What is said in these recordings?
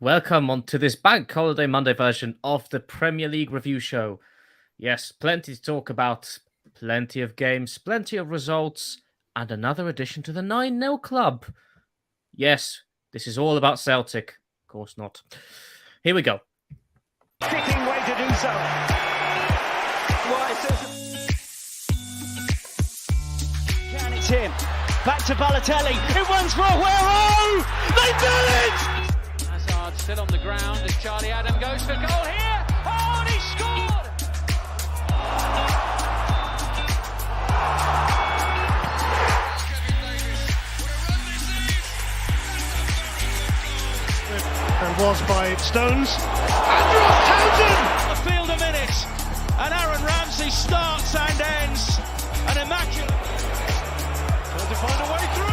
Welcome on to this Bank Holiday Monday version of the Premier League Review Show. Yes, plenty to talk about, plenty of games, plenty of results, and another addition to the 9-0 club. Yes, this is all about Celtic. Of course not. Here we go. Kicking way to do so. Can it's him. Back to Balotelli. It runs for Aguero. They did it! Hazard still on the ground as Charlie Adam goes for goal here. Oh, and he scored! And was by Stones. Andrew Townsend! A field of minutes. And Aaron Ramsey starts and ends. An immaculate. Trying to find a way through.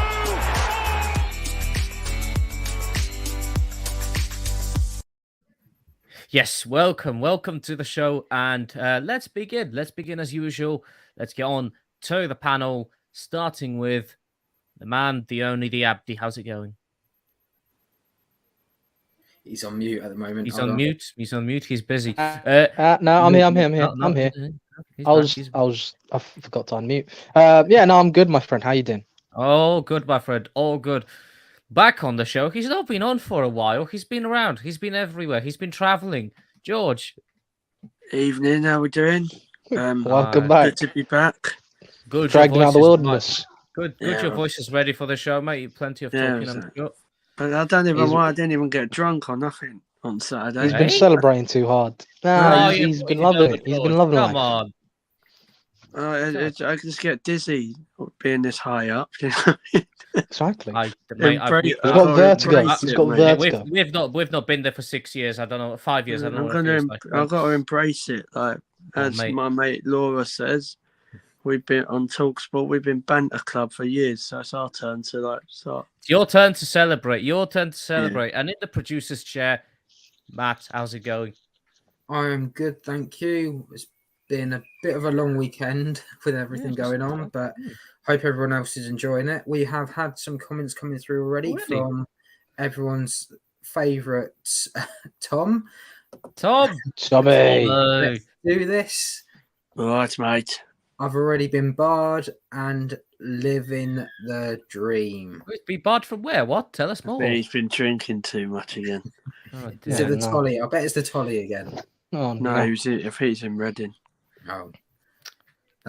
Yes, welcome to the show, and let's begin. Let's begin as usual. Let's get on to the panel, starting with the man, the only, the Abdi. How's it going? He's on mute at the moment. He's on mute. He's busy. No, I'm here. I'm here. I forgot to unmute. I'm good, my friend. How you doing? Oh, good, my friend. All good. Back on the show. He's not been on for a while. He's been around. He's been everywhere. He's been traveling. George. Evening. How we doing? Welcome back. Good to be back. Good. Dragged out of the wilderness. Good. Your voice is ready for the show, mate. Plenty of talking. But I don't even I didn't even get drunk or nothing on Saturday. He's been celebrating too hard. He's been loving it. He's been loving it. Come on. I just get dizzy being this high up. Exactly. He's got vertigo. He's got vertigo. We've not been there for 6 years. I don't know, 5 years. I don't know. I've got to embrace it. Like as my mate Laura says, we've been on TalkSport. We've been banter club for years, so it's our turn to start. It's your turn to celebrate. Yeah. And in the producer's chair, Matt, how's it going? I'm good, thank you. It's been a bit of a long weekend with everything going on, but hope everyone else is enjoying it. We have had some comments coming through already from everyone's favourite Tom. Tommy. Let's do this. All right, mate. I've already been barred and living the dream. Be barred from where? What? Tell us more. He's been drinking too much again. Is it the Tolly? I bet it's the Tolly again. Oh, no, if he's in Reading. Oh.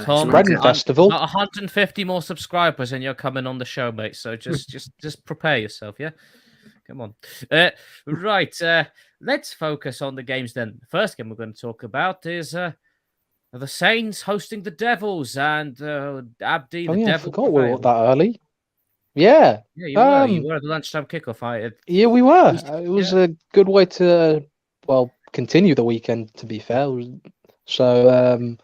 Tom, Reading Festival. 150 more subscribers and you're coming on the show, mate. So just prepare yourself, yeah? Come on. Right. Let's focus on the games then. The first game we're going to talk about is the Saints hosting the Devils, and Abdi. I forgot we were that early. Yeah. Yeah, you were at the lunchtime kickoff. Yeah, we were. It was a good way to, continue the weekend, to be fair. So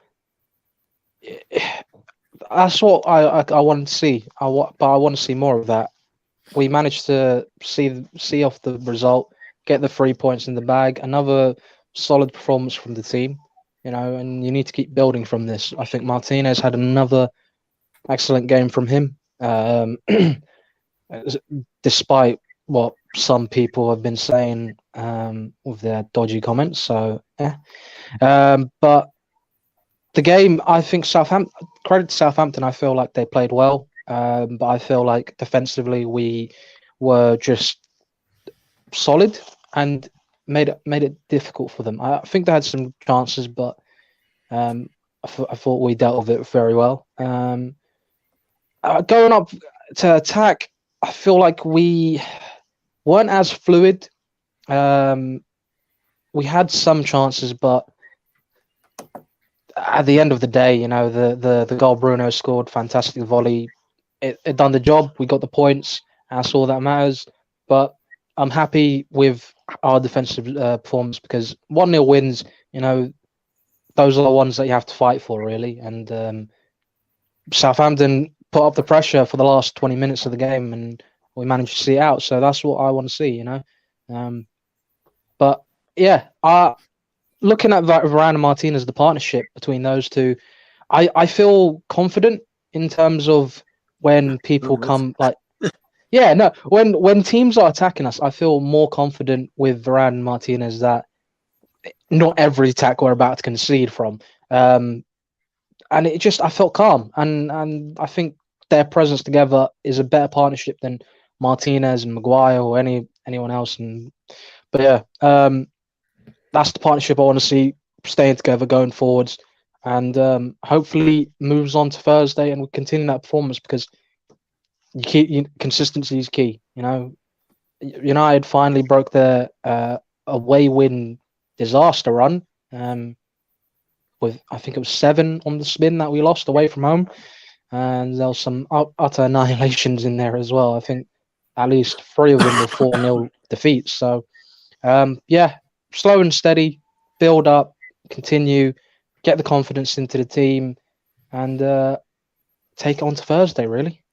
that's what I wanted to see. But I want to see more of that. We managed to see off the result, get the 3 points in the bag. Another solid performance from the team, and you need to keep building from this. I think Martinez had another excellent game from him, despite what some people have been saying with their dodgy comments. So, but the game, I think credit to Southampton, I feel like they played well. But I feel like defensively we were just solid and made it difficult for them. I think they had some chances, but I thought we dealt with it very well. Going up to attack, I feel like we weren't as fluid. We had some chances, but at the end of the day, the goal Bruno scored, fantastic volley. It done the job. We got the points. That's all that matters. But I'm happy with our defensive performance because 1-0 wins, those are the ones that you have to fight for, really. And Southampton put up the pressure for the last 20 minutes of the game, and we managed to see it out. So that's what I want to see, But yeah, looking at Varane and Martinez, the partnership between those two, I feel confident in terms of when people come, Yeah, no. When teams are attacking us, I feel more confident with Varane and Martinez that not every attack we're about to concede from. And I felt calm, and I think their presence together is a better partnership than Martinez and Maguire or anyone else. But yeah, that's the partnership I want to see staying together going forwards, and hopefully moves on to Thursday and we continue that performance because consistency is key. United finally broke their away win disaster run. With I think it was 7 on the spin that we lost away from home, and there was some utter annihilations in there as well. I think at least 3 of them were 4-0 defeats. So yeah, slow and steady, build up, continue, get the confidence into the team, and take it on to Thursday. Really.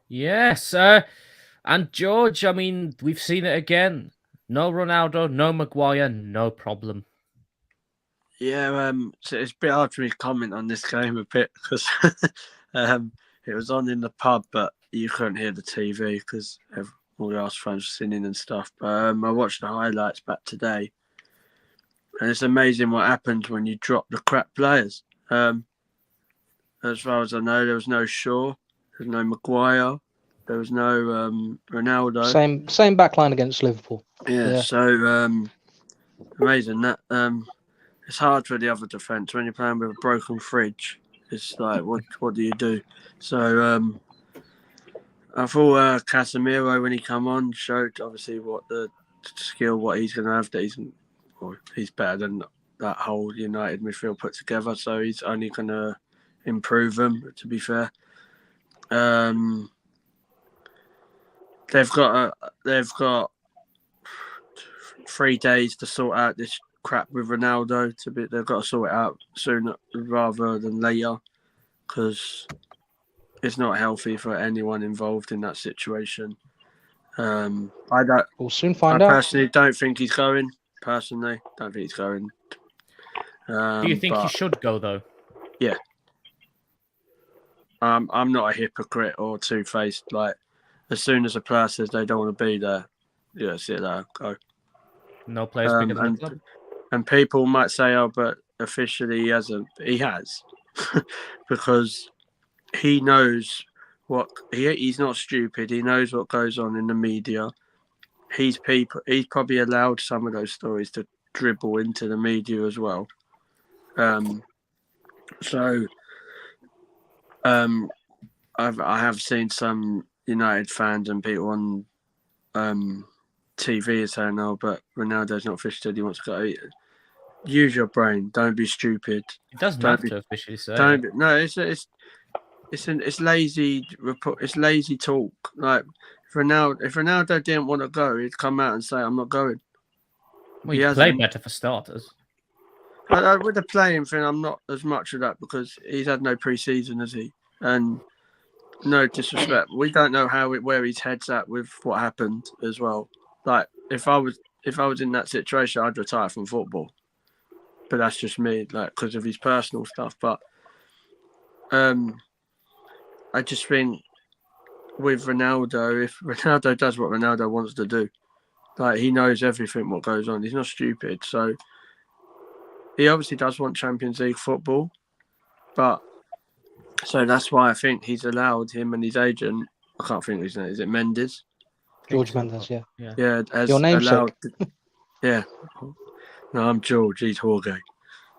Yes, and George, I mean, we've seen it again. No Ronaldo, no Maguire, no problem. Yeah, so it's a bit hard for me to comment on this game a bit because it was on in the pub, but you couldn't hear the TV because all the Arsenal fans were singing and stuff. But I watched the highlights back today, and it's amazing what happens when you drop the crap players. As far as I know, there was no Shaw, there was no Maguire, there was no Ronaldo. Same backline against Liverpool. Yeah. So amazing that. It's hard for the other defence when you're playing with a broken fridge. It's like, what do you do? So I thought Casemiro, when he come on, showed obviously what the skill, what he's going to have. That he's better than that whole United midfield put together. So he's only going to improve them. To be fair, they've got 3 days to sort out this crap with Ronaldo. They've got to sort it out sooner rather than later because it's not healthy for anyone involved in that situation. We'll soon find out. I personally don't think he's going. Personally, don't think he's going. Do you think he should go though? Yeah. I'm not a hypocrite or two-faced. Like, as soon as a player says they don't want to be there, yeah, sit there, go. No players bigger than the club. And people might say, "Oh, but officially he hasn't." He has, because he knows what he's not stupid. He knows what goes on in the media. He's probably allowed some of those stories to dribble into the media as well. I have seen some United fans and people on TV saying, "Oh, but Ronaldo's not officially. He wants to go." Use your brain. Don't be stupid. It doesn't have to officially say. No, it's lazy report. It's lazy talk. Like, if Ronaldo didn't want to go, he'd come out and say, "I'm not going." Well, he played better for starters. With the playing thing, I'm not as much of that because he's had no pre-season, has he? And no disrespect, we don't know where his head's at with what happened as well. Like, if I was in that situation, I'd retire from football. But that's just me, like, because of his personal stuff. But I just think with Ronaldo, if Ronaldo does what Ronaldo wants to do, like, he knows everything what goes on. He's not stupid, so he obviously does want Champions League football. But so that's why I think he's allowed him and his agent. I can't think of his name. Is it Mendes? George Mendes, yeah. Yeah, your namesake. Yeah. No, I'm George. He's Jorge.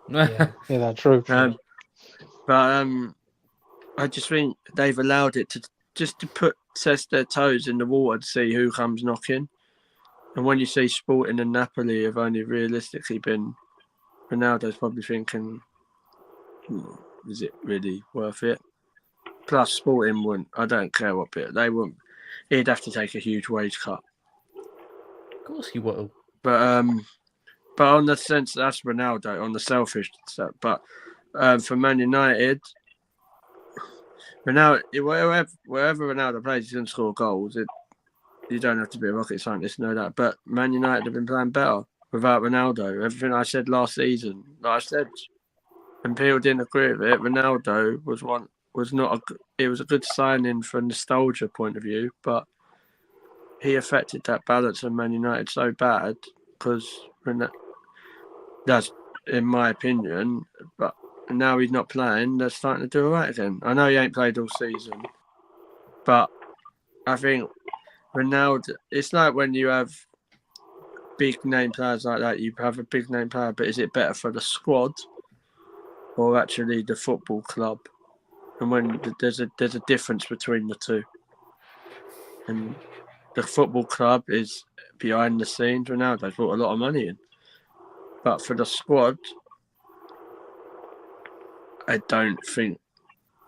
yeah, that's true. But I just think they've allowed it to test their toes in the water to see who comes knocking. And when you see Sporting and Napoli have only realistically been, Ronaldo's probably thinking, is it really worth it? Plus, Sporting wouldn't. I don't care what bit they wouldn't. He'd have to take a huge wage cut. Of course he will. But on the sense that's Ronaldo, on the selfish stuff. But for Man United, Ronaldo, wherever Ronaldo plays, he's going to score goals. You don't have to be a rocket scientist to know that. But Man United have been playing better without Ronaldo. Everything I said last season, like I said, and people didn't agree with it. Ronaldo was a good signing from nostalgia point of view, but he affected that balance of Man United so bad because that's in my opinion. But now he's not playing, they're starting to do all right again. I know he ain't played all season, but I think Ronaldo. It's like when you have big name players like that. You have a big name player, but is it better for the squad or actually the football club? And when there's a difference between the two, and the football club is behind the scenes. Ronaldo's brought a lot of money in, but for the squad, I don't think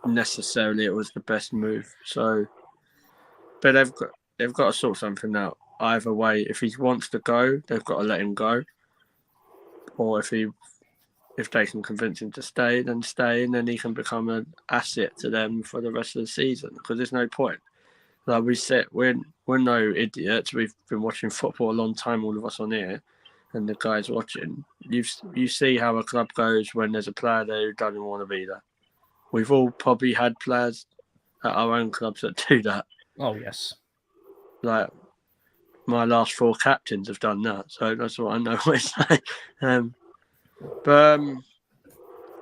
necessarily it was the best move. So, but they've got to sort something out. Either way, if he wants to go, they've got to let him go. Or if they can convince him to stay, then stay, and then he can become an asset to them for the rest of the season. Because there's no point. Like we said, we're no idiots. We've been watching football a long time, all of us on here, and the guys watching. You see how a club goes when there's a player there who doesn't want to be there. We've all probably had players at our own clubs that do that. Oh yes. Like my last 4 captains have done that, so that's what I know what it's like. But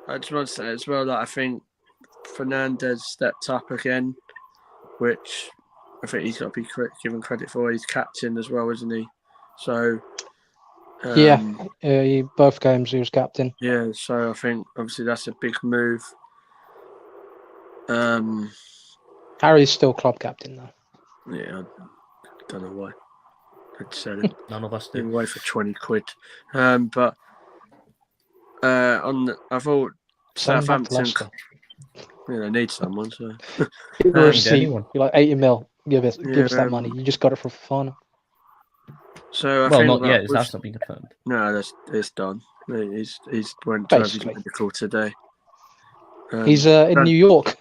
I just want to say as well that I think Fernandes stepped up again, which I think he's got to be given credit for. He's captain as well, isn't he? So both games he was captain. Yeah, so I think obviously that's a big move. Harry's still club captain though. Yeah, I don't know why. I'd sell him. None of us do. Give away for 20 quid. But I thought Southampton. Yeah, they need someone. So you're like 80 mil. Give us that money. You just got it for final. So I think not yet. That's not been confirmed. No, it's done. He's went to have his medical today. He's in New York.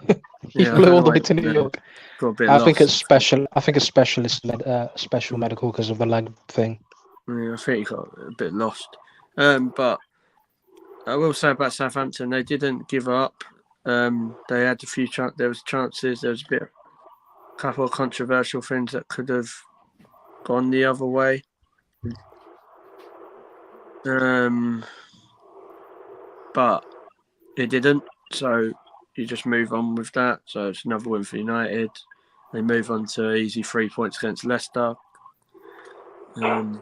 He flew all the way to New York. I think it's special. I think it's special medical because of the leg thing. Yeah, I think he got a bit lost. But I will say about Southampton, they didn't give up. They had a few chances. There was chances. There was a couple of controversial things that could have gone the other way. But it didn't. So you just move on with that. So it's another win for United. They move on to easy 3 points against Leicester. But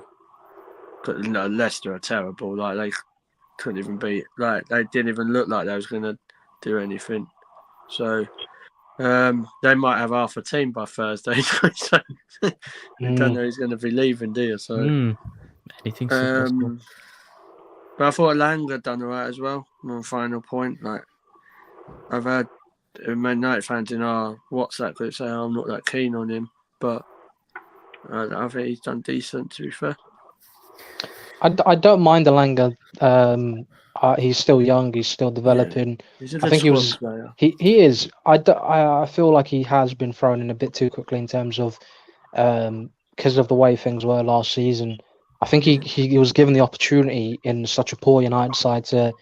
Leicester are terrible. Like they couldn't even beat. Like they didn't even look like they was going to do anything. So they might have half a team by Thursday. So you don't know who's going to be leaving, do you? So anything's possible. But I thought Elanga done all right as well. On final point, like I've heard Man United fans in our WhatsApp group say I'm not that keen on him, but I think he's done decent. To be fair, I don't mind Elanga. He's still young. He's still developing. Yeah. I think he is. I feel like he has been thrown in a bit too quickly in terms of because of the way things were last season. I think he was given the opportunity in such a poor United side to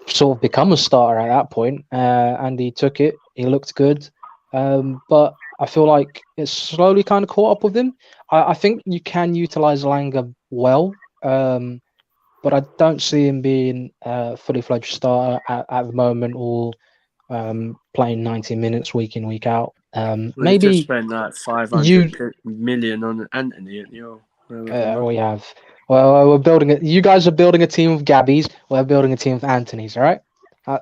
sort of become a starter at that point, and he took it. He looked good, but I feel like it's slowly kind of caught up with him. I think you can utilize Elanga well, but I don't see him being a fully fledged starter at the moment, or playing 90 minutes week in, week out. Maybe just spent like 500 million on Anthony at your. We have. Well, we're building it. You guys are building a team of Gabbies. We're building a team of Anthony's. All right,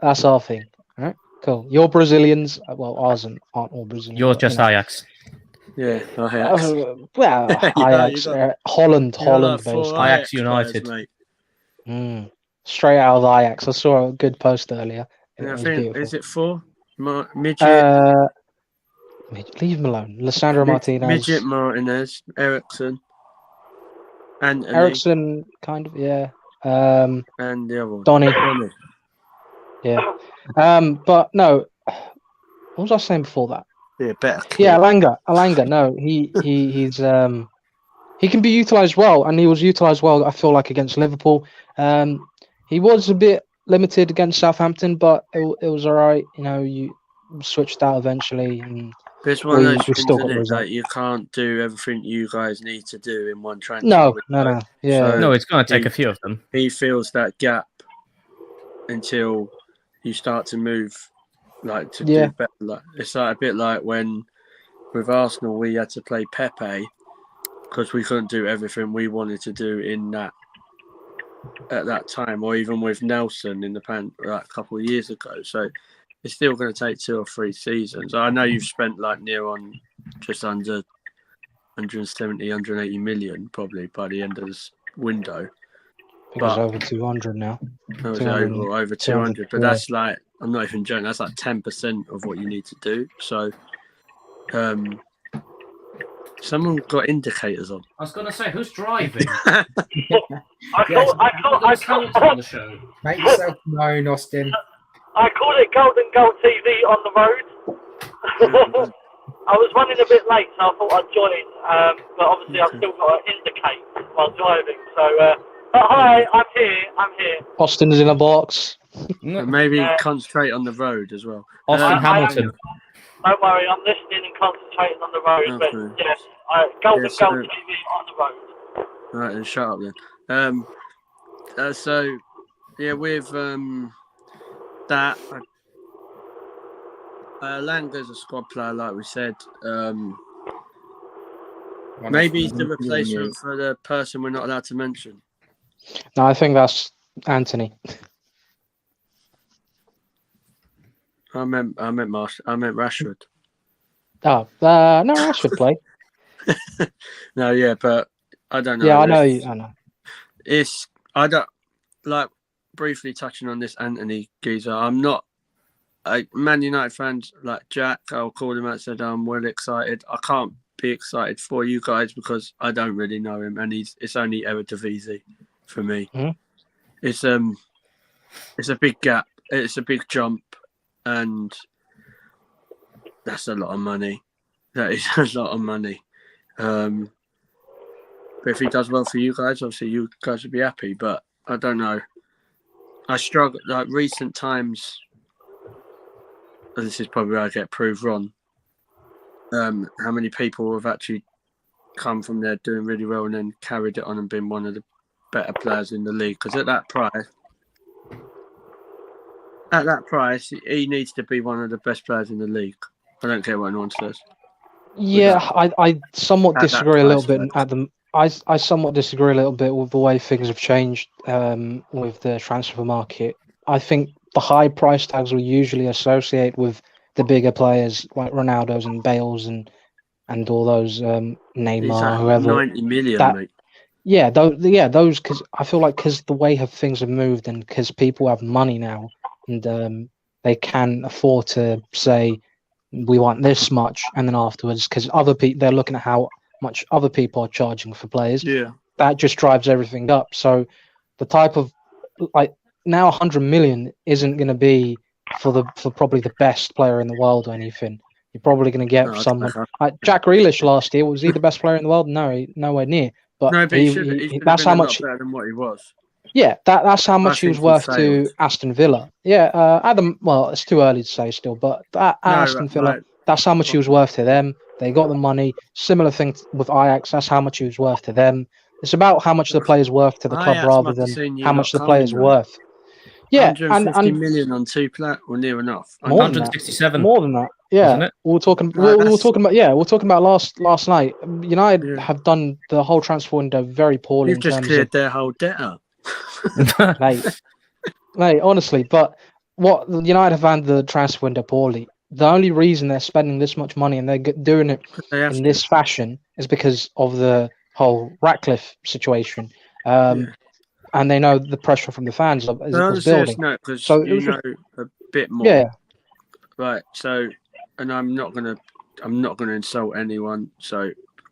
that's our thing. All right, cool. You're Brazilians. Well, ours aren't all Brazilian. You're just Ajax. Yeah, Ajax. Ajax. Holland based. Ajax United. Players, straight out of Ajax. I saw a good post earlier. I think is it 4? Midget. Leave him alone. Lissandro Martinez. Midget Martinez. Ericsson. Anthony. Ericsson, kind of, yeah. And the other one. Donny. Yeah. But no, what was I saying before that? Yeah, better. Yeah, Elanga. No, he's he can be utilised well, and he was utilised well. I feel like against Liverpool. He was a bit limited against Southampton, but it was all right. You know, you switched out eventually, and It's one of those we things, still got isn't the it? result. Like, you can't do everything you guys need to do in one transfer No, window. yeah. So No, it's going to take a few of them. he feels that gap until you start to move, like, to do better. Like, it's like a bit like when with Arsenal we had to play Pepe because we couldn't do everything we wanted to do at that time, or even with Nelson in the like a couple of years ago. So it's still going to take 2 or 3 seasons. I know you've spent like near on just under 170, 180 million probably by the end of this window. I think it's over 200 now. Over 200, but that's like, I'm not even joking, that's like 10% of what you need to do. So someone got indicators on. I was going to say, who's driving? I called on the show. Make yourself known, Austin. I called it Golden Goal TV on the road. I was running a bit late, so I thought I'd join. But obviously, I've still got to indicate while driving. So, hi, I'm here. Austin's in a box. Maybe concentrate on the road as well. Austin Hamilton. Don't worry, I'm listening and concentrating on the road. Okay. But yes, Golden Goal TV on the road. Right, then shut up then. So, yeah, with that, Langer's a squad player, like we said. Maybe he's the replacement for the person we're not allowed to mention. No, I think that's Anthony. I meant Rashford. Oh, no, Rashford play. No, yeah, but I don't know. Yeah, I know. I don't like briefly touching on this Anthony geezer. I'm not Man United fans like Jack. I'll call him out. Said I'm well excited. I can't be excited for you guys because I don't really know him, and it's only Eredivisie for me. Mm-hmm. It's a big gap. It's a big jump, and that's a lot of money. That is a lot of money. But if he does well for you guys, obviously you guys will be happy. But I don't know. I struggle like recent times. This is probably where I get proved wrong. How many people have actually come from there doing really well and then carried it on and been one of the better players in the league? Because at that price, he needs to be one of the best players in the league. I don't care what anyone says. Yeah, I somewhat disagree a little bit I somewhat disagree a little bit with the way things have changed with the transfer market. I think the high price tags we usually associate with the bigger players like Ronaldo's and Bale's and all those Neymar, whoever. 90 million, mate. Yeah, those because I feel like because the way things have moved and because people have money now and they can afford to say we want this much, and then afterwards because other people they're looking at how much other people are charging for players. Yeah, that just drives everything up. So the type of like now 100 million isn't going to be for probably the best player in the world or anything. You're probably going to get someone like Jack Grealish last year. Was he the best player in the world? No, nowhere near. But, no, but he that's how much better than what he was. Yeah, that's how much he was worth to Aston Villa. Yeah, Adam. Well, it's too early to say still, but Aston Villa, that's how much he was worth to them. They got the money. Similar thing with Ajax. That's how much he was worth to them. It's about how much the player's worth to the club rather than how much the player's worth. Yeah, 150 million on 2 players, or near enough. 167. More than that. Yeah, isn't it? we were talking about last night. United have done the whole transfer window very poorly. You've just cleared their whole debt up. mate, honestly, but what United have handled the transfer window poorly. The only reason they're spending this much money and they're doing it in this fashion is because of the whole Ratcliffe situation. And they know the pressure from the fans is building. So you know a bit more. Yeah. Right. So, and I'm not gonna insult anyone. So,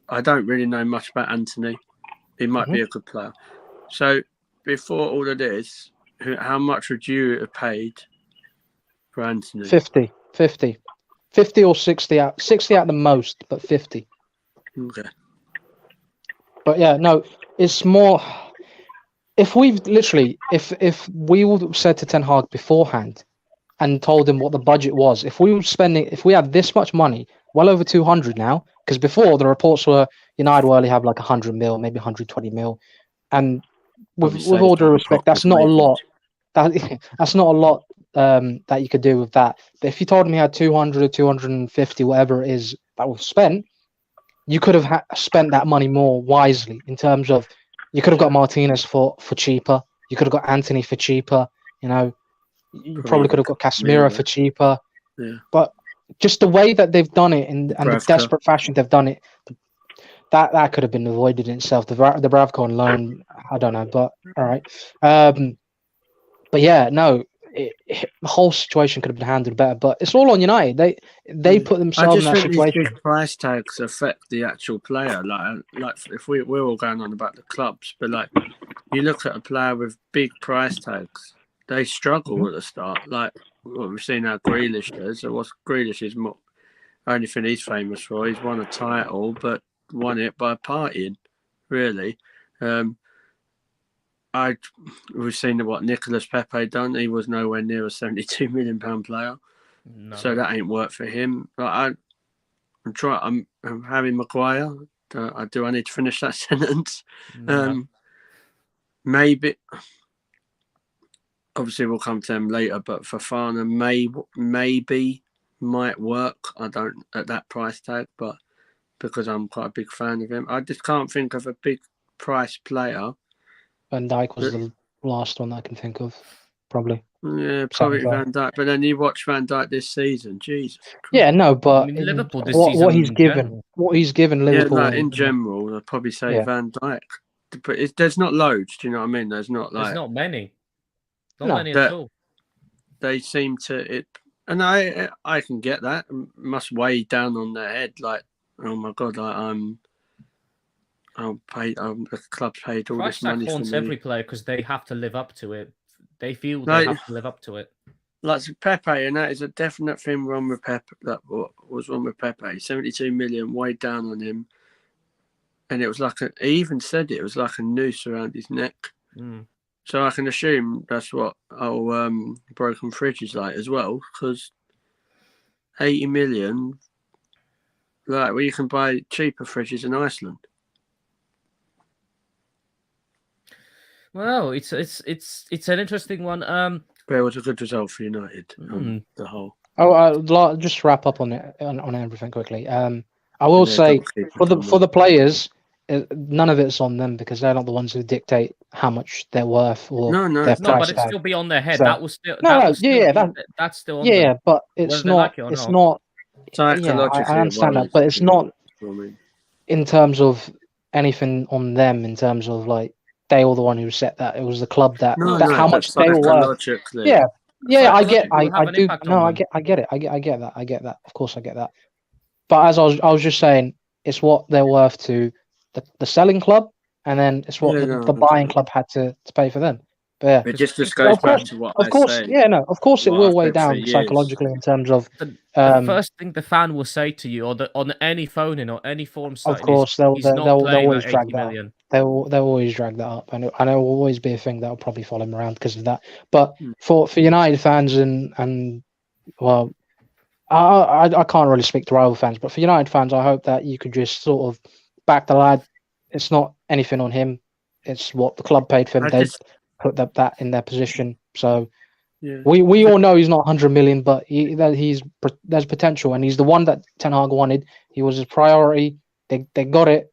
I don't really know much about Anthony. He might be a good player. So, before all of this, how much would you have paid for Anthony? 50 or 60 at the most, but 50. Okay. But yeah, no, it's more. If we've literally, if we all said to Ten Hag beforehand and told him what the budget was, if we had this much money, well over 200 now. Because before the reports were United will only have like 100 mil, maybe 120 mil, and with all due respect, that's not a lot. That's not a lot that you could do with that. But if you told me you had 200 or 250, whatever it is that was spent, you could have spent that money more wisely in terms of you could have got Martinez for cheaper. You could have got Anthony for cheaper. You know, you probably could have got Casemiro for cheaper. Yeah. But just the way that they've done it and the desperate fashion they've done it, that could have been avoided in itself. The Bravco on loan, I don't know, but all right. But yeah, no, the whole situation could have been handled better. But it's all on United. They put themselves in that situation. These price tags affect the actual player. Like if we're all going on about the clubs, but like you look at a player with big price tags, they struggle at the start. Like what we've seen how Grealish does. So what Grealish is more, only thing he's famous for. He's won a title, but won it by partying, really. We've seen what Nicolas Pepe done. He was nowhere near a £72 million player, so that ain't worked for him. But I'm Harry Maguire. Do I need to finish that sentence? No. Maybe. Obviously, we'll come to him later. But Fofana maybe might work. I don't at that price tag, but because I'm quite a big fan of him, I just can't think of a big price player. Van Dijk was the last one I can think of, probably. Yeah, probably Van Dijk. But then you watch Van Dijk this season, Jesus. Yeah, no, but I mean, Liverpool this what season he's given, general. what he's given Liverpool. Yeah, like in general, I'd probably say Van Dijk. But there's not loads. Do you know what I mean? There's not many. Not many at all. They seem to and I can get that. It must weigh down on their head. Like, oh my God, the club's paid all this money for me. Haunts every player because they have to live up to it. They feel they have to live up to it. Like Pepe, and that is a definite thing wrong with Pepe. That was wrong with Pepe. 72 million weighed down on him, and it was like he even said it was like a noose around his neck. So I can assume that's what Broken Fridge is like as well, because 80 million, like you can buy cheaper fridges in Iceland. Well, it's an interesting one. But it was a good result for United on the whole. Just wrap up on it on everything quickly. I will say for the players, none of it's on them because they're not the ones who dictate how much they're worth or their price but it'd tag. still be on their head. So, that was still that's still on them. But it's not. It's not. Yeah, I understand that, but it's not in terms of anything on them. In terms of like they were the one who set that. It was the club that how much they were worth. Yeah, I get. I do. No, I get it. I get that. Of course, I get that. But as I was just saying, it's what they're worth to the selling club, and then it's what the buying club had to pay for them. But yeah, it just goes back to what of course, of course, it will weigh down psychologically in terms of the first thing the fan will say to you, or on any phone-in or any forum site. Of course, they'll always drag that million. up. They'll always drag that up, and it will always be a thing that will probably follow them around because of that. But for United fans and well, I can't really speak to rival fans, but for United fans, I hope that you could just sort of back the lad. It's not anything on him. It's what the club paid for him. They put that in their position. So we all know he's not 100 million, but there's potential, and he's the one that Ten Hag wanted. He was his priority. They got it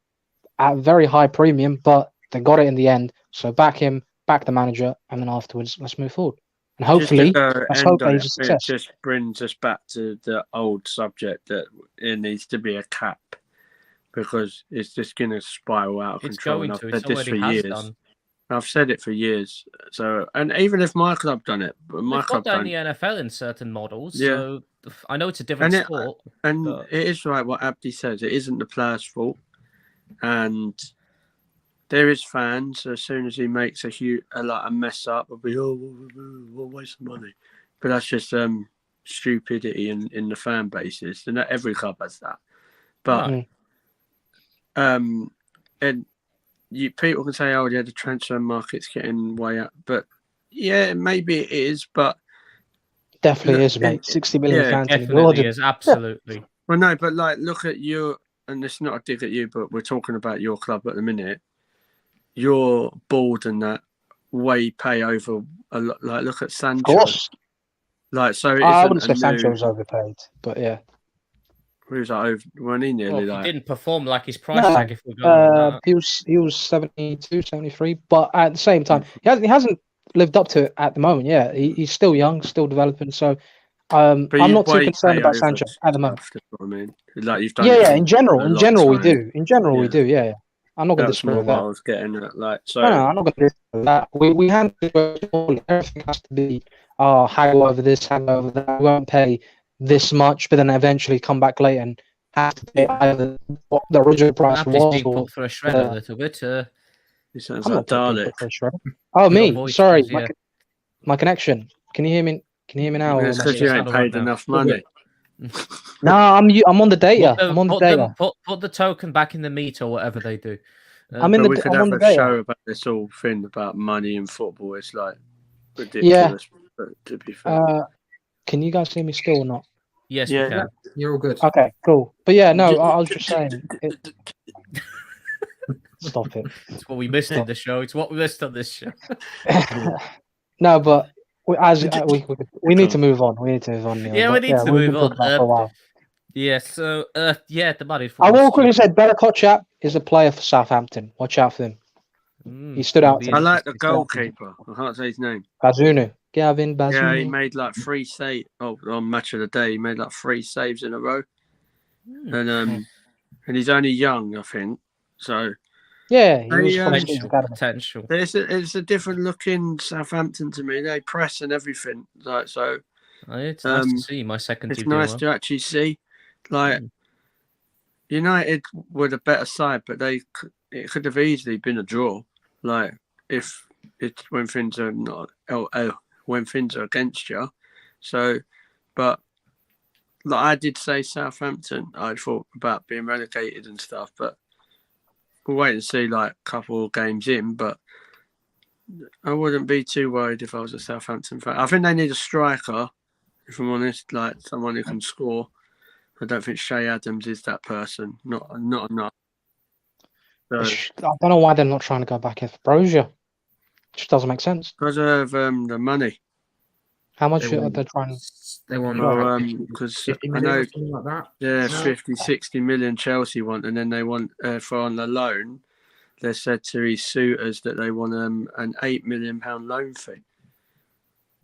at a very high premium, but they got it in the end. So back him, back the manager, and then afterwards, let's move forward. And hopefully, let's hope that he's a success. It just brings us back to the old subject that it needs to be a cap because it's just going to spiral out of control. And I've said this for years. I've said it for years. So, and even if my club done it, but my club done the NFL in certain models. Yeah. So I know it's a different sport. It is right what Abdi says. It isn't the player's fault, and there is fans. As soon as he makes a mess up, will be we'll waste money. But that's just stupidity in the fan bases, and every club has that. But and. People can say, "Oh, yeah, the transfer market's getting way up," but yeah, maybe it is. But definitely is, mate. 60 million fans. Definitely is, absolutely. Well, no, but like, look at you, and it's not a dig at you, but we're talking about your club at the minute. Your board and that way pay over a lot. Like, look at Sancho. Of course. Like, so it I isn't wouldn't say Sancho was overpaid, but yeah. Who was like over? When he nearly Well, like he didn't perform like his price tag. If we're going with that. He was 72, 73, but at the same time, he hasn't lived up to it at the moment. Yeah, he's still young, still developing. So I'm not too concerned about Sancho at the moment. That's what I mean. Like you've done. Yeah, in general we do. In general, we do. Yeah. I'm not going to That's disagree more with what that. I was getting at. Like, so No, I'm not going to disagree with that. We handle it all. Everything has to be haggle over this, haggle over that. We won't pay this much, but then eventually come back later and have to pay either what the original price He's was being or put for a shredder a little bit. he sounds I'm like not Dalek. Oh, me. voice Sorry, was, yeah. my connection. Can you hear me? Can you hear me now? It's because you ain't paid enough money. No, I'm on the data. I'm on the data. Put the token back in the meter or whatever they do. I'm in But the. we could I'm have on the a data. show about this whole thing about money in football. It's like ridiculous. But to be fair, Can you guys hear me still or not? Yes, we can. You're all good. Okay, cool. But yeah, no, I was just saying. Stop it. It's what we missed in the show. It's what we missed on this show. No, but we need to move on. We need to move on. Neil. Yeah, we need to we've move been on. talking about it for a while. Yeah, so the money. I will quickly say, Bella Kotchap is a player for Southampton. Watch out for him. He stood out. I like the goalkeeper. I can't say his name. Bazunu. Gavin Bazunu. Yeah, he made like 3 saves. Oh, on Match of the Day, he made like 3 saves in a row. And he's only young, I think. So yeah, he was from Steve's Academy. Potential. It's a different looking Southampton to me. They press and everything. Like so. It's nice to see my second team. It's nice to actually see. Like United were the better side, but it could have easily been a draw. Like if it's when things are not when things are against you. So, but like I did say Southampton, I thought about being relegated and stuff, but we'll wait and see like a couple of games in. But I wouldn't be too worried if I was a Southampton fan. I think they need a striker, if I'm honest, like someone who can score. I don't think Shea Adams is that person. Not enough. So, I don't know why they're not trying to go back in for Brozier. It just doesn't make sense. because of the money. How much are they trying? They want because 50 I million know, or something like that. yeah, 50, 60 million Chelsea want, and then they want for on the loan. They said to his suitors that they want an £8 million loan fee.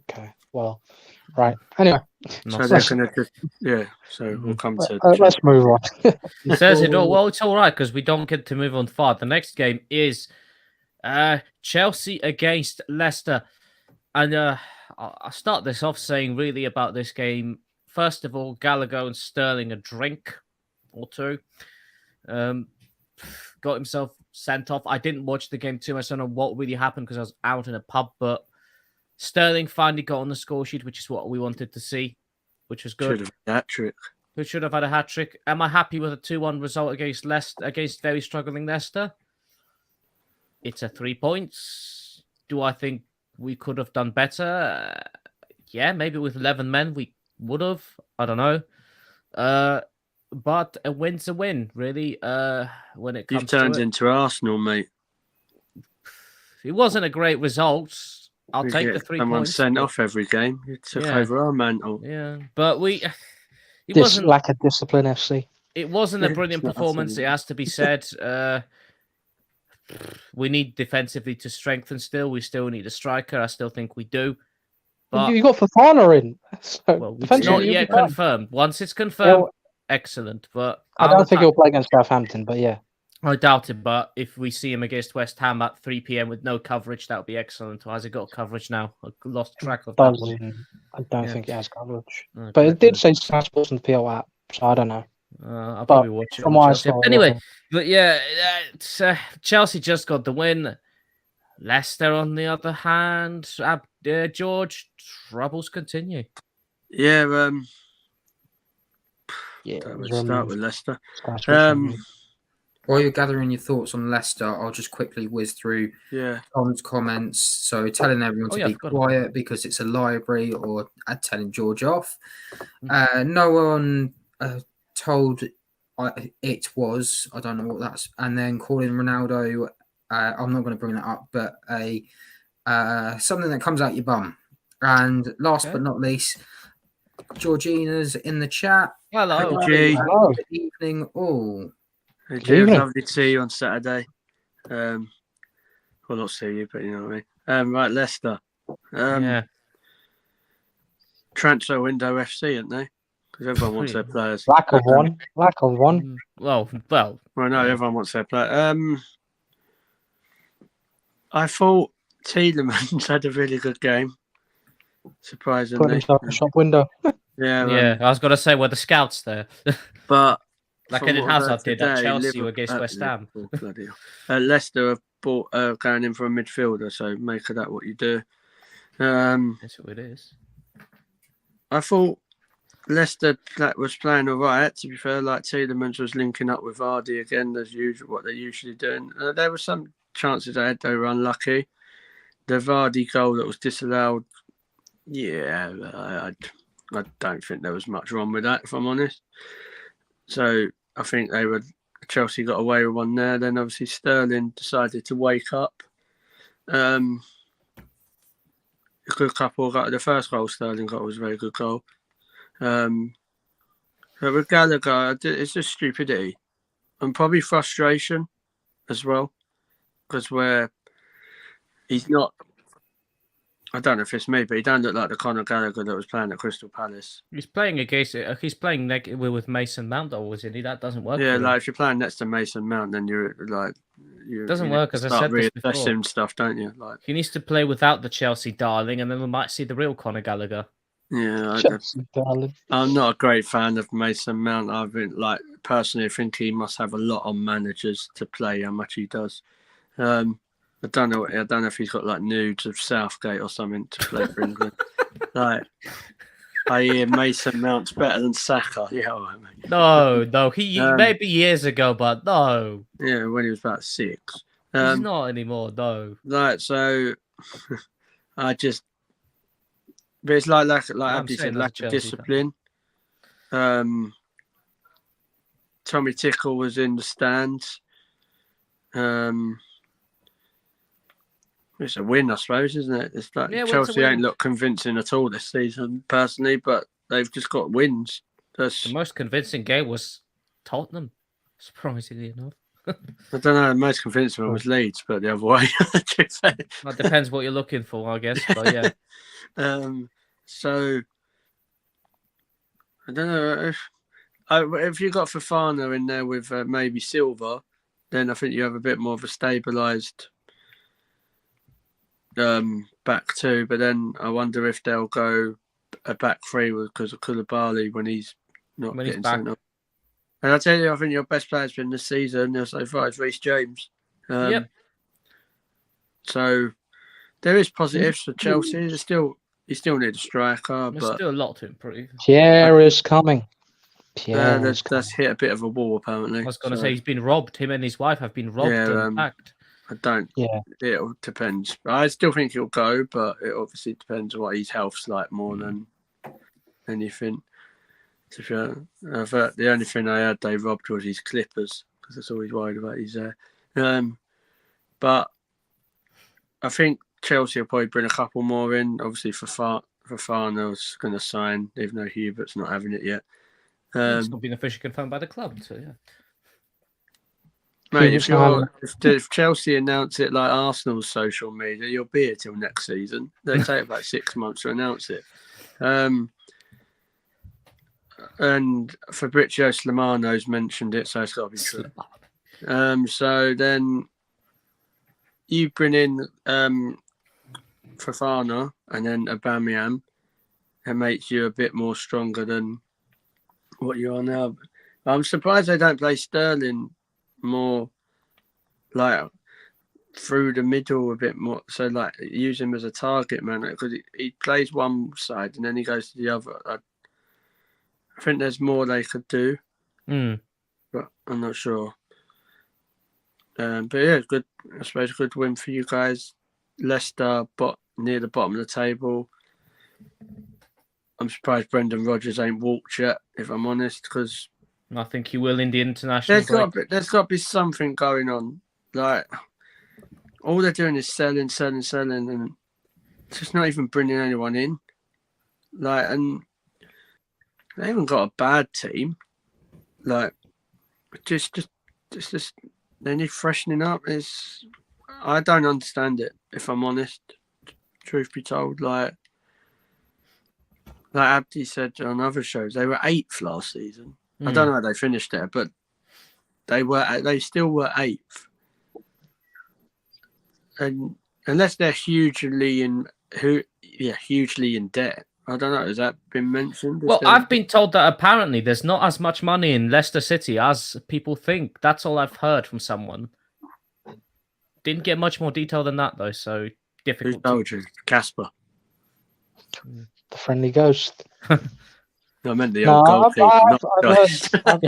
Okay, well, right. Anyway, So they're going to so we'll come to. let's move on. It says it all. Well, it's all right because we don't get to move on far. The next game is Chelsea against Leicester. And I'll start this off saying really about this game. First of all, Gallagher and Sterling a drink or two. Got himself sent off. I didn't watch the game too much. I don't know what really happened because I was out in a pub, but Sterling finally got on the score sheet, which is what we wanted to see, which was good. Should have had a hat-trick. Who should have had a hat-trick. Am I happy with a 2-1 result against Leicester, against very struggling Leicester? It's a 3 points. Do I think we could have done better? Yeah, maybe with 11 men we would have. I don't know. But a win's a win, really. When it comes You've turned to it. into Arsenal, mate. It wasn't a great result. I'll We take get the 3 someone points. sent off every game. You took over our mantle. Yeah, but it This wasn't lack of discipline, FC. It wasn't a brilliant It's not performance. awesome. It has to be said. We need defensively to strengthen. We still need a striker. I still think we do. But You got Fofana in. So well, it's defensively, not you'll yet be fine. confirmed. Once it's confirmed, Yeah, excellent. But I don't think he'll play against Southampton, but yeah. I doubt it. But if we see him against West Ham at 3 p.m. with no coverage, that would be excellent. Or has it got coverage now? I lost track of that one. I don't Yeah. think it has coverage. Okay. But it did say Sky Sports on the PL app, so I don't know. I'll But probably watch it. from on what I Chelsea. saw, Anyway, but yeah, Chelsea just got the win. Leicester, on the other hand, George, troubles continue. Yeah, it was start removed. with Leicester. Sky Sports Um, removed. While you're gathering your thoughts on Leicester, I'll just quickly whiz through Yeah, Tom's comments. So telling everyone to be quiet because it's a library, or telling George off. No one told it was, I don't know what that's, and then calling Ronaldo, I'm not going to bring that up, but something that comes out your bum. And last but not least, Georgina's in the chat. Hello. G. Hello. Good evening, all. Hey, Good G, it was evening. lovely to see you on Saturday. Well, not see you, but you know what I mean. Right, Leicester. Yeah. Transfer window FC, aren't they? Because everyone wants their players. Lack of one. Well, Well, no, everyone wants their player. I thought Tielemans had a really good game. Put Surprisingly. himself in the shop window. yeah. I was going to say, were the scouts there? But Like from Eden what I've heard Hazard did at today, Chelsea against West Ham. Bloody hell. Leicester have bought going in for a midfielder, so make of that what you do. That's what it is. I thought Leicester was playing all right, to be fair. Like Tielemans was linking up with Vardy again, as usual, what they're usually doing. There were some chances they had, they were unlucky. The Vardy goal that was disallowed, yeah, I don't think there was much wrong with that, if I'm honest. So I think Chelsea got away with one there. Then obviously Sterling decided to wake up. A good couple got the first goal Sterling got was a very good goal. But with Gallagher, it's just stupidity and probably frustration as well, because where he's not. I don't know if it's me, but he don't look like the Conor Gallagher that was playing at Crystal Palace. He's playing against. He's playing with Mason Mount, though, isn't he? That doesn't work. Yeah, for him. like if you're playing next to Mason Mount, then you're like, Doesn't work, as I start said this before. reassessing stuff, don't you? Like, He needs to play without the Chelsea darling, and then we might see the real Conor Gallagher. yeah, Chelsea, darling. I'm not a great fan of Mason Mount. I've been personally, I think he must have a lot on managers to play how much he does. I don't know if he's got like nudes of Southgate or something to play for England. Like, I hear Mason Mount's better than Saka. Yeah, I mean. No, he maybe years ago, but no. Yeah, when he was about 6. He's not anymore, no. So I just, but it's like I'm Abdi saying said, as a lack of Chelsea discipline. Tommy Tickle was in the stands. It's a win, I suppose, isn't it? It's like Chelsea ain't looked convincing at all this season, personally, but they've just got wins. The most convincing game was Tottenham, surprisingly enough. I don't know. The most convincing one was Leeds, but the other way. That depends what you're looking for, I guess. But yeah. So I don't know if you got Fofana in there with maybe Silva, then I think you have a bit more of a stabilised back two. But then I wonder if they'll go a back three because of Koulibaly when he's not getting sent off. And I tell you, I think your best player's been this season so far is Reece James. Yep. So there is positives for Chelsea. You still need a striker, There's but still a lot to improve. Pierre is coming. That's hit a bit of a wall apparently. I was going to say he's been robbed. Him and his wife have been robbed and packed. I don't. Yeah, it depends. I still think he'll go, but it obviously depends on what his health's like more than anything. The only thing I had they robbed was his clippers because that's all he's worried about. He's there. But I think Chelsea will probably bring a couple more in. Obviously, Fofana's going to sign, even though Hubert's not having it yet. It's not been officially confirmed by the club, so yeah. Mate, if Chelsea announce it like Arsenal's social media, you'll be here till next season. They take about 6 months to announce it. And Fabrizio Slimano's mentioned it, so it's got to be true. So then you bring in Fofana and then Aubameyang. It makes you a bit more stronger than what you are now. I'm surprised they don't play Sterling more like through the middle a bit more. So like use him as a target man because he plays one side and then he goes to the other. I think there's more they could do, but I'm not sure. But yeah, good. I suppose a good win for you guys. Leicester, near the bottom of the table. I'm surprised Brendan Rodgers ain't walked yet, if I'm honest, because I think he will in the international There's got to be something going on. Like, all they're doing is selling, and just not even bringing anyone in. Like, and they haven't got a bad team. Like, just they need freshening up. I don't understand it, if I'm honest. Truth be told, like Abdi said on other shows, they were 8th last season. I don't know how they finished there, but they still were 8th. And unless they're hugely in debt. I don't know. Has that been mentioned? Well, I've been told that apparently there's not as much money in Leicester City as people think. That's all I've heard from someone. Didn't get much more detail than that, though, so difficult. Who told you? Casper. The friendly ghost. I meant the old goalkeeper.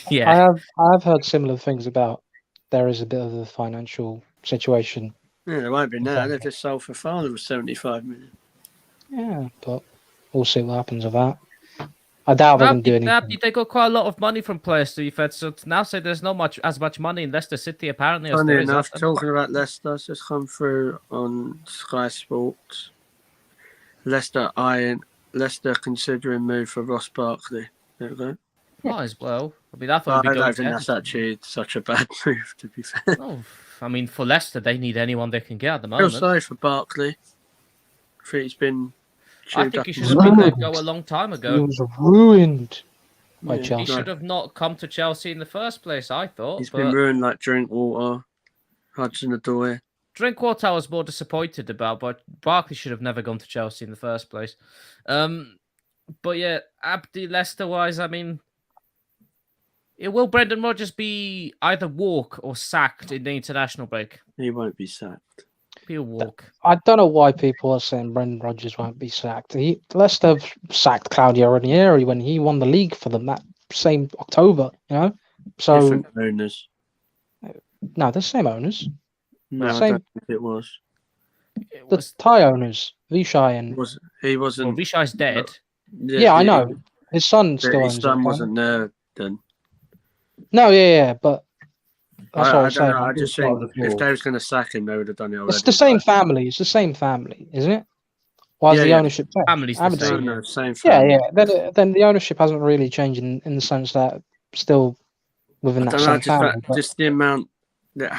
Yeah. I've heard similar things about there is a bit of a financial situation. Yeah, there won't be now. They've just sold for Fowler for 75 million. Yeah, but we'll see what happens with that. I doubt they can do anything. They got quite a lot of money from players, to be fair. So now say there's not as much money in Leicester City, apparently. Funny enough, talking about Leicester, it's just come through on Sky Sports. Leicester considering move for Ross Barkley. There we go. Might as well. I mean, I thought it'd be I don't think that's actually such a bad move, to be fair. Oh, I mean, for Leicester, they need anyone they can get at the moment. I feel sorry for Barkley. I think he's been. I think he should have been let go a long time ago. He was ruined by Chelsea. He should have not come to Chelsea in the first place, I thought. He's been ruined like Drinkwater, Hudson-Odoi. Drinkwater I was more disappointed about, but Barkley should have never gone to Chelsea in the first place. But yeah, Abdi, Leicester-wise, I mean, will Brendan Rodgers be either walk or sacked in the international break? He won't be sacked. He'll walk. I don't know why people are saying Brendan Rodgers won't be sacked. Leicester sacked Claudio Ranieri when he won the league for them that same October, you know? So different owners. No, the same owners. No, same, I don't think it was. The Thai owners, Vishai and... He wasn't... Well, Vishai's dead. Yeah, I know. His son still owns it. His son wasn't there then. No, yeah, but... That's what I'm saying. I just think if they was going to sack him, they would have done it already. It's the same family. It's the same family, isn't it? Why is the ownership changed? Family's the same. No, same family. Yeah. Then the ownership hasn't really changed in the sense that still within that same family. Just the amount that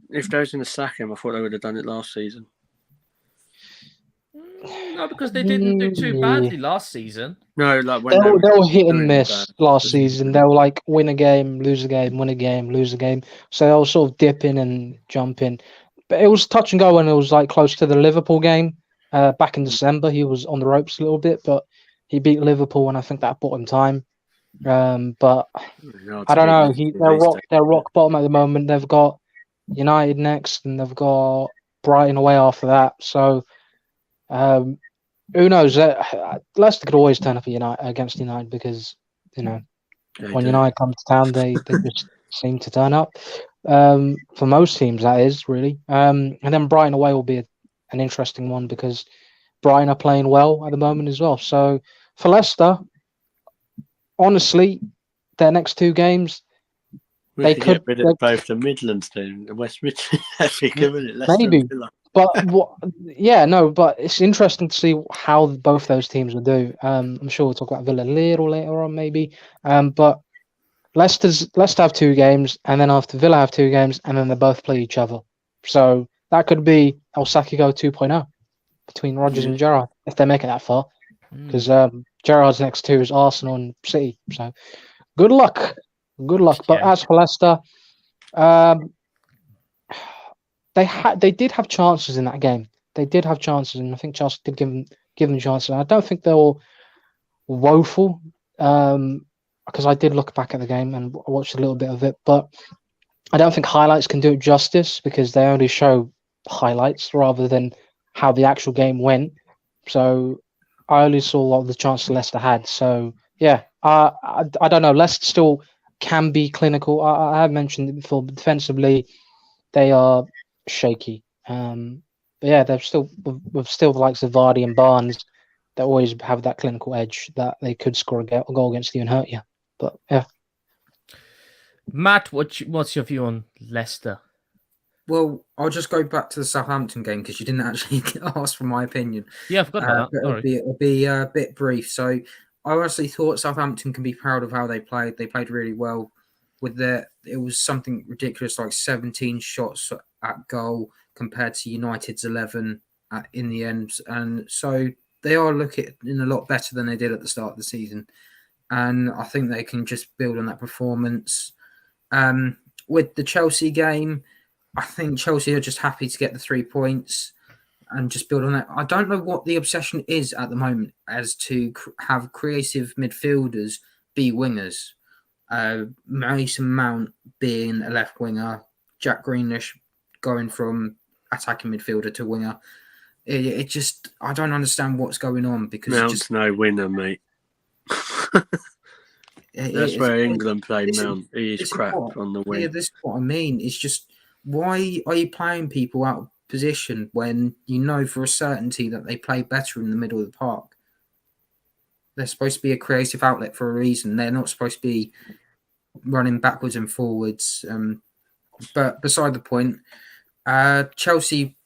if they was going to sack him, I thought they would have done it last season. No, because they didn't do too badly last season. No, like when they were hit and miss last season. They were like win a game, lose a game, win a game, lose a game. So they were sort of dipping and jumping. But it was touch and go when it was like close to the Liverpool game back in December. He was on the ropes a little bit, but he beat Liverpool, and I think that bought him time. But I don't know. They're rock bottom at the moment. They've got United next, and they've got Brighton away after that. So. Who knows? Leicester could always turn up against United because when United come to town, they just seem to turn up. For most teams, that is really. And then Brighton away will be an interesting one because Brighton are playing well at the moment as well. So for Leicester, honestly, their next 2 games. They could get rid of both the Midlands team, the West Midlands. Maybe. But but it's interesting to see how both those teams will do. I'm sure we'll talk about Villa a little later on, maybe. But Leicester have 2 games, and then after Villa have 2 games, and then they both play each other. So that could be El Sakigo 2.0 between Rodgers and Gerrard if they make it that far. Because Gerrard's next 2 is Arsenal and City. So good luck. But as for Leicester, they did have chances in that game. They did have chances, and I think Chelsea did give them chances. I don't think they were woeful, because I did look back at the game and watched a little bit of it, but I don't think highlights can do it justice because they only show highlights rather than how the actual game went. So I only saw a lot of the chances Leicester had. So yeah, I don't know. Leicester still can be clinical. I have mentioned it before, but defensively they are shaky. But yeah, they're still with the likes of Vardy and Barnes that always have that clinical edge that they could score a goal against you and hurt you. But yeah, Matt, what's your view on Leicester? Well, I'll just go back to the Southampton game because you didn't actually ask for my opinion. Yeah, I forgot about that. But Sorry. it'll be a bit brief. So I honestly thought Southampton can be proud of how they played. They played really well. It was something ridiculous, like 17 shots at goal compared to United's 11 in the end. And so they are looking a lot better than they did at the start of the season. And I think they can just build on that performance. With the Chelsea game, I think Chelsea are just happy to get the 3 points and just build on that. I don't know what the obsession is at the moment as to have creative midfielders be wingers. Mason Mount being a left winger, Jack Grealish going from attacking midfielder to winger. It just, I don't understand what's going on because Mount's no winner, mate. That's where England play Mount. He is crap on the wing. Yeah, this is what I mean. It's just, why are you playing people out of position when you know for a certainty that they play better in the middle of the park? They're supposed to be a creative outlet for a reason. They're not supposed to be running backwards and forwards. But beside the point, Chelsea,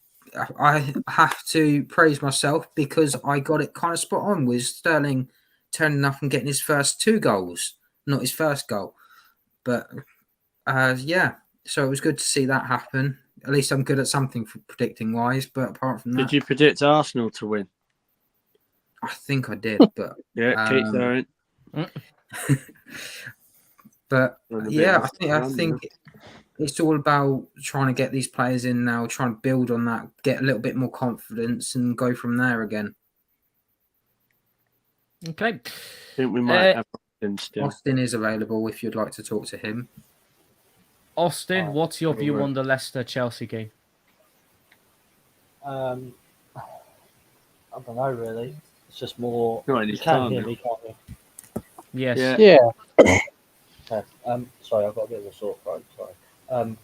I have to praise myself because I got it kind of spot on with Sterling turning up and getting his first 2 goals, not his first goal. But yeah, so it was good to see that happen. At least I'm good at something for predicting wise. But apart from that, did you predict Arsenal to win? I think I did, but yeah, keep going. But yeah, I think it's all about trying to get these players in now, try and build on that, get a little bit more confidence, and go from there again. Okay. I think we might have Austin still. Austin is available if you'd like to talk to him. Austin, what's your view on the Leicester-Chelsea game? I don't know, really. It's just more. You can't hear me, can't you? Yes. Yeah. Okay. Sorry, I've got a bit of a sore throat. Sorry.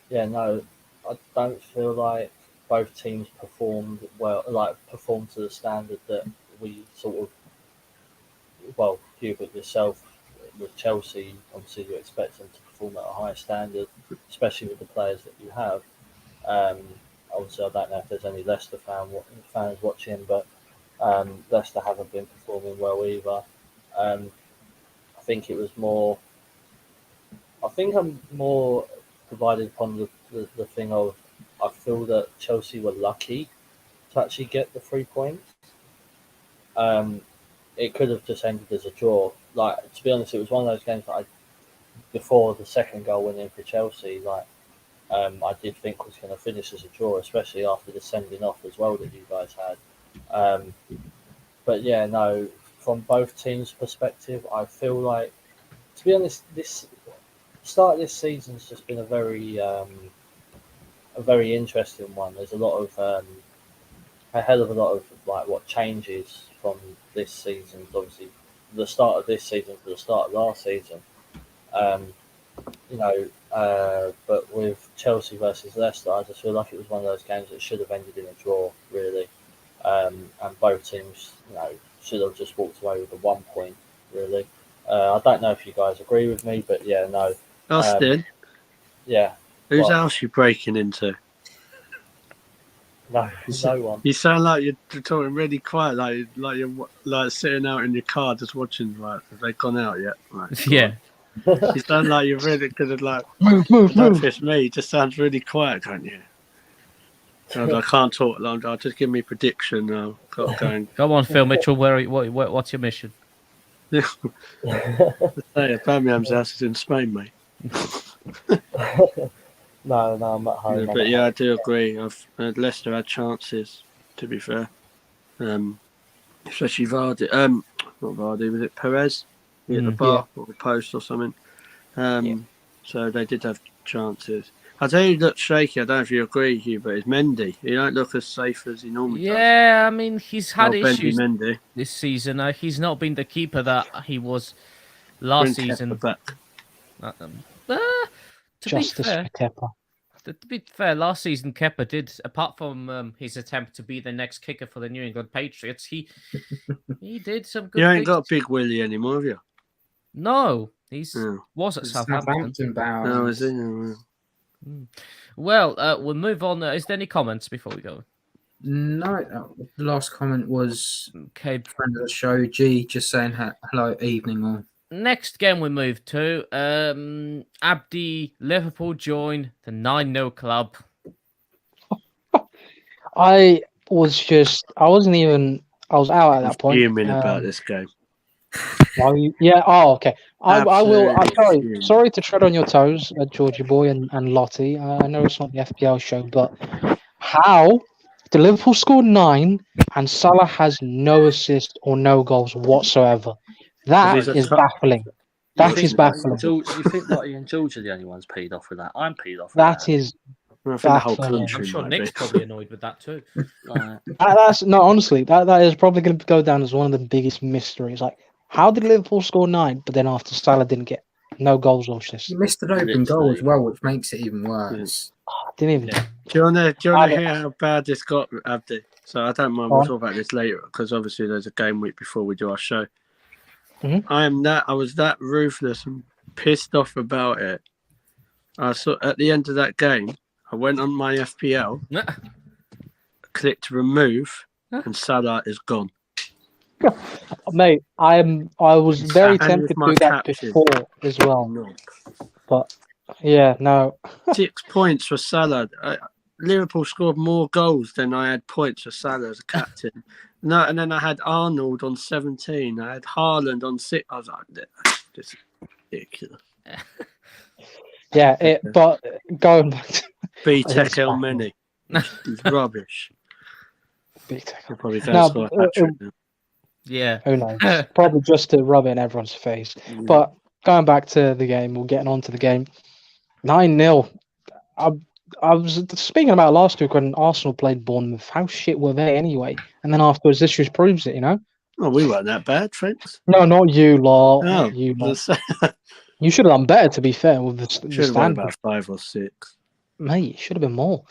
Yeah, no, I don't feel like both teams performed to the standard that we sort of. Well, Hubert, yourself with Chelsea, obviously you expect them to perform at a higher standard, especially with the players that you have. Obviously, I don't know if there's any Leicester fans watching, but Leicester haven't been performing well either. I think it was more. I think I'm more divided upon the thing of I feel that Chelsea were lucky to actually get the 3 points. It could have just ended as a draw. Like, to be honest, it was one of those games that before the second goal went in for Chelsea, I did think was going to finish as a draw, especially after the sending off as well that you guys had. But yeah, no, from both teams' perspective, I feel like, to be honest, this start of this season's just been a very interesting one. There's a hell of a lot of what changes from this season. Obviously, the start of this season to the start of last season. But with Chelsea versus Leicester, I just feel like it was one of those games that should have ended in a draw, really. And both teams, should have just walked away with a 1 point, really. I don't know if you guys agree with me, but yeah, no. Austin? Yeah. Whose house you breaking into? No one. You sound like you're talking really quiet, like you're sitting out in your car just watching. Have they gone out yet? Right, Yeah. You sound like you're really good at Move. If it's me, it just sounds really quiet, can't you? I can't talk long. I'll just give me a prediction now. Got going. Go on, Phil Mitchell. What's your mission? Birmingham's house is in Spain, mate. No, I'm at home. But yeah, I do agree. Leicester had chances, to be fair. Especially Vardy. Not Vardy, was it Perez? He hit the bar or the post or something. So they did have chances. I tell you, he looked shaky. I don't know if you agree, Hugh, but it's Mendy. He don't look as safe as he normally does. Yeah, I mean, he's had issues Mendy. this season. He's not been the keeper that he was last season. Back. Justice for Kepa. To be fair, last season Kepa did, apart from his attempt to be the next kicker for the New England Patriots, he did some good You ain't things. got Big Willie anymore, have you? No, He's Yeah. was at Southampton. Southampton bound. No, is it? No. Well, we'll move on. Is there any comments before we go? No, the last comment was Okay. friend of the show, G, just saying hello, evening all. Next game we move to. Abdi, Liverpool join the 9-0 club. I was out at that point. Fuming about this game. Yeah. Oh, okay. I will. Absolutely Sorry to tread on your toes, Georgie boy and Lottie. I know it's not the FPL show, but how the Liverpool scored 9 and Salah has no assist or no goals whatsoever? That He's a is top- baffling. That is baffling. You think Lottie and George are the only ones peed off with that? I'm peed off with That is. I think the whole Baffling. country I'm sure might Nick's be. probably annoyed with that too. That's no. Honestly, that is probably going to go down as one of the biggest mysteries. Like, how did Liverpool score 9, but then after Salah didn't get no goals or assists? You missed an open goal as well, which makes it even worse. Didn't even. Do you want to hear how bad this got, Abdi? So I don't mind. We'll talk about this later because obviously there's a game week before we do our show. Mhm. I was that ruthless and pissed off about it. I saw at the end of that game, I went on my FPL, clicked remove, and Salah is gone. Mate, I was very And tempted with to my do that captain. before as well, No. but yeah, no. 6 points for Salah. Liverpool scored more goals than I had points for Salah as a captain. No, and then I had Arnold on 17. I had Haaland on 6. I was like, this is ridiculous. Yeah, but going back to B-Tech El Meni. He's rubbish. B-Tech. He'll probably go No, score a but, hat-trick now. Yeah. Who knows? Probably just to rub it in everyone's face. Mm. But going back to the game, we're getting on to the game. 9-0. I was speaking about last week when Arsenal played Bournemouth. How shit were they anyway? And then afterwards, this just proves it, you know? Oh, we weren't that bad, thanks. No, not you, lot. Oh, You lot. should You should have done better, to be fair, with the have won standard. about 5 or 6. Mate, it should have been more.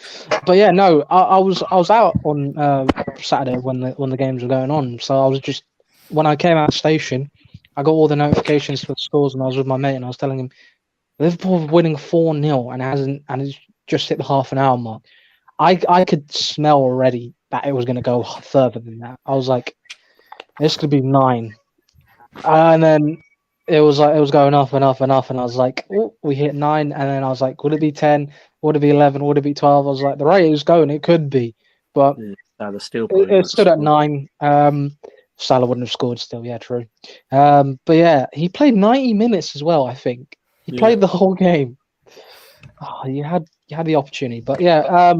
But yeah, no, I was out on Saturday when the games were going on. So I was just when I came out of the station, I got all the notifications for the scores, and I was with my mate, and I was telling him Liverpool are winning 4-0 and it's just hit the half an hour mark. I could smell already that it was going to go further than that. I was like, this could be 9, and then it was going up and up and up, and I was like, oh, we hit 9, and then I was like, would it be 10? Would it be 11? Would it be 12? I was like, the rate it was going, it could be, but it stood at 9. Salah wouldn't have scored still, yeah, true. But yeah, he played 90 minutes as well. I think he played the whole game. Oh, you had the opportunity, but yeah,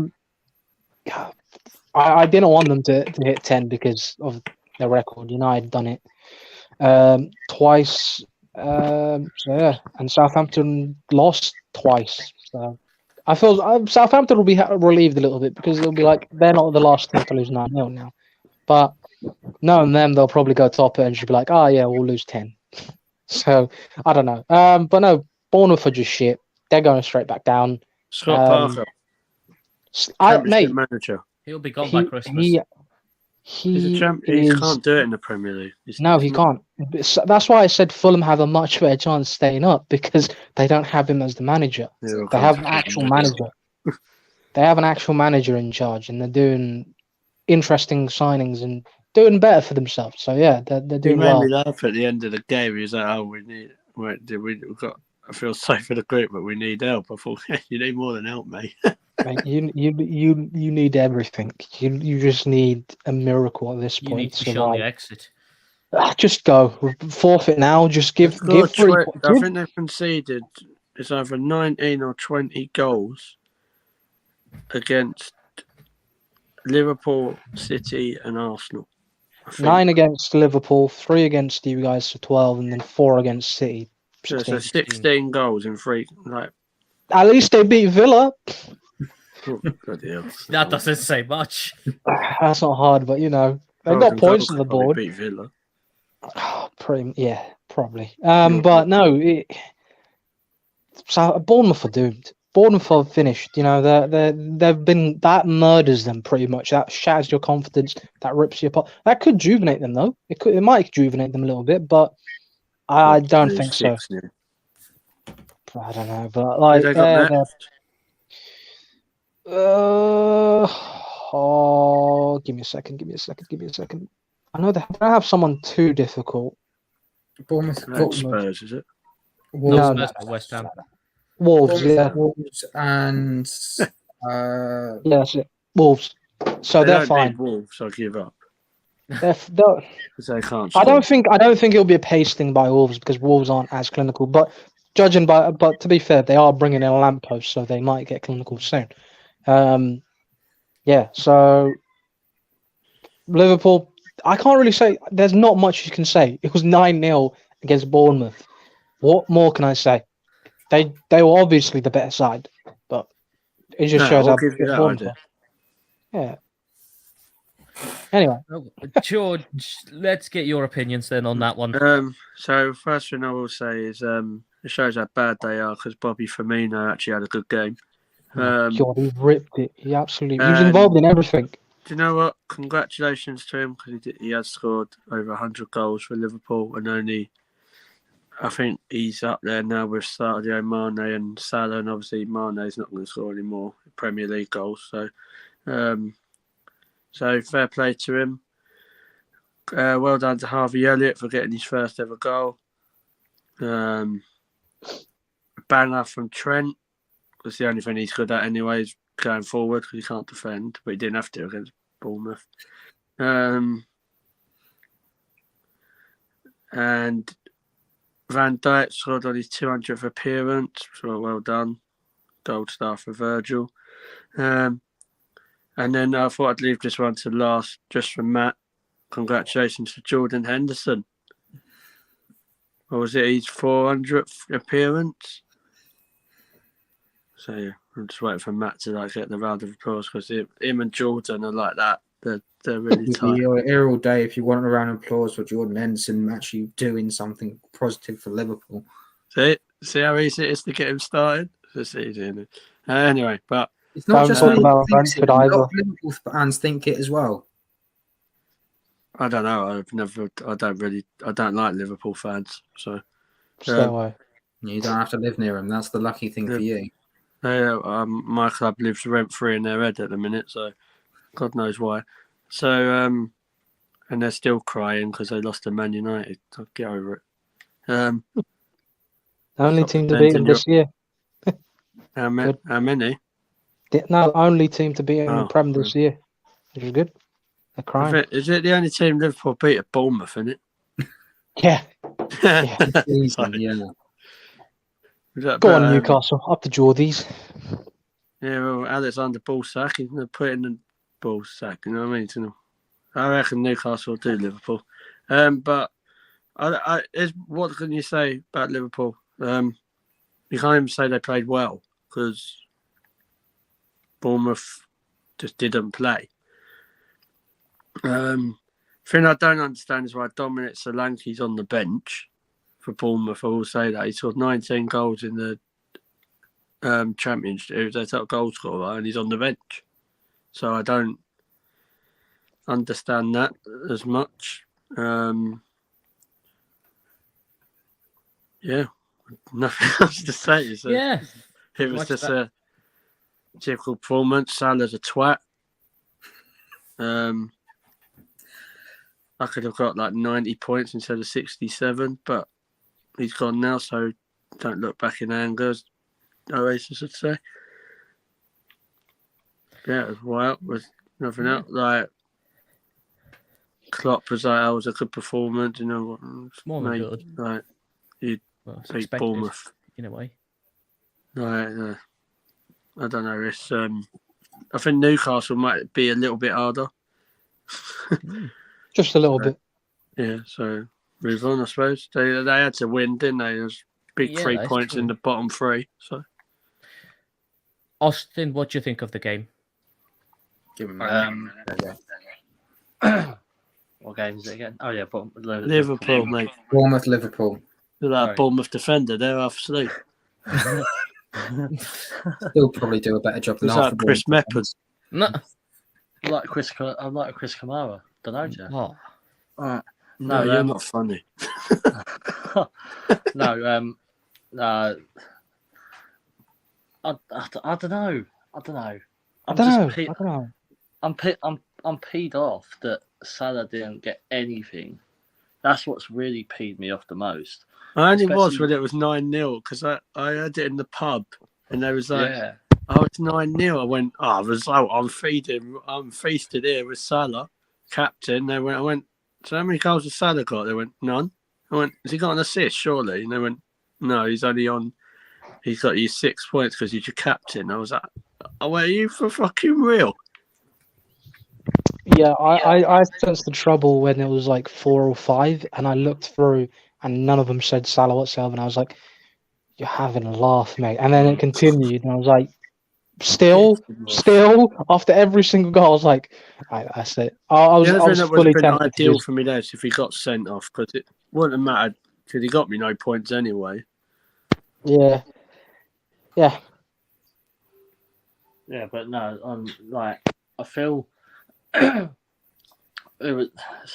I didn't want them to hit 10 because of the record. United done it twice. So yeah, and Southampton lost twice. So I feel Southampton will be relieved a little bit because they'll be like they're not the last team to lose 9-0 now. But knowing them, they'll probably go top it and just be like, oh yeah, we'll lose 10. So I don't know. But no, Bournemouth are just shit. They're going straight back down. Scott Parker, mate, manager. He'll be gone by Christmas. He can't do it in the Premier League. He can't. That's why I said Fulham have a much better chance of staying up because they don't have him as the manager. They have an actual manager. They have an actual manager in charge, and they're doing interesting signings and doing better for themselves. So yeah, they're doing well. He made me laugh at the end of the game. He was like, "Oh, we've got. I feel safe for the group, but we need help." I thought, you need more than help, mate. Mate, you need everything. You just need a miracle at this point. You need to show the exit. Just go forfeit now. Just give. I think they've conceded. It's either 19 or 20 goals against Liverpool, City, and Arsenal. 9 against Liverpool, 3 against you guys for 12, and then 4 against City. So 16 goals in 3. Like, at least they beat Villa. oh, bloody hell. That doesn't say much. That's not hard, but you know they got points on the board. Beat Villa. Probably. But no, so Bournemouth are doomed. Bournemouth are finished. You know, they've been that murders them pretty much. That shatters your confidence. That rips you apart. That could rejuvenate them though. It might rejuvenate them a little bit, but I don't think so. I don't know, but like, Who they got next? give me a second. I know they don't have someone too difficult. Bournemouth, That's Spurs, is it? No, Wolves, Spurs, but West Ham. Wolves, yeah, Wolves and yeah, that's it. Wolves. So They they're don't fine. need Wolves, I give up. They're, Because they can't score. I don't think it'll be a pace thing by Wolves because Wolves aren't as clinical. But to be fair, they are bringing in a lamppost, so they might get clinical soon. Yeah. So Liverpool, I can't really say. There's not much you can say. It was 9-0 against Bournemouth. What more can I say? They were obviously the better side, but it just shows I'll how give you that Bournemouth idea. are. Yeah. Anyway, George, let's get your opinions then on that one. So first thing I will say is it shows how bad they are because Bobby Firmino actually had a good game. God, he ripped it. He absolutely. He was and- involved in everything. Do you know what? Congratulations to him because he has scored over 100 goals for Liverpool and I think he's up there now with Sadio Mane and Salah, and obviously Mane's not going to score any more Premier League goals. So fair play to him. Well done to Harvey Elliott for getting his first ever goal. Banger from Trent. That's the only thing he's good at anyways, going forward, because he can't defend, but he didn't have to against Bournemouth. And Van Dijk scored on his 200th appearance, so well done. Gold star for Virgil. And then I thought I'd leave this one to last, just from Matt. Congratulations to Jordan Henderson. Or was it his 400th appearance? So yeah, I'm just waiting for Matt to get the round of applause because him and Jordan are like that. They're really tight. You're here all day if you want a round of applause for Jordan Henderson actually doing something positive for Liverpool. See how easy it is to get him started? It's easy, isn't it? Anyway, but It's not Don't just talk me about who thinks it. Brentford A lot either. of Liverpool fans think it as well. I don't know. I don't like Liverpool fans. So Stay away. You don't have to live near them. That's the lucky thing for you. my club lives rent free in their head at the minute, so God knows why. So and they're still crying because they lost to Man United. So get over it. Only team to beat them this year. How many? No, only team to beat them in Oh, the Prem this year, which is good. They're crying. Is it the only team Liverpool beat at Bournemouth, isn't it? Yeah. Go on, Newcastle. Up the Geordies. Yeah, well, Alexander Ballsack, he's going to put in the Ballsack, you know what I mean? I reckon Newcastle will do Liverpool. But what can you say about Liverpool? You can't even say they played well because Bournemouth just didn't play. Thing I don't understand is why Dominic Solanke's on the bench for Bournemouth. I will say that he scored 19 goals in the Championship. He was their top goal scorer, and he's on the bench. So I don't understand that as much. Yeah, nothing else to say. It was just a typical performance. Salah's a twat. I could have got 90 points instead of 67, but he's gone now, so don't look back in anger, as Oasis would say. Yeah, it was wild. With nothing else. Klopp was that was a good performance, you know. It's more than good. You beat Bournemouth in a way. I don't know. It's I think Newcastle might be a little bit harder. Just a little bit. Yeah, so move on, I suppose. They had to win, didn't they? There's big 3 points in the bottom three. So, Austin, what do you think of the game? Give him what game is it again? Oh yeah, Liverpool, mate. Bournemouth, Liverpool. Look at that Bournemouth defender. They're half asleep. Still probably do a better job than half Chris Meppers. No. I'm like Chris Kamara. Don't know, Jeff. Oh. No, you're not funny. No, I don't know. I don't know. I don't know. I'm peed off that Salah didn't get anything. That's what's really peed me off the most. I only was Especially- when it was 9-0 because I heard it in the pub and they was like, Yeah. "Oh, it's 9-0." I went, "Oh, result. I'm feasted here with Salah, captain." I went. So how many goals has Salah got? They went, none. I went, has he got an assist? Surely. And they went, no, he's only on. He's got you 6 points because he's your captain. I was like, oh, are you for fucking real? Yeah, I sensed the trouble when it was like 4 or 5, and I looked through, and none of them said Salah whatsoever, and I was like, "You're having a laugh, mate." And then it continued, and I was like, "Still, after every single goal, I was like, that's it." I was The other thing that would fully have been tempted to ideal just, for me there is if he got sent off because it wouldn't have mattered because he got me no points anyway. yeah. Yeah, but no, like I feel it's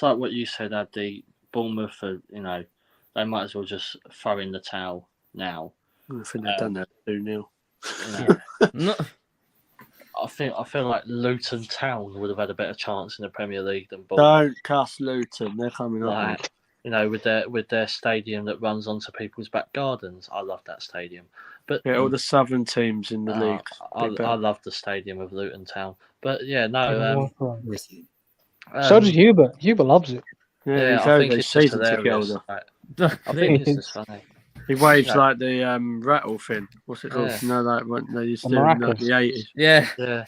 like what you said, Abdi. Bournemouth, they might as well just throw in the towel now. I think they've done that 2-0. You know, No, I feel like Luton Town would have had a better chance in the Premier League than Bournemouth. Don't cast Luton. They're coming up. Like, with their stadium that runs onto people's back gardens. I love that stadium. But Yeah, all the southern teams in the league. I love the stadium of Luton Town. But yeah, no. So does Hubert. Hubert loves it. Yeah, I think it's just hilarious. I think it's just funny. He waves like the rattle thing. What's it called? Yeah. You know, like what they used to The do in maracas. the 80s. yeah. Yeah.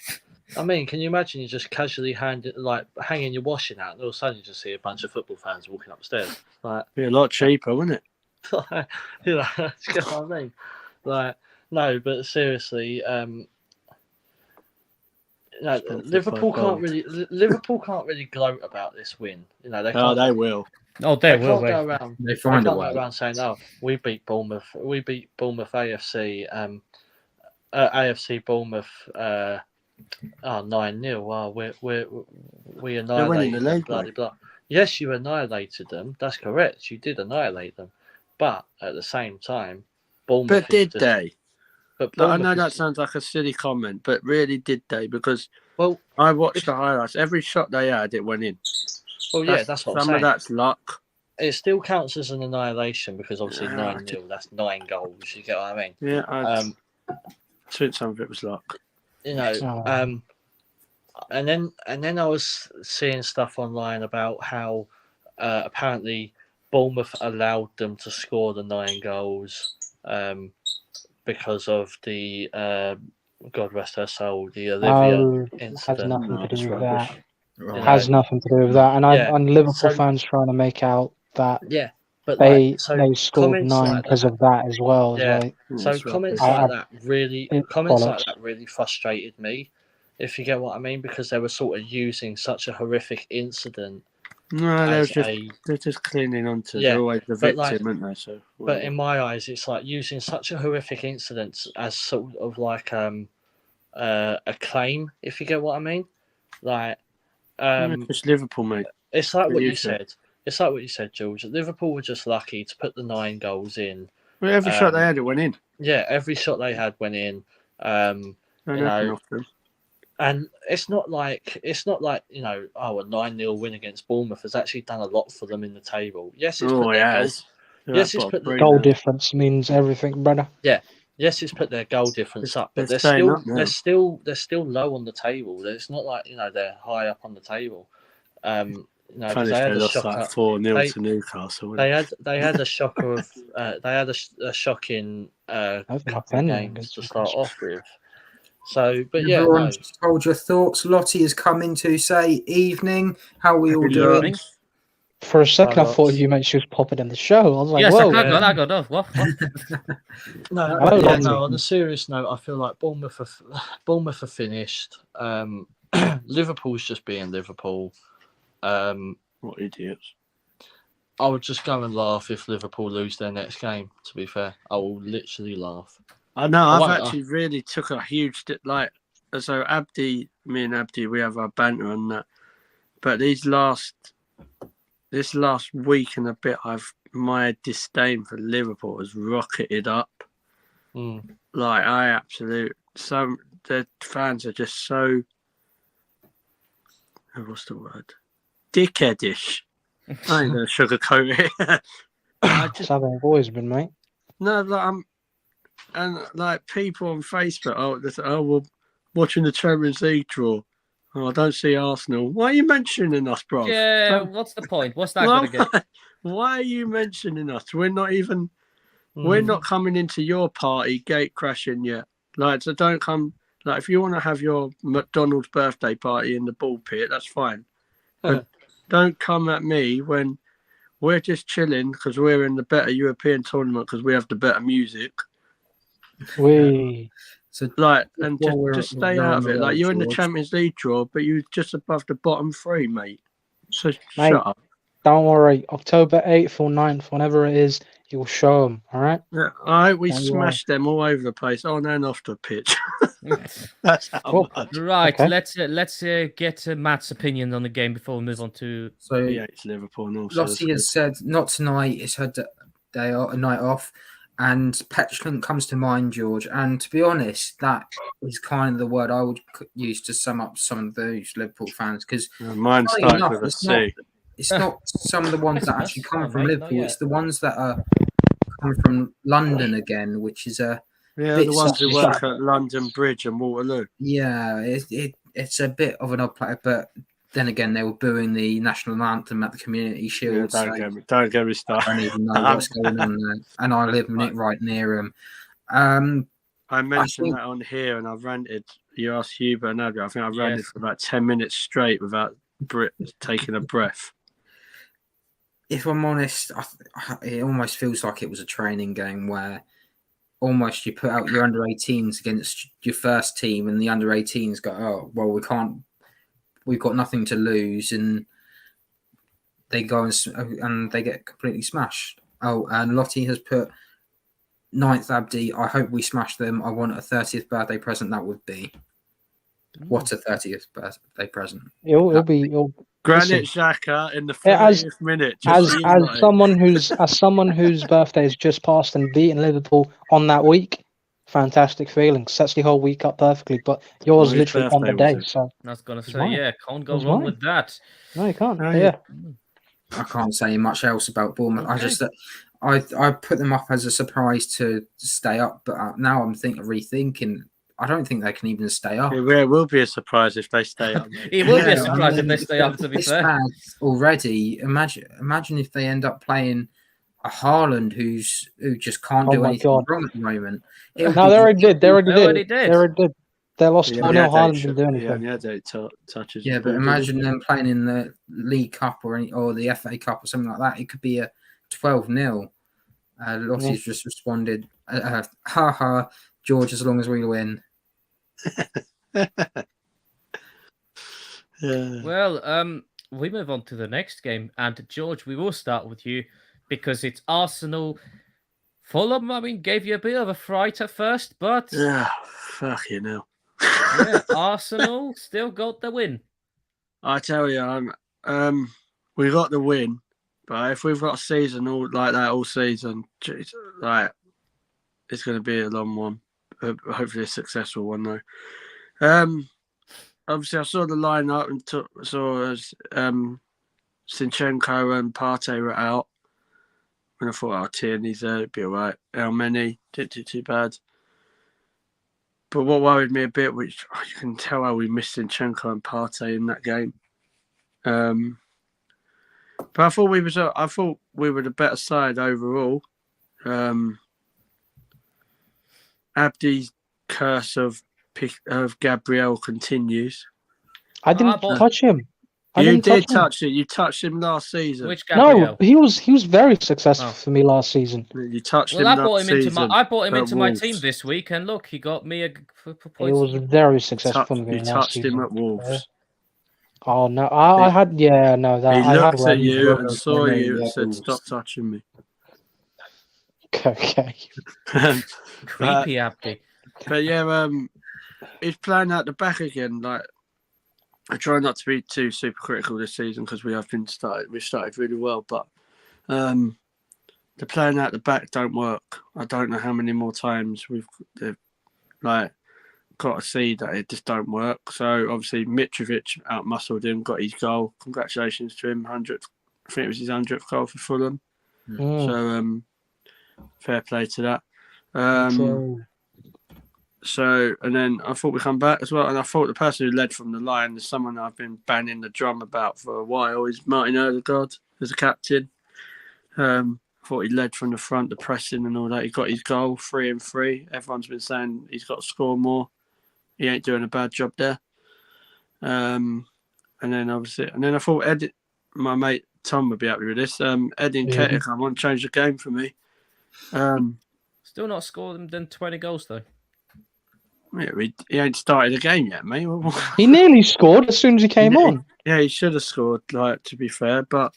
I mean, can you imagine you just casually hanging your washing out, and all of a sudden you just see a bunch of football fans walking upstairs? Like, Be a lot cheaper, wouldn't it? you know what I mean? Like, no, but seriously, Liverpool can't really gloat about this win. You know, they can't. Oh, they will. Oh, They they will. can't go around. They They find can't a go way. around saying, "Oh, we beat Bournemouth. We beat Bournemouth AFC. AFC Bournemouth. 9-0. Wow, we winning the annihilated them. league, Blah, mate. blah. Yes, you annihilated them. That's correct. You did annihilate them, but at the same time, Bournemouth. But did they? But Like, I Bournemouth know that is- sounds like a silly comment, but really did they? Because well, I watched the highlights. Every shot they had, it went in. yeah, that's what I'm some saying. of that's luck. It still counts as an annihilation because obviously Yeah, 9-0. That's 9 goals. You get what I mean? Yeah, I Um, some of it was luck. you know, Oh. and then I was seeing stuff online about how apparently Bournemouth allowed them to score the 9 goals because of the God rest her soul, the Olivia Has incident. nothing to do with that. You Has know, nothing to do with that. And Yeah. and Liverpool So- fans trying to make out that yeah, but they like, so they scored comments 9 like because that- of that as well. It's Yeah. like, So That's comments rubbish. like that really, It's comments like bollocks. that really frustrated me, if you get what I mean, because they were sort of using such a horrific incident No, as they're just clinging on to. Yeah, They're always the but victim, like- aren't they? So, But in my eyes, it's like using such a horrific incident as sort of like a claim, if you get what I mean. Like, it's Liverpool, mate. it's like what you you said. It's like what you said, George. Liverpool were just lucky to put the 9 goals in. Well, every shot they had, it went in. Yeah, every shot they had went in. Don't You happen know, often. And it's not like a 9-0 win against Bournemouth has actually done a lot for them in the table. Yes, it's put Oh, their yeah. goals. Yes, it's put the goal difference means everything, brother. Yes, it's put their goal difference up, but they're they're staying still up now. they're still low on the table. It's not like they're high up on the table. Funny Because they if had they a lost shocker. like 4-0 They- to Newcastle. They had a shocker of they had a shocking That's couple of offending. games to start off with. So, but yeah, Everyone no. just hold your thoughts. Lottie has come in to say evening. How are we all Good doing? morning. For a second, I Lots. thought you meant she was popping in the show. I was like, Yes, whoa. I got off. What? No, Hello, yeah, Lottie. no. On a serious note, I feel like Bournemouth are finished. Liverpool's just being Liverpool. What idiots. I would just go and laugh if Liverpool lose their next game. To be fair, I will literally laugh. I know. I I've won't- actually really took a huge so me and Abdi, we have our banter on that. But this last week and a bit, my disdain for Liverpool has rocketed up. Like the fans are just so. What's the word? Dickheadish. I ain't gonna sugarcoat it. That's how they've always been, mate. No, like people on Facebook. We're watching the Champions League draw. Oh, I don't see Arsenal. Why are you mentioning us, bro? Yeah, what's the point? What's that going to get? Why are you mentioning us? We're not coming into your party gate crashing yet. Like, so don't come. Like, if you want to have your McDonald's birthday party in the ball pit, that's fine. But don't come at me when we're just chilling because we're in the better European tournament because we have the better music. So just stay out of it. Like, you're in the Champions League draw, but you're just above the bottom three, mate. So shut up. Don't worry. October 8th or 9th, whenever it is, you'll show them. All right. Yeah, all right. We smashed them all over the place, on and off the pitch. That's how much. Right. Okay. Let's get Matt's opinion on the game before we move on to. So it's Liverpool and also. Lottie has said not tonight. It's her a night off, and petulant comes to mind, George. And to be honest, that is kind of the word I would use to sum up some of those Liverpool fans because mine starts with a C. It's not some of the ones that actually come from Liverpool. It's the ones that are come from London again, which is a the ones who work at London Bridge and Waterloo. Yeah, it's a bit of an odd player, but then again, they were booing the national anthem at the Community Shield. Yeah, don't get me started. I don't even know what's going on there, and I live right near them. I mentioned that on here, and I've ranted. You asked Hubert and Adrian. I think I've ranted for about 10 minutes straight without taking a breath. If I'm honest, it almost feels like it was a training game where almost you put out your under-18s against your first team, and the under-18s go, "Oh, well, we've got nothing to lose," and they go and they get completely smashed. Oh, and Lottie has put 9th Abdi. I hope we smash them. I want a 30th birthday present. That would be what a 30th birthday present. It'll be. Granit Xhaka in the 40th minute. As someone whose birthday has just passed and beaten Liverpool on that week, fantastic feeling. Sets the whole week up perfectly. But yours literally on the day. So I was gonna say, can't go wrong with that. No, you can't. I can't say much else about Bournemouth. Okay. I put them up as a surprise to stay up, but now I'm rethinking. I don't think they can even stay up. It will be a surprise if they stay up. It will be a surprise if they stay up, to be fair. Already, imagine if they end up playing a Haaland who just can't do anything wrong at the moment. No, they already did. They already did. They lost 4-0. Haaland didn't do anything. Yeah, they touches. Yeah, but imagine them playing in the League Cup or the FA Cup or something like that. It could be a 12-0. Lottie's just responded, ha, George, as long as we win. Well, we move on to the next game, and George, we will start with you because it's Arsenal. Fulham, I mean, gave you a bit of a fright at first, but fuck you know. Arsenal still got the win. I tell you, we got the win, but if we've got a season like that all season, geez, like it's going to be a long one. Hopefully a successful one though. Obviously I saw the lineup and saw Zinchenko and Partey were out, and I thought, Tierney's there, it'd be alright. How many didn't do too bad. But what worried me a bit, which you can tell how we missed Zinchenko and Partey in that game. But I thought we were the better side overall. Abdi's curse of Gabriel continues. I didn't touch him. You did touch it. You touched him last season. Which Gabriel? No, he was very successful for me last season. You touched him last season. I brought him into my team this week, and look, he got me a point. He was very successful for me last season. You touched him at Wolves. Oh no, I had He looked at you and saw you and said, "Stop touching me." Okay. Creepy Abdi. But yeah, he's playing out the back again. Like, I try not to be too super critical this season because we started really well. But the playing out the back don't work. I don't know how many more times they've got to see that it just don't work. So obviously Mitrovic outmuscled him, got his goal. Congratulations to him, 100th. I think it was his 100th goal for Fulham. So fair play to that. So, and then I thought we come back as well, and I thought the person who led from the line is someone I've been banging the drum about for a while. Is Martin Odegaard as a captain. I thought he led from the front, the pressing and all that. He got his goal, 3-3. Everyone's been saying he's got to score more. He ain't doing a bad job there. And then I thought my mate Tom would be happy with this. Eddie Nketiah, I want to change the game for me. Still not scored than 20 goals though. Yeah, he ain't started a game yet, mate. He nearly scored as soon as he came on. Yeah, he should have scored, to be fair. But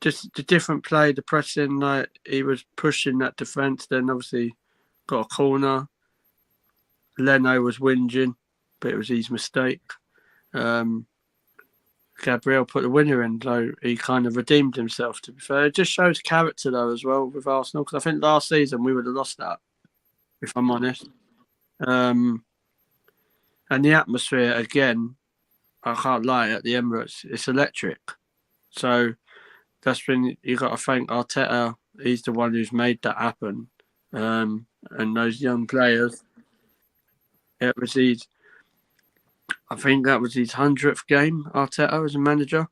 just the different play, the pressing, he was pushing that defence. Then obviously got a corner. Leno was whinging, but it was his mistake. Gabriel put the winner in, though he kind of redeemed himself, to be fair. It just shows character, though, as well, with Arsenal. Because I think last season we would have lost that, if I'm honest. And the atmosphere, again, I can't lie, at the Emirates, it's electric. So that's been, you got to thank Arteta. He's the one who's made that happen. And those young players, I think that was his 100th game, Arteta, as a manager.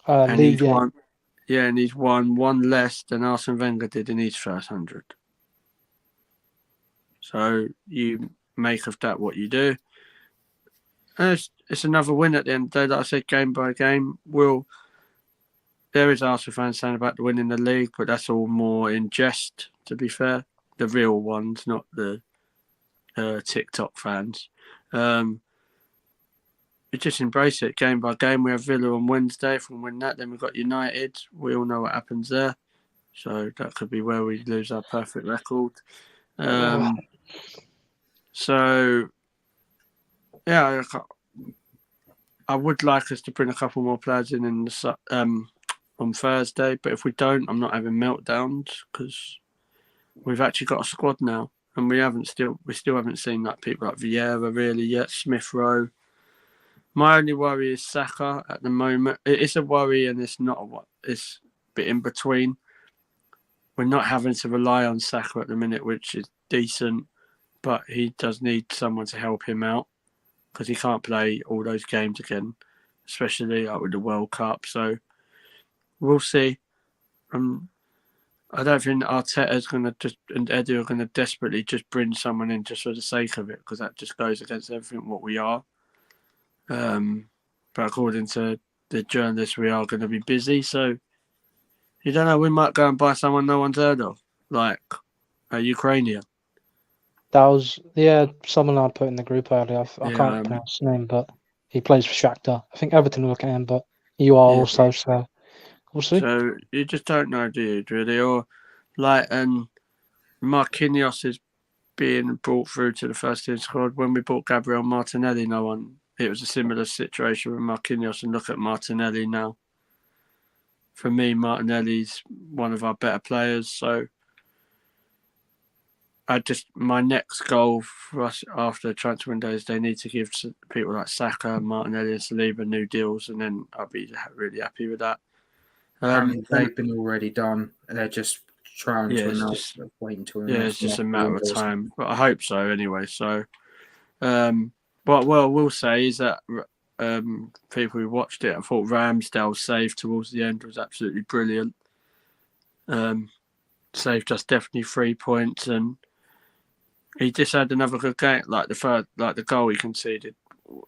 And he's won. Yeah, and he's won one less than Arsene Wenger did in his first 100. So you make of that what you do. And it's another win at the end of the day. Like I said, game by game. There is Arsenal fans saying about the winning the league, but that's all more in jest, to be fair. The real ones, not the TikTok fans. You just embrace it game by game. We have Villa on Wednesday. If we win that, then we've got United. We all know what happens there. So that could be where we lose our perfect record. So, yeah, I would like us to bring a couple more players in on Thursday. But if we don't, I'm not having meltdowns because we've actually got a squad now, and we still haven't seen people like Vieira really yet. Smith Rowe. My only worry is Saka at the moment. It's a worry, and it's not it's a bit in between. We're not having to rely on Saka at the minute, which is decent, but he does need someone to help him out because he can't play all those games again, especially with the World Cup. So we'll see. I don't think Arteta's and Eddie are going to desperately just bring someone in just for the sake of it, because that just goes against everything what we are. But according to the journalists, we are going to be busy. So you don't know, we might go and buy someone no one's heard of, like a Ukrainian. That was, someone I put in the group earlier. I can't pronounce his name, but he plays for Shakhtar. I think Everton will look at him, but you are also, so we'll see. So you just don't know, do you, really? Or and Marquinhos is being brought through to the first team squad. When we bought Gabriel Martinelli, it was a similar situation with Marquinhos, and look at Martinelli now. For me, Martinelli's one of our better players, so my next goal for us after the transfer window is they need to give people like Saka, Martinelli and Saliba new deals, and then I'll be really happy with that. They've been already done. They're just trying to announce, waiting until it's just a matter of time, but I hope so anyway. So, what we'll say is that people who watched it, I thought Ramsdale's save towards the end was absolutely brilliant. Saved us definitely 3 points, and he just had another good game. Like the goal he conceded,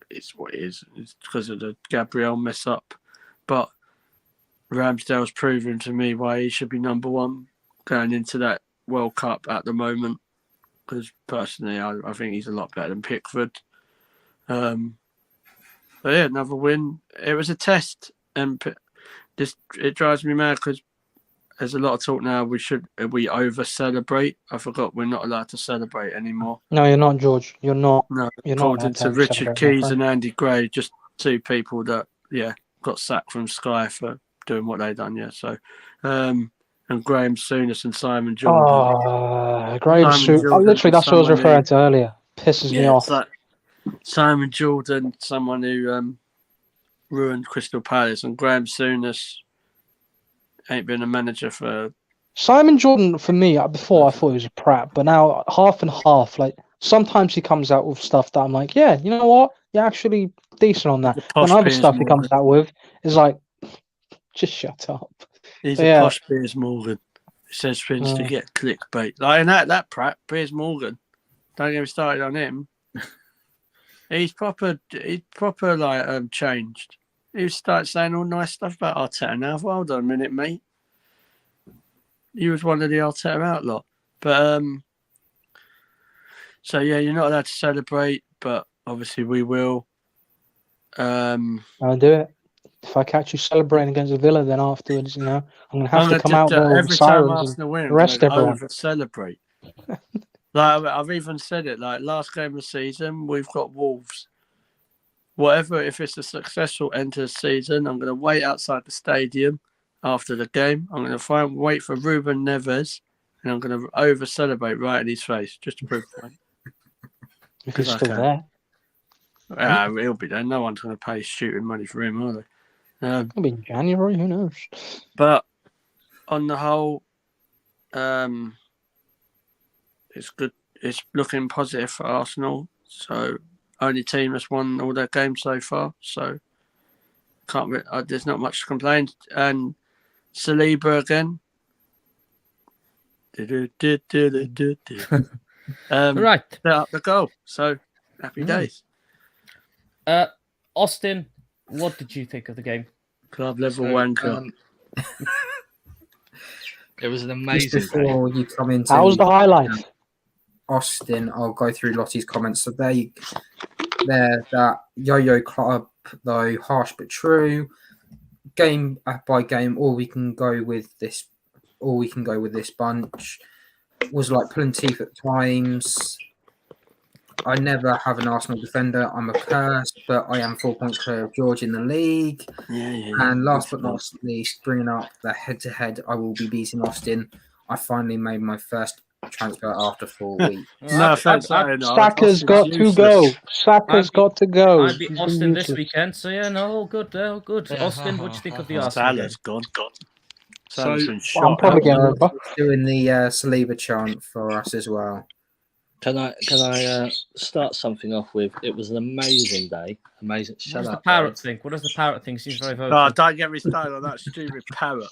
it's what it is. It's because of the Gabriel mess up, but Ramsdale's proven to me why he should be number one going into that World Cup at the moment. Because personally, I think he's a lot better than Pickford. But yeah, another win. It was a test, and it drives me mad because there's a lot of talk now. We over celebrate. I forgot we're not allowed to celebrate anymore. No, you're not, George. You're not. No, you're according not to Richard Keys and Andy Gray, just two people that got sacked from Sky for doing what they done. Yeah, so and Graham Souness and Simon Jordan. Oh, Graham Simon Souness. Jordan, Literally, that's what I was someone referring who- to earlier. Pisses me Yeah, off. it's like Simon Jordan, someone who ruined Crystal Palace, and Graham Souness ain't been a manager for. Simon Jordan, for me, before I thought he was a prat, but now half and half. Like sometimes he comes out with stuff that I'm like, yeah, you know what? You're actually decent on that. The Then posh other Piers stuff he comes Morgan. out with is like, just shut up. He's But a yeah. posh Piers Morgan. He says things to Mm. get clickbait. Like in that prat, Piers Morgan. Don't get me started on him. He's proper like changed. He started saying all nice stuff about Arteta now. Well done a minute, mate. He was one of the Arteta outlaw. But so yeah, you're not allowed to celebrate, but obviously we will. I'll do it. If I catch you celebrating against Villa, then afterwards, I'm gonna have to come just, out there with every time sirens and Arsenal win, I'm arrest going to everyone. over celebrate. Like I've even said it. Like last game of the season, we've got Wolves. Whatever, if it's a successful end to the season, I'm going to wait outside the stadium after the game. I'm going to wait for Ruben Neves, and I'm going to over celebrate right in his face just to prove the point. If he's I still can. there, He'll be there. No one's going to pay stupid money for him, are they? it'll be in January. Who knows? But on the whole, it's good. It's looking positive for Arsenal. So only team that's won all their games so far. So there's not much to complain. And Saliba again. Right. Set up the goal. So happy days. Austin, what did you think of the game? Club level wanker. It was an Just amazing day. before you come into How was the highlight? Austin, I'll go through Lottie's comments. So they're that yo-yo club, though harsh but true. Game by game, all we can go with this bunch was like pulling teeth at times. I never have an Arsenal defender. I'm a curse, but I am 4 points clear of George in the league. Yeah. And last but not least, bringing up the head-to-head, I will be beating Austin. I finally made my first transfer after 4 weeks. No offense. Saka's got to go. Saka's got to go. I beat He's Austin this useless. weekend, so yeah, no, all good. Austin, what do you think of the Arsenal game? Salah's gone. So, Salah's been I'm shot. probably getting over. Doing the Saliba chant for us as well. Can I start something off with? It was an amazing day. Amazing. What Shut does the up. parrot Dave. think? What does the parrot think? Seems very vocal. Oh, don't get me started on that stupid parrot.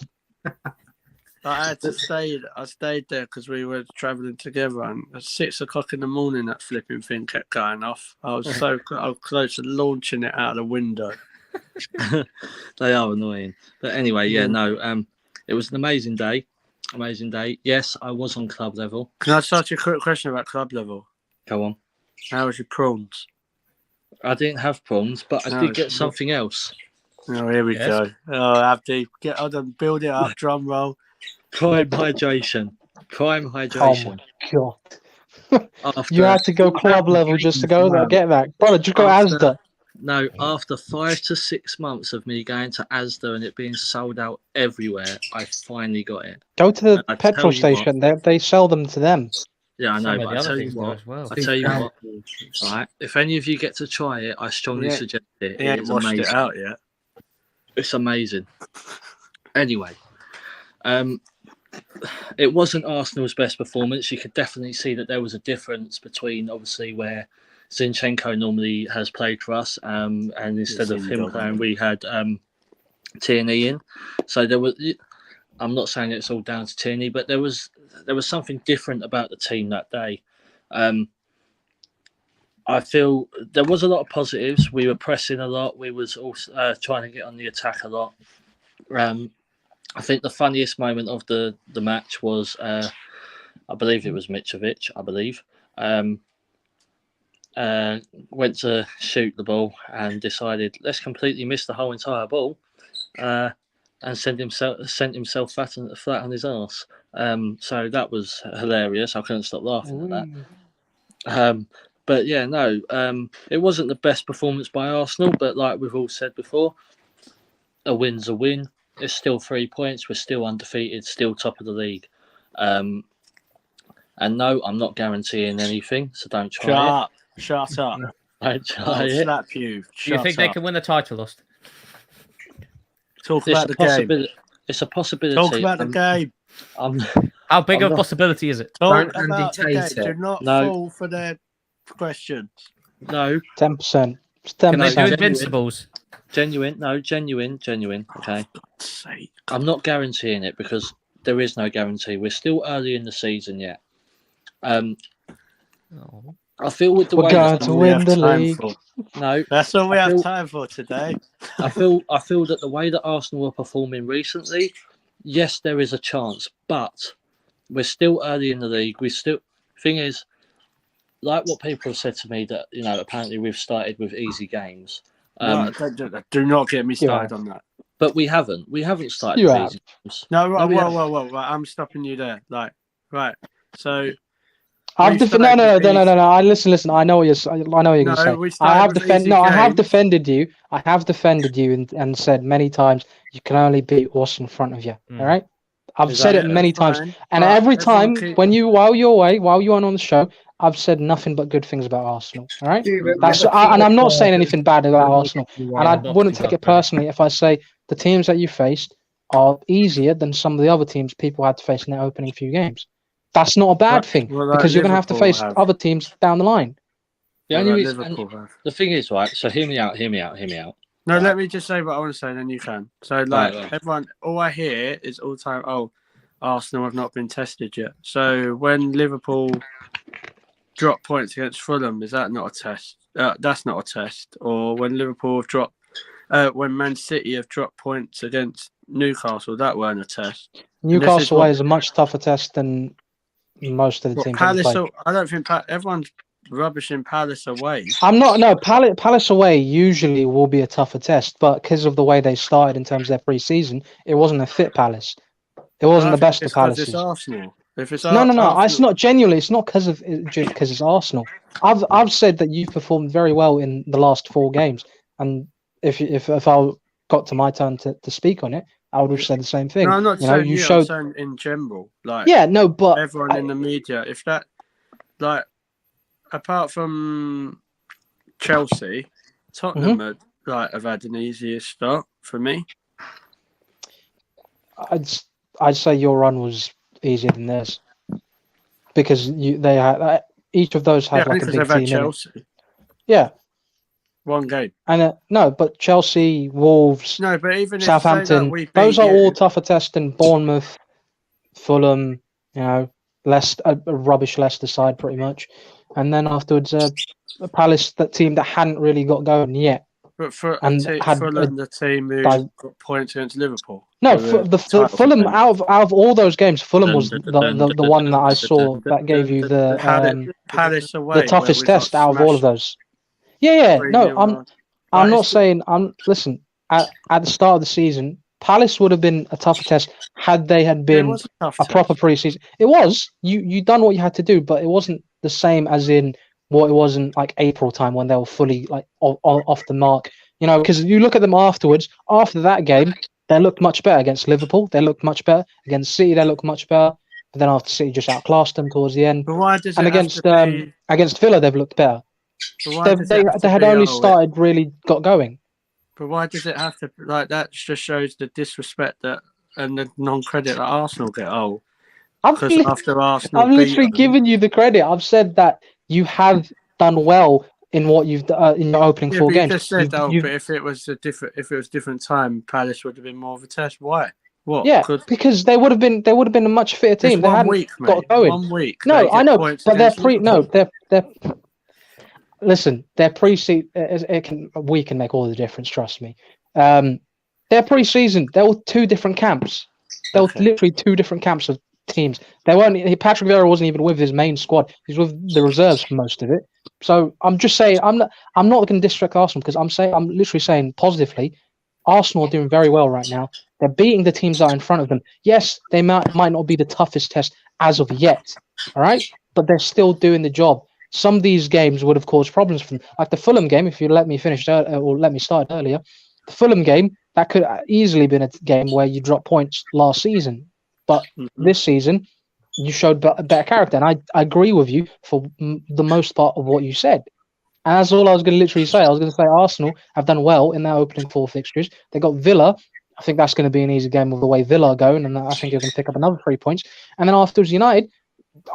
I had to stay. I stayed there because we were travelling together, and at 6 o'clock in the morning, that flipping thing kept going off. I was close to launching it out of the window. They are annoying. But anyway, yeah, no. It was an amazing day. Amazing day. Yes, I was on club level. Can I ask you a quick question about club level? Go on. How was your prawns? I didn't have prawns, but I No, did get it's- something else. Oh, here we Yes. go. Oh, Abdi, get on and build it up. Drum roll. Prime hydration. Prime Oh hydration. my god! After, You had to go club level just to go there. Get that, brother. Just go After- Asda. No, after 5 to 6 months of me going to Asda and it being sold out everywhere, I finally got it. Go to the I tell petrol you what. station. They sell them to them. Yeah, I know, Some of but the I other tell you things there what. as well. I tell you what. Right, if any of you get to try it, I strongly Yeah. suggest it. He It ain't is washed amazing. it out yet. It's amazing. Anyway, it wasn't Arsenal's best performance. You could definitely see that there was a difference between obviously where Zinchenko normally has played for us, and instead of him playing, we had Tierney in. So there was. I'm not saying it's all down to Tierney, but there was something different about the team that day. I feel there was a lot of positives. We were pressing a lot. We was also trying to get on the attack a lot. I think the funniest moment of the match was, I believe it was Mitrovic. I believe went to shoot the ball and decided let's completely miss the whole entire ball, and sent himself flat on his arse. So that was hilarious. I couldn't stop laughing at that. But yeah, no, it wasn't the best performance by Arsenal. But like we've all said before, a win's a win. It's still 3 points. We're still undefeated, still top of the league. And no, I'm not guaranteeing anything, so don't try it. Shut up. Don't try I'll it. slap you. Do you think they can win the title, Lost? Talk about the game. It's a possibility. Talk about the game. How big of a possibility is it? Talk Don't about the dictate game. it. Do not No. fall for their questions. No. 10%. Can they do 10%. Invincibles? Genuine. Okay. God's sake. I'm not guaranteeing it because there is no guarantee. We're still early in the season yet. I feel with the We're way going to win the league. No, That's all we have time for today. I feel that the way that Arsenal are performing recently, yes, there is a chance, but we're still early in the league. Thing is, like what people have said to me that apparently we've started with easy games. Do not get me started on that. But we haven't. We haven't started You with have. easy games. No, No, we whoa. Right, I'm stopping you there. Right. So No. I listen. I know what you're going to say. I have defended you. I have defended you and said many times you can only beat what's in front of you. All right. I've said it many times, and every time while you're away, while you aren't on the show, I've said nothing but good things about Arsenal. All right. And I'm not saying anything bad about Arsenal, and I wouldn't take it personally if I say the teams that you faced are easier than some of the other teams people had to face in their opening few games. That's not a bad thing because you're going to have to face other teams down the line. The thing is, right? So hear me out. No, let me just say what I want to say, then you can. So, everyone, all I hear is all the time, Arsenal have not been tested yet. So, when Liverpool drop points against Fulham, is that not a test? That's not a test. Or when Liverpool have dropped, when Man City have dropped points against Newcastle, that weren't a test. Newcastle away is a much tougher test than most of the teams. I don't think everyone's rubbish in Palace away. Palace away usually will be a tougher test, but because of the way they started in terms of their pre-season, it wasn't a fit Palace. It wasn't the best of Palaces. It's Arsenal. No. It's not genuinely. It's not because it's Arsenal. I've said that you've performed very well in the last 4 games, and if I got to my turn to speak on it, I would have said the same thing. No, I'm not saying you. I'm saying in general, but everyone in the media, if that, apart from Chelsea, Tottenham have had an easier start for me. I'd say your run was easier than theirs because they had each of those had a big team Chelsea. In it. Yeah. 1 game. And but Chelsea, Wolves, but even Southampton, those are all tougher tests than Bournemouth, Fulham, Leicester, a rubbish Leicester side pretty much. And then afterwards, Palace, that team that hadn't really got going yet. But Fulham, the team who got points against Liverpool. No, Fulham, out of all those games, Fulham was the one that I saw that gave you the Palace away, the toughest test out of all of those. Yeah. No, I'm not saying. Listen. At the start of the season, Palace would have been a tougher test had they had been a proper preseason. It was. You done what you had to do, but it wasn't the same as in what it was in April time when they were fully off the mark. Because you look at them afterwards. After that game, they looked much better against Liverpool. They looked much better against City. They looked much better. But then after City just outclassed them towards the end. But why does and against Villa, they've looked better. They had only started really got going. But why does it have to that? Just shows the disrespect and the non-credit that Arsenal get. After Arsenal, I'm literally giving you the credit. I've said that you have done well in what you've done in your opening 4 games. You just said, but if it was different time, Palace would have been more of a test. Why? What? Yeah, because they would have been a much fitter team. They hadn't got going. 1 week. No, I know, but they're listen, their pre-season, we can make all the difference, trust me. Their pre-season, there were 2 different camps. There were literally 2 different camps of teams. Patrick Vieira wasn't even with his main squad. He's with the reserves for most of it. So I'm just saying, I'm not going to disrespect Arsenal because I'm literally saying positively, Arsenal are doing very well right now. They're beating the teams that are in front of them. Yes, they might not be the toughest test as of yet, all right? But they're still doing the job. Some of these games would have caused problems for them. Like the Fulham game, if you let me finish or let me start earlier, the Fulham game, that could easily been a game where you dropped points last season. But this season, you showed a better character. And I agree with you for the most part of what you said. And that's all I was going to literally say. I was going to say Arsenal have done well in their opening 4 fixtures. They got Villa. I think that's going to be an easy game with the way Villa are going. And I think you're going to pick up another 3 points. And then afterwards, United,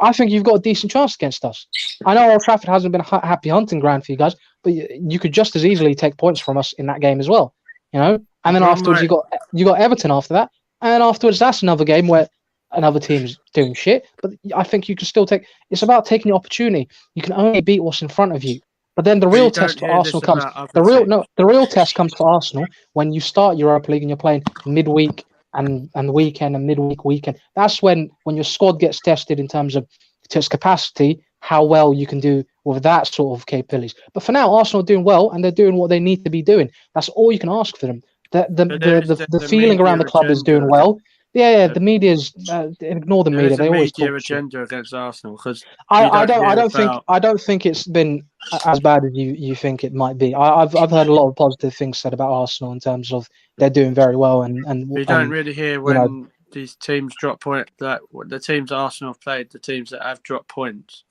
I think you've got a decent chance against us. I know Old Trafford hasn't been a happy hunting ground for you guys, but you could just as easily take points from us in that game as well. And then afterwards, you got Everton after that. And then afterwards, that's another game where another team's doing shit. But I think you can still take. It's about taking the opportunity. You can only beat what's in front of you. But then the real test for Arsenal comes. The real test comes for Arsenal when you start Europa League and you're playing midweek and the weekend and midweek weekend. That's when your squad gets tested in terms of its capacity, how well you can do with that sort of capabilities. But for now, Arsenal are doing well and they're doing what they need to be doing. That's all you can ask for them. The feeling around the club is doing well. Yeah, the media's ignore the media. They always talk agenda against Arsenal because I don't think it's been as bad as you think it might be. I've heard a lot of positive things said about Arsenal in terms of they're doing very well and you don't really hear when these teams drop points. Like the teams Arsenal have played, the teams that have dropped points.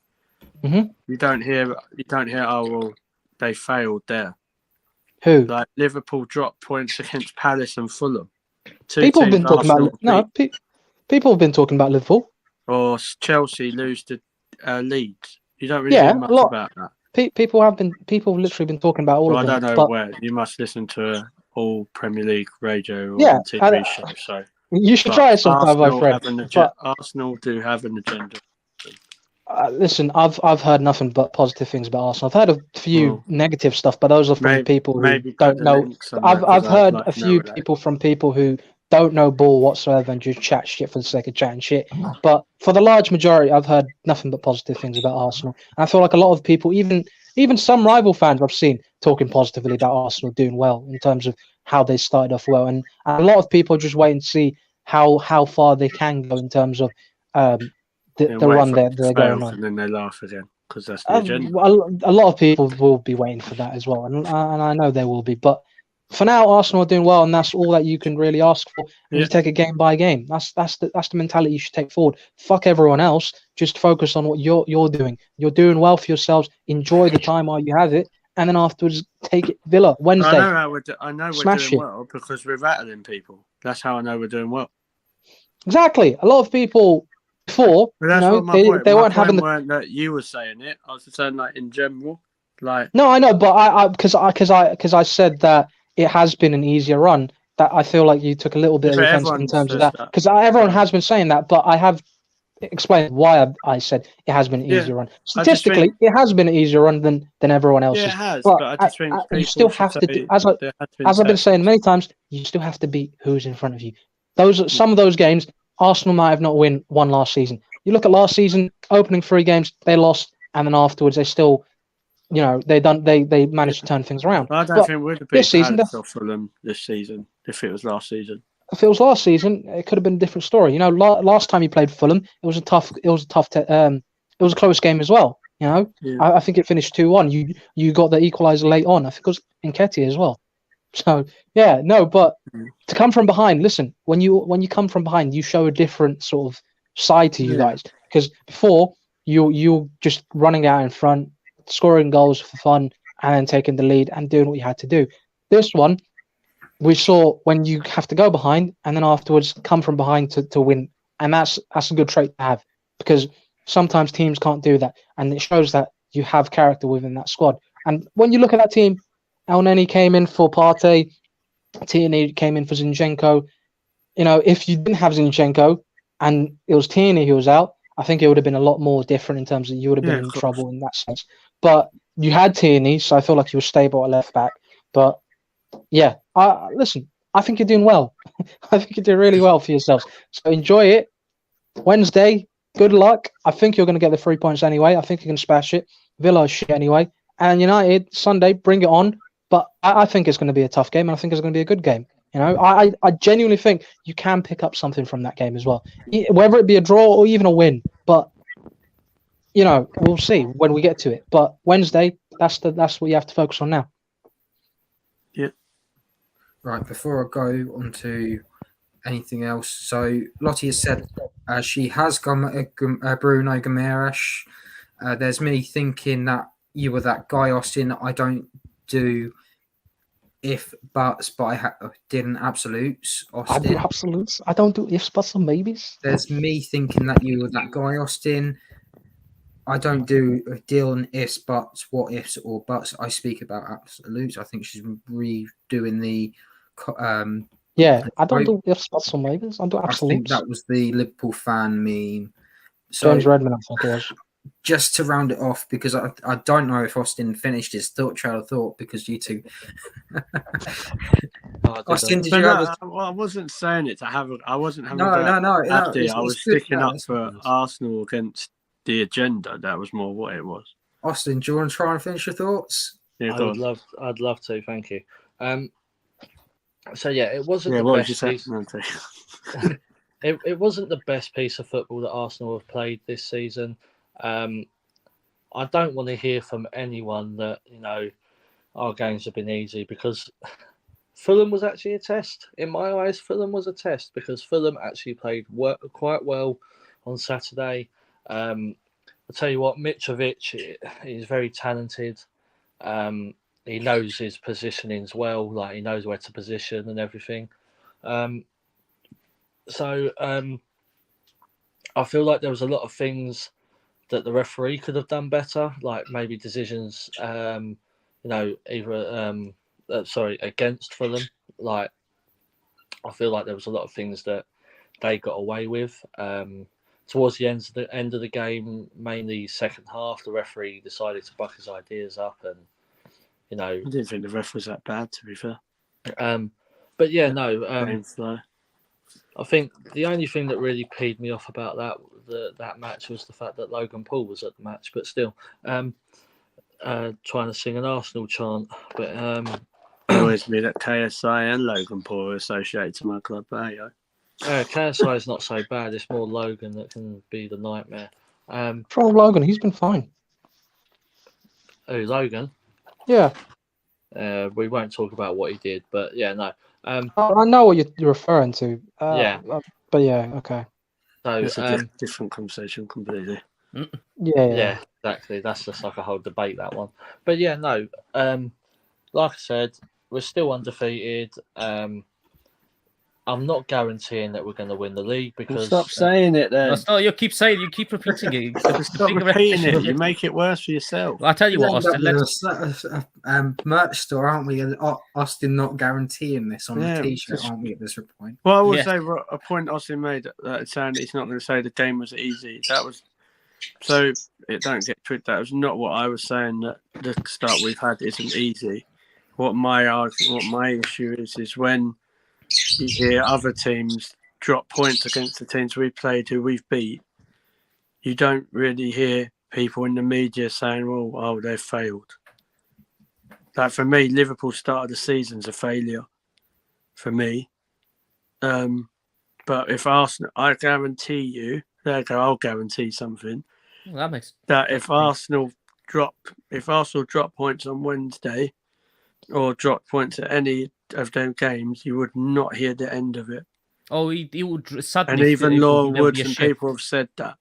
Mm-hmm. You don't hear. Oh well, they failed there. Who? Like Liverpool dropped points against Palace and Fulham. People have been talking about people have been talking about Liverpool or Chelsea lose to Leeds. You don't really hear much about that. People have literally been talking about all of them. I don't know where. You must listen to all Premier League radio or TV show. So you should try it sometime, my friend. Arsenal do have an agenda. Listen, I've heard nothing but positive things about Arsenal. I've heard a few negative stuff, but those are from people who don't know. I've heard a few people from people who don't know ball whatsoever and just chat shit for the sake of chatting shit. But for the large majority, I've heard nothing but positive things about Arsenal. And I feel like a lot of people, even some rival fans I've seen talking positively about Arsenal doing well in terms of how they started off well. And a lot of people just wait and see how far they can go in terms of the run they're going on. And then they laugh again because that's the agenda. A lot of people will be waiting for that as well. And I know they will be. But for now, Arsenal are doing well, and that's all that you can really ask for. And you take it game by game. That's the mentality you should take forward. Fuck everyone else. Just focus on what you're doing. You're doing well for yourselves. Enjoy the time while you have it, and then afterwards take it. Villa Wednesday. I know we're doing well because we're rattling people. That's how I know we're doing well. Exactly. A lot of people before, they weren't having that you were saying it. I was just saying like in general. Like no, I know, but because I said that. It has been an easier run. That I feel like you took a little bit of offense in terms of that because everyone has been saying that, but I have explained why I said it has been an easier run. Statistically, it has been an easier run than everyone else's. Yeah, it has, but I just think you still have to do, as I've been saying many times, you still have to beat who's in front of you. Some of those games, Arsenal might have not won last season. You look at last season, opening 3 games, they lost, and then afterwards they still. They managed to turn things around. I don't think we'd have beat Palace or Fulham this season if it was last season. If it was last season, it could have been a different story. Last time you played Fulham, it was a close game as well. I think it finished 2-1. You got the equaliser late on. I think it was Nketiah as well. So but to come from behind, listen, when you come from behind, you show a different sort of side to you guys. Because before you just running out in front, scoring goals for fun, and then taking the lead and doing what you had to do. This one, we saw when you have to go behind and then afterwards come from behind to win. And that's a good trait to have because sometimes teams can't do that. And it shows that you have character within that squad. And when you look at that team, El Neni came in for Partey, Tierney came in for Zinchenko. If you didn't have Zinchenko and it was Tierney who was out, I think it would have been a lot more different in terms of you would have been in trouble in that sense. But you had Tierney, so I feel like you were stable at left back. But listen, I think you're doing well. I think you're doing really well for yourselves. So enjoy it. Wednesday, good luck. I think you're going to get the 3 points anyway. I think you can smash it. Villa is shit anyway. And United, Sunday, bring it on. But I think it's going to be a tough game, and I think it's going to be a good game. I genuinely think you can pick up something from that game as well, whether it be a draw or even a win. But we'll see when we get to it. But Wednesday, that's what you have to focus on now. Yeah. Right, before I go on to anything else, so Lottie has said she has gone Bruno Gomes. There's me thinking that you were that guy, Austin. I don't do if buts, but I didn't absolutes, I do Austin. absolutes. I don't do ifs, buts, and maybes. There's me thinking that you were that guy, Austin. I don't do a deal on ifs, buts, what ifs, or buts. I speak about absolutes. I think she's redoing the. Yeah, I don't do ifs, buts, or maybes. I do I think absolutes. that was the Liverpool fan meme. So James Redmond, I think it was. just to round it off, because I don't know if Austin finished his trail of thought because you two. Austin, did you have I wasn't saying it to have. I wasn't having. No. I was sticking up it's for good. Arsenal against the agenda. That was more what it was. Austin, do you want to try and finish your thoughts? Yeah, I'd love to. Thank you. So yeah, it wasn't Yeah, the what best was you piece. saying? It wasn't the best piece of football that Arsenal have played this season. I don't want to hear from anyone that our games have been easy, because Fulham was actually a test. In my eyes, Fulham was a test because Fulham actually played quite well on Saturday. I'll tell you what, Mitrovic is very talented. He knows his positionings well, like he knows where to position and everything. So I feel like there was a lot of things that the referee could have done better, like maybe decisions, against Fulham. Like, I feel like there was a lot of things that they got away with. Towards the end of the game, mainly second half, the referee decided to buck his ideas up, and I didn't think the ref was that bad, to be fair. But yeah, no. I think the only thing that really peed me off about that match was the fact that Logan Paul was at the match, but still, trying to sing an Arsenal chant. But it always be that KSI and Logan Paul are associated to my club. But hey, KSI is not so bad. It's more Logan that can be the nightmare. From Logan, he's been fine. Oh, Logan? Yeah. We won't talk about what he did, but yeah, no. I know what you're referring to. Yeah. But yeah, okay. So it's a different conversation completely. Yeah, exactly. That's just like a whole debate, that one. But yeah, no. Like I said, we're still undefeated. I'm not guaranteeing that we're going to win the league because stop saying it. Then you keep saying, you keep repeating it. Stop repeating it. You make it worse for yourself. Well, I tell you what, Austin. Let's merch store, aren't we? Austin not guaranteeing this on the T-shirt, aren't we? At this point. Well, I would say a point Austin made saying that he's not going to say the game was easy. That was so it don't get tricked. That was not what I was saying. That the start we've had isn't easy. What my issue is when you hear other teams drop points against the teams we played who we've beat, you don't really hear people in the media saying, oh, they've failed. Like for me, Liverpool started the season's a failure for me. But if Arsenal, I guarantee you, I'll guarantee something. Well, that makes that if Arsenal drop points on Wednesday or drop points at any of them games, you would not hear the end of it. Oh, he would suddenly. And even Laura Woods and people have said that.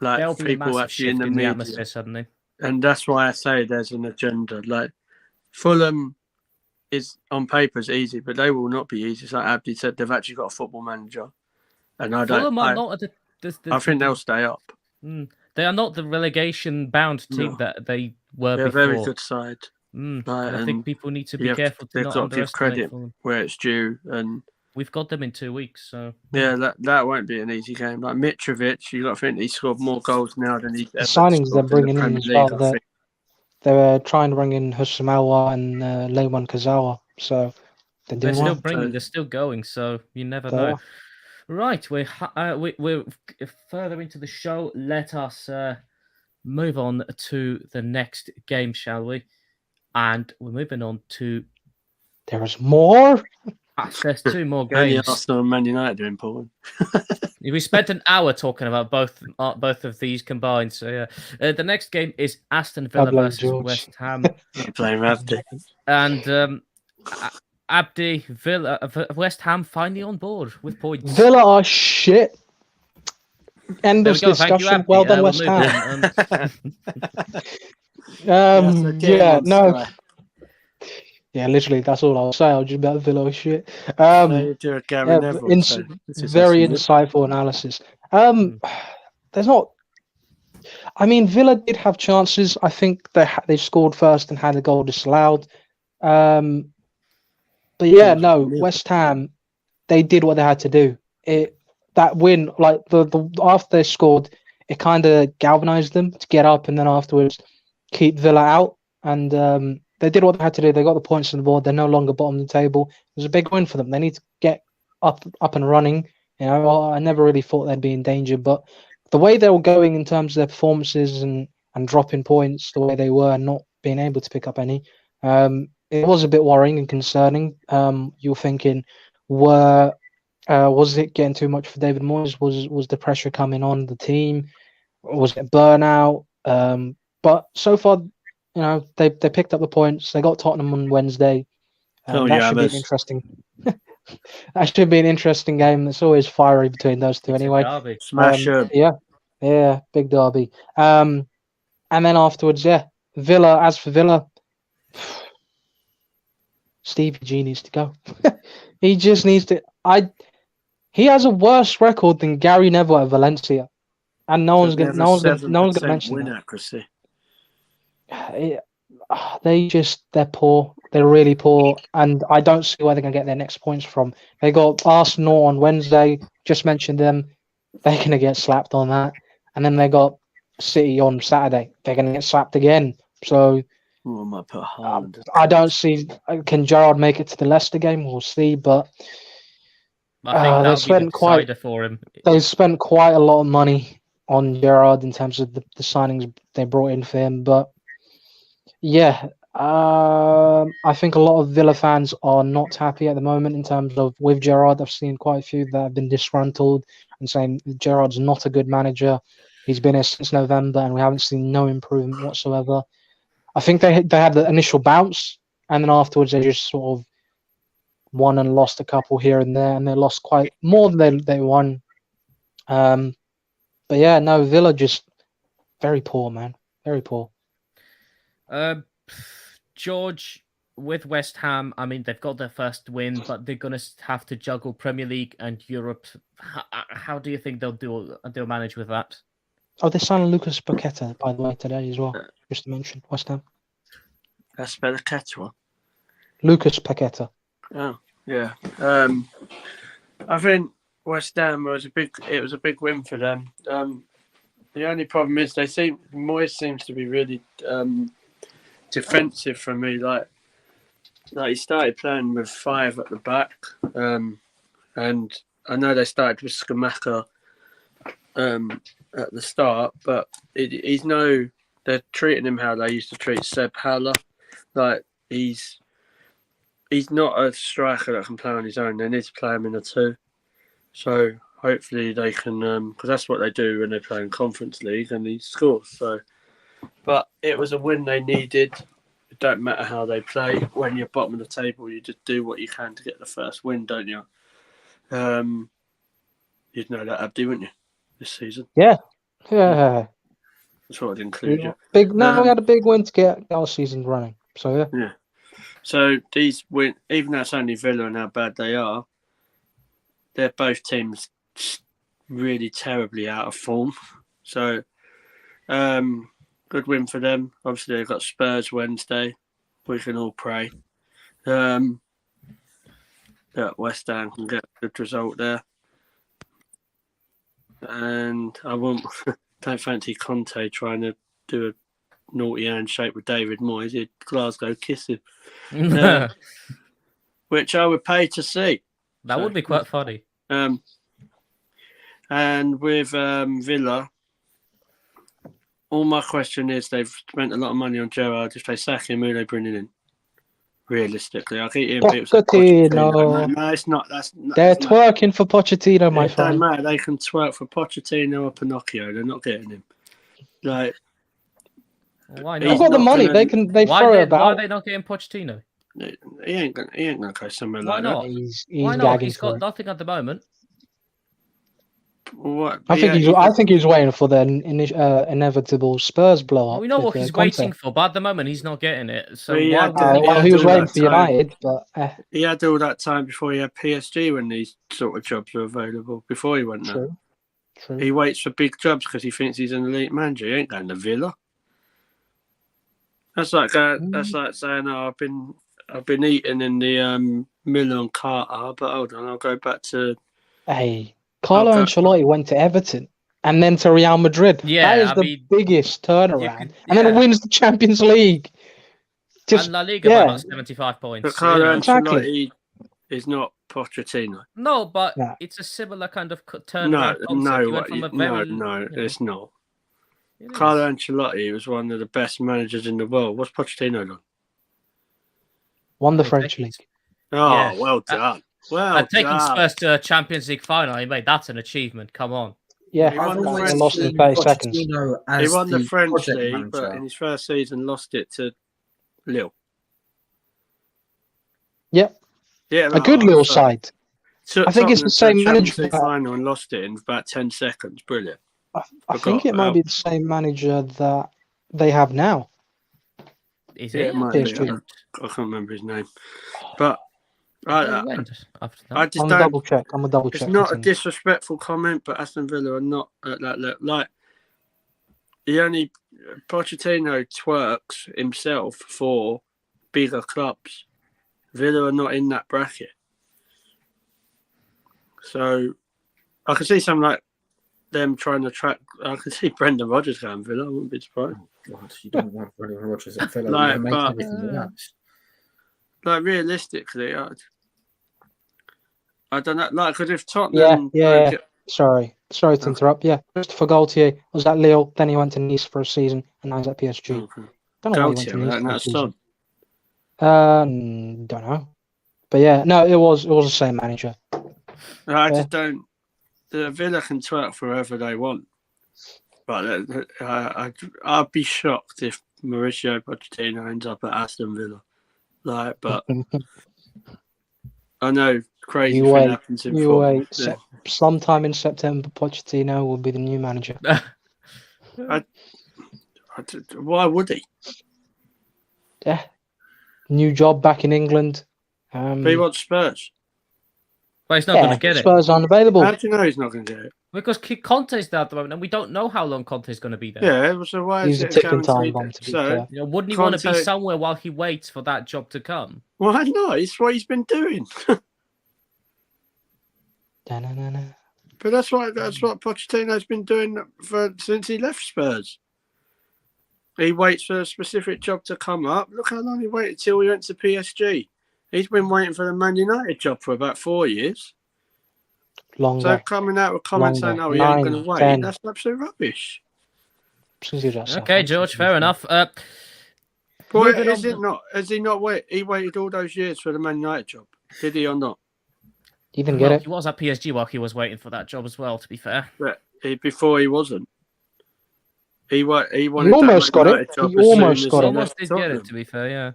Like there'll be people actually in the media. Atmosphere suddenly. And that's why I say there's an agenda. Like Fulham is on paper is easy, but they will not be easy. It's like Abdi said, they've actually got a football manager. And I don't. I think they'll stay up. They are not the relegation-bound team that they were They're before. a very good side. I think people need to be careful to not underestimate give credit them. where it's due, and we've got them in 2 weeks. So yeah, that won't be an easy game. Like Mitrovic, you got to think he scored more goals now than he's ever signings they're bringing in in as well. They're trying to bring in Husamawa and Lehman Kazawa, so they're still bringing. They're still going. So you never know. Right, we're further into the show. Let us move on to the next game, shall we? And we're moving on to. There is more. There's 2 more games. Arsenal and Man United are important. We spent an hour talking about both of these combined. So yeah, the next game is Aston Villa versus West Ham. Playing Rugby. And Abdi, Villa, West Ham finally on board with points. Villa are shit. End There of we go. Thank you, discussion. Abdi. Well done, We'll West move Ham. on. So get him on No. Sky. Yeah, literally, that's all I'll say. I'll just about Villa are shit. They do a Gary Yeah, Neville. So this is very actually- insightful analysis. There's not. I mean, Villa did have chances. I think they scored first and had a goal disallowed. But yeah, no, West Ham, they did what they had to do. That win, like the after they scored, it kind of galvanized them to get up and then afterwards keep Villa out. And they did what they had to do. They got the points on the board. They're no longer bottom of the table. It was a big win for them. They need to get up and running. You know, I never really thought they'd be in danger, but the way they were going in terms of their performances and dropping points, the way they were, and not being able to pick up any, it was a bit worrying and concerning. You were thinking, was it getting too much for David Moyes? Was the pressure coming on the team? Was it burnout? But so far, you know, they picked up the points. They got Tottenham on Wednesday. That should be an interesting. That should be an interesting game. It's always fiery between those two, anyway. Smash up. Yeah, big derby. And then afterwards, Villa. As for Villa, Stevie G needs to go. He just needs to. He has a worse record than Gary Neville at Valencia, and no one's gonna mention win that. accuracy. They're poor. They're really poor, and I don't see where they're gonna get their next points from. They got Arsenal on Wednesday. Just mentioned them. They're gonna get slapped on that, and then they got City on Saturday. They're gonna get slapped again. So I might put Haaland. I don't see. Can Gerrard make it to the Leicester game? We'll see, but I think that'll be the decider for him. They spent quite a lot of money on Gerrard in terms of the signings they brought in for him. But yeah, I think a lot of Villa fans are not happy at the moment in terms of with Gerrard. I've seen quite a few that have been disgruntled and saying Gerrard's not a good manager. He's been here since November and we haven't seen no improvement whatsoever. I think they had the initial bounce and then afterwards they just sort of won and lost a couple here and there, and they lost quite more than they won. But yeah, no, Villa just very poor, man, very poor. George, with West Ham, I mean they've got their first win, but they're gonna have to juggle Premier League and Europe. How do you think they'll manage with that? Oh, they signed Lucas Paqueta, by the way, today as well. Just to mention, West Ham. That's better catch one. Lucas Paqueta. Oh yeah. I think West Ham was a big win for them. The only problem is Moyes seems to be really defensive for me. Like he started playing with 5 at the back, and I know they started with Skamaka at the start, but they're treating him how they used to treat Seb Haller. Like he's not a striker that can play on his own. They need to play him in a 2. So hopefully they can, because that's what they do when they play in Conference League, and he scores. So, but it was a win they needed. It don't matter how they play. When you're bottom of the table, you just do what you can to get the first win, don't you? You'd know that, Abdi, wouldn't you? This season. Yeah. That's what I'd include you. We had a big win to get our season running. So yeah. So these win, even though it's only Villa and how bad they are, they're both teams really terribly out of form. So good win for them. Obviously they've got Spurs Wednesday. We can all pray that West Ham can get a good result there. And I don't fancy Conte trying to do a naughty handshake with David Moyes. He'd Glasgow kiss him. Which I would pay to see. That would be quite funny. And with Villa, all my question is they've spent a lot of money on Gerrard. If they sack him, who are they bringing in? Realistically, I think Pochettino. No, it's not. They're twerking for Pochettino, my friend. It don't matter. They can twerk for Pochettino or Pinocchio. They're not getting him. Like, why not? They've got the money. They throw it about. Why are they not getting Pochettino? he ain't gonna go somewhere Why like not? He's Why not? gagging He's for got it. nothing at the moment. that. What? I think he's waiting for the inevitable Spurs blow Well, up. we know with, what he's Conte. waiting for, but at the moment he's not getting it. So Well, yeah, why would Well, he was waiting for United, but He had all that time before he had PSG when these sort of jobs were available. Before he went there, true. he waits for big jobs because he thinks he's an elite manager. He ain't going to Villa. That's like saying, "Oh, I've been eating in the Milan Carter, but hold on, I'll go back to." Hey, Carlo Ancelotti went to Everton and then to Real Madrid. Yeah, that is I the mean, biggest turnaround, could- and then yeah. wins the Champions League. Just and La Liga by about 75 points. But Carlo you know. Ancelotti is not Pochettino. No, but No. it's a similar kind of turnaround concept. No, He went from a very, it's not. It Carlo is. Ancelotti was one of the best managers in the world. What's Pochettino done? won the French league. Oh, Yeah. well done. Well And taking done. Spurs to a Champions League final, he made that's an achievement. Come on. Yeah, He I've won the always French lost in seen 30 seconds. Pochettino He as won the French project league, but manager. in his first season lost it to Lille. Yep. Yeah, A good little side. I think it's the same manager. Final and lost it in about 10 seconds. Brilliant. I think it might be the same manager that they have now. Is Yeah, it? it might be. PSG. I can't remember his name, but I just I'm don't. a double check. It's not a disrespectful comment, but Aston Villa are not at that level. Like, Pochettino twerks himself for bigger clubs. Villa are not in that bracket. So I can see some like them trying to track. I can see Brendan Rodgers going Villa. I wouldn't be surprised. God, you don't want Brendan Rodgers at Villa. Like, You make but- everything worse. Like realistically, I don't know. Like, because if Tottenham, Yeah. Sorry to interrupt. Yeah, Christopher Gaultier was at Lille, then he went to Nice for a season, and now he's at PSG. Okay. Don't know why he went to Gaultier, Nice that for a that's season. Son. Don't know, but yeah, no, it was the same manager. I just don't. The Villa can twerk forever they want, but I'd be shocked if Mauricio Pochettino ends up at Aston Villa. Like, but I know crazy You thing wait. happens in You football. wait. Sometime in September, Pochettino will be the new manager. Why would he? Yeah, new job back in England. But he wants Spurs. But he's not going to get it. Spurs aren't available. How do you know he's not going to get it? Because Conte's there at the moment, and we don't know how long Conte's going to be there. Yeah, so why He's is a it ticking time guaranteed? bomb, to be So fair. You know, wouldn't he want to be Conte- somewhere while he waits for that job to come? why not? It's what he's been doing. Da-na-na-na. But that's what Pochettino's been doing since he left Spurs. He waits for a specific job to come up. Look how long he waited till he went to PSG. He's been waiting for the Man United job for about 4 years. Longer. So coming out with comments saying, "Oh, he ain't going to 9, wait," 10. that's absolute rubbish. Since he was at Okay, Southampton, George, to be fair enough. But Moving is on it not? Has he not waited? He waited all those years for the Man United job. Did he or not? He didn't get it. He was at PSG while he was waiting for that job as well, to be fair. But before he wasn't. He wanted He almost that got Man it. United job He as soon almost as got he it. Almost left did get it, Tottenham. to be fair, yeah.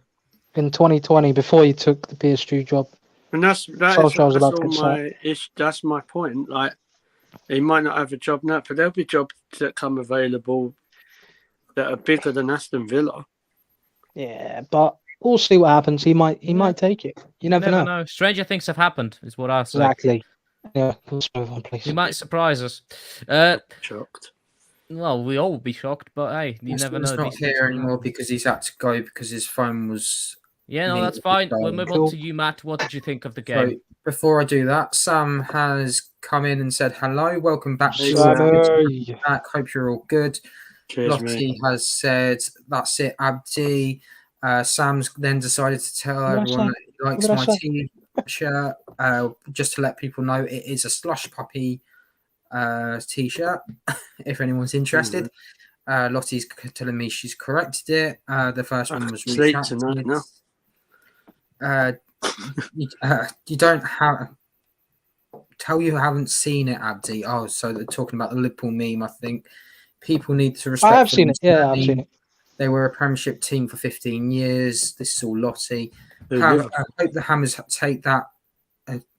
In 2020, before he took the PSG job. And that's Solskjaer was about to all get my ish. That's my point. Like, he might not have a job now, but there'll be jobs that come available that are bigger than Aston Villa. Yeah, but we'll see what happens. He might take it. You never know. Stranger things have happened, is what I say. Exactly. Yeah, let's move on, please. He might surprise us. Shocked. Well, we all would be shocked, but hey, you never know. He's not These things here will anymore happen. because he's had to go because his phone was. Yeah, no, me that's with fine. the We'll phone. move on to you, Matt. What did you think of the game? So before I do that, Sam has come in and said hello. Welcome back. Hey, to Sam. Good back. Hope you're all good. Cheers, mate. Lottie has said that's it, Abdi. Sam's then decided to tell What did I everyone say? that he likes What did I my t-shirt. Just to let people know, it is a Slush Puppy t-shirt. If anyone's interested. Lottie's telling me she's corrected it. The first one was Sleep retracted. tonight, no? You don't have. Tell you haven't seen it, Abdi. Oh, so they're talking about the Liverpool meme. I think people need to respect. I have seen it. Yeah, I've seen it. They were a Premiership team for 15 years. This is all Lottie. I hope the Hammers take that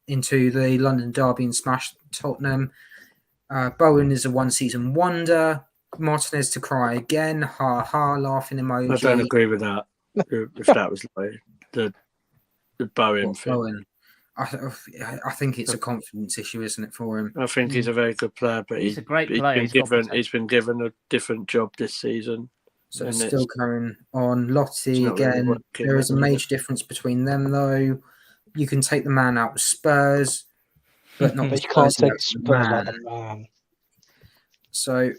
into the London derby and smash Tottenham. Bowen is a one-season wonder. Martinez to cry again. Ha ha, laughing emoji. I don't agree with that. If that was like the Bowen thing. Bowen. I think it's a confidence issue, isn't it, for him? I think he's a very good player, but he's a great player. He's been given a different job this season. So it's still going on. Lottie again. Really there is a major difference between them, though. You can take the man out with Spurs, but not the Spurs out with the man. So,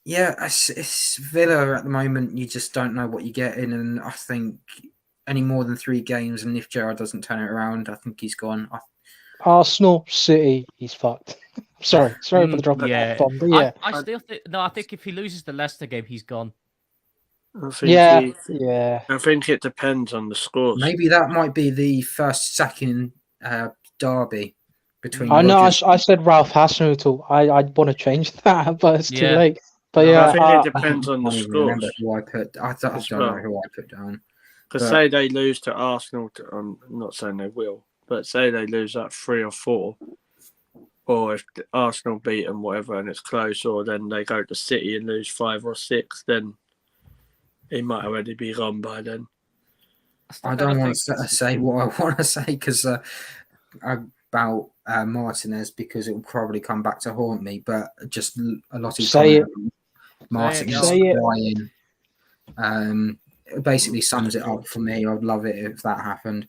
yeah, it's Villa at the moment. You just don't know what you get in, and I think any more than 3 games, and if Gerrard doesn't turn it around, I think he's gone. Arsenal, City, he's fucked. sorry for the drop of that bomb, but yeah. I still think I think if he loses the Leicester game, he's gone. I think it depends on the scores. Maybe that might be the second derby between. I know. I said Ralph Hasenhüttl. I want to change that, but it's too late. But I think it depends on the scores. I don't know who I put down. Because say they lose to Arsenal, I'm not saying they will, but say they lose like 3 or 4, or if Arsenal beat them, whatever, and it's close, or then they go to City and lose 5 or 6, then he might already be gone by then. I don't want to say what I want to say because about Martinez, because it will probably come back to haunt me. But just a lot of Martinez crying. Basically sums it up for me. I'd love it if that happened.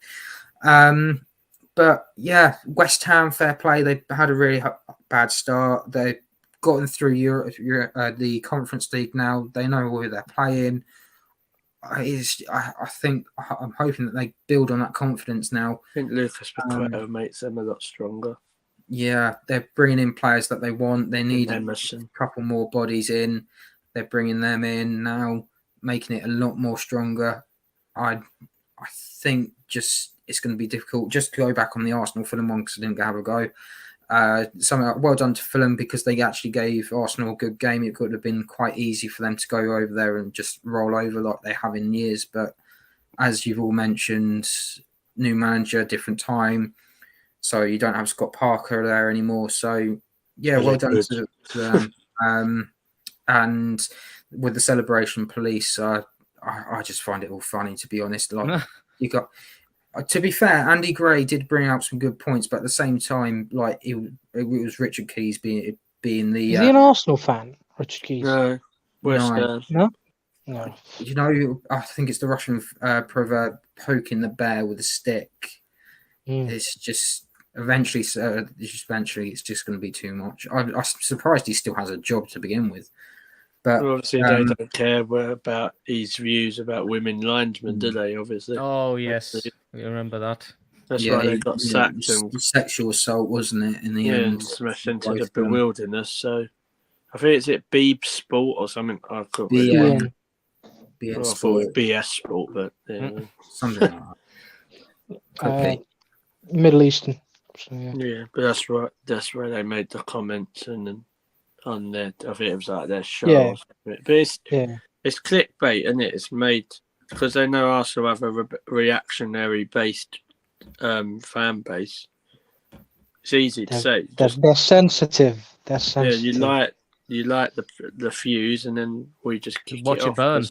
But yeah, West Ham, fair play. They had a really bad start. They've gotten through the Conference League now. They know who they're playing. I think I'm hoping that they build on that confidence now. I think Lucas Paqueta makes them a lot stronger. Yeah, they're bringing in players that they want. They need a couple more bodies in. They're bringing them in now, making it a lot more stronger. I think just it's going to be difficult. Just to go back on the Arsenal Fulham one because I didn't have a go. Well done to Fulham because they actually gave Arsenal a good game. It could have been quite easy for them to go over there and just roll over like they have in years. But as you've all mentioned, new manager, different time. So you don't have Scott Parker there anymore. So, yeah, well done to them. And with the celebration police, I just find it all funny, to be honest. Like you got... To be fair, Andy Gray did bring out some good points, but at the same time, like it was Richard Keys being the. Is he an Arsenal fan, Richard Keys? No, No. You know, I think it's the Russian proverb: "Poking the bear with a stick." It's just eventually, it's just going to be too much. I'm surprised he still has a job to begin with. But obviously, they don't care about his views about women linesmen, do they? Obviously. Oh yes, you remember that. That's why they got sacked. Sexual assault, wasn't it? In the end, smashed into the bewilderness. So, I think it's Beeb Sport or something. I can't remember. I thought it was BS Sport, but something like that. Middle Eastern. So, yeah, but that's right. That's where they made the comments and then. On their, I think it was like their show, but it's clickbait, isn't it? It's made because they know Arsenal have a reactionary based fan base. It's easy to say. They're sensitive. They're sensitive. Yeah, you like the fuse, and then we just watch it burn.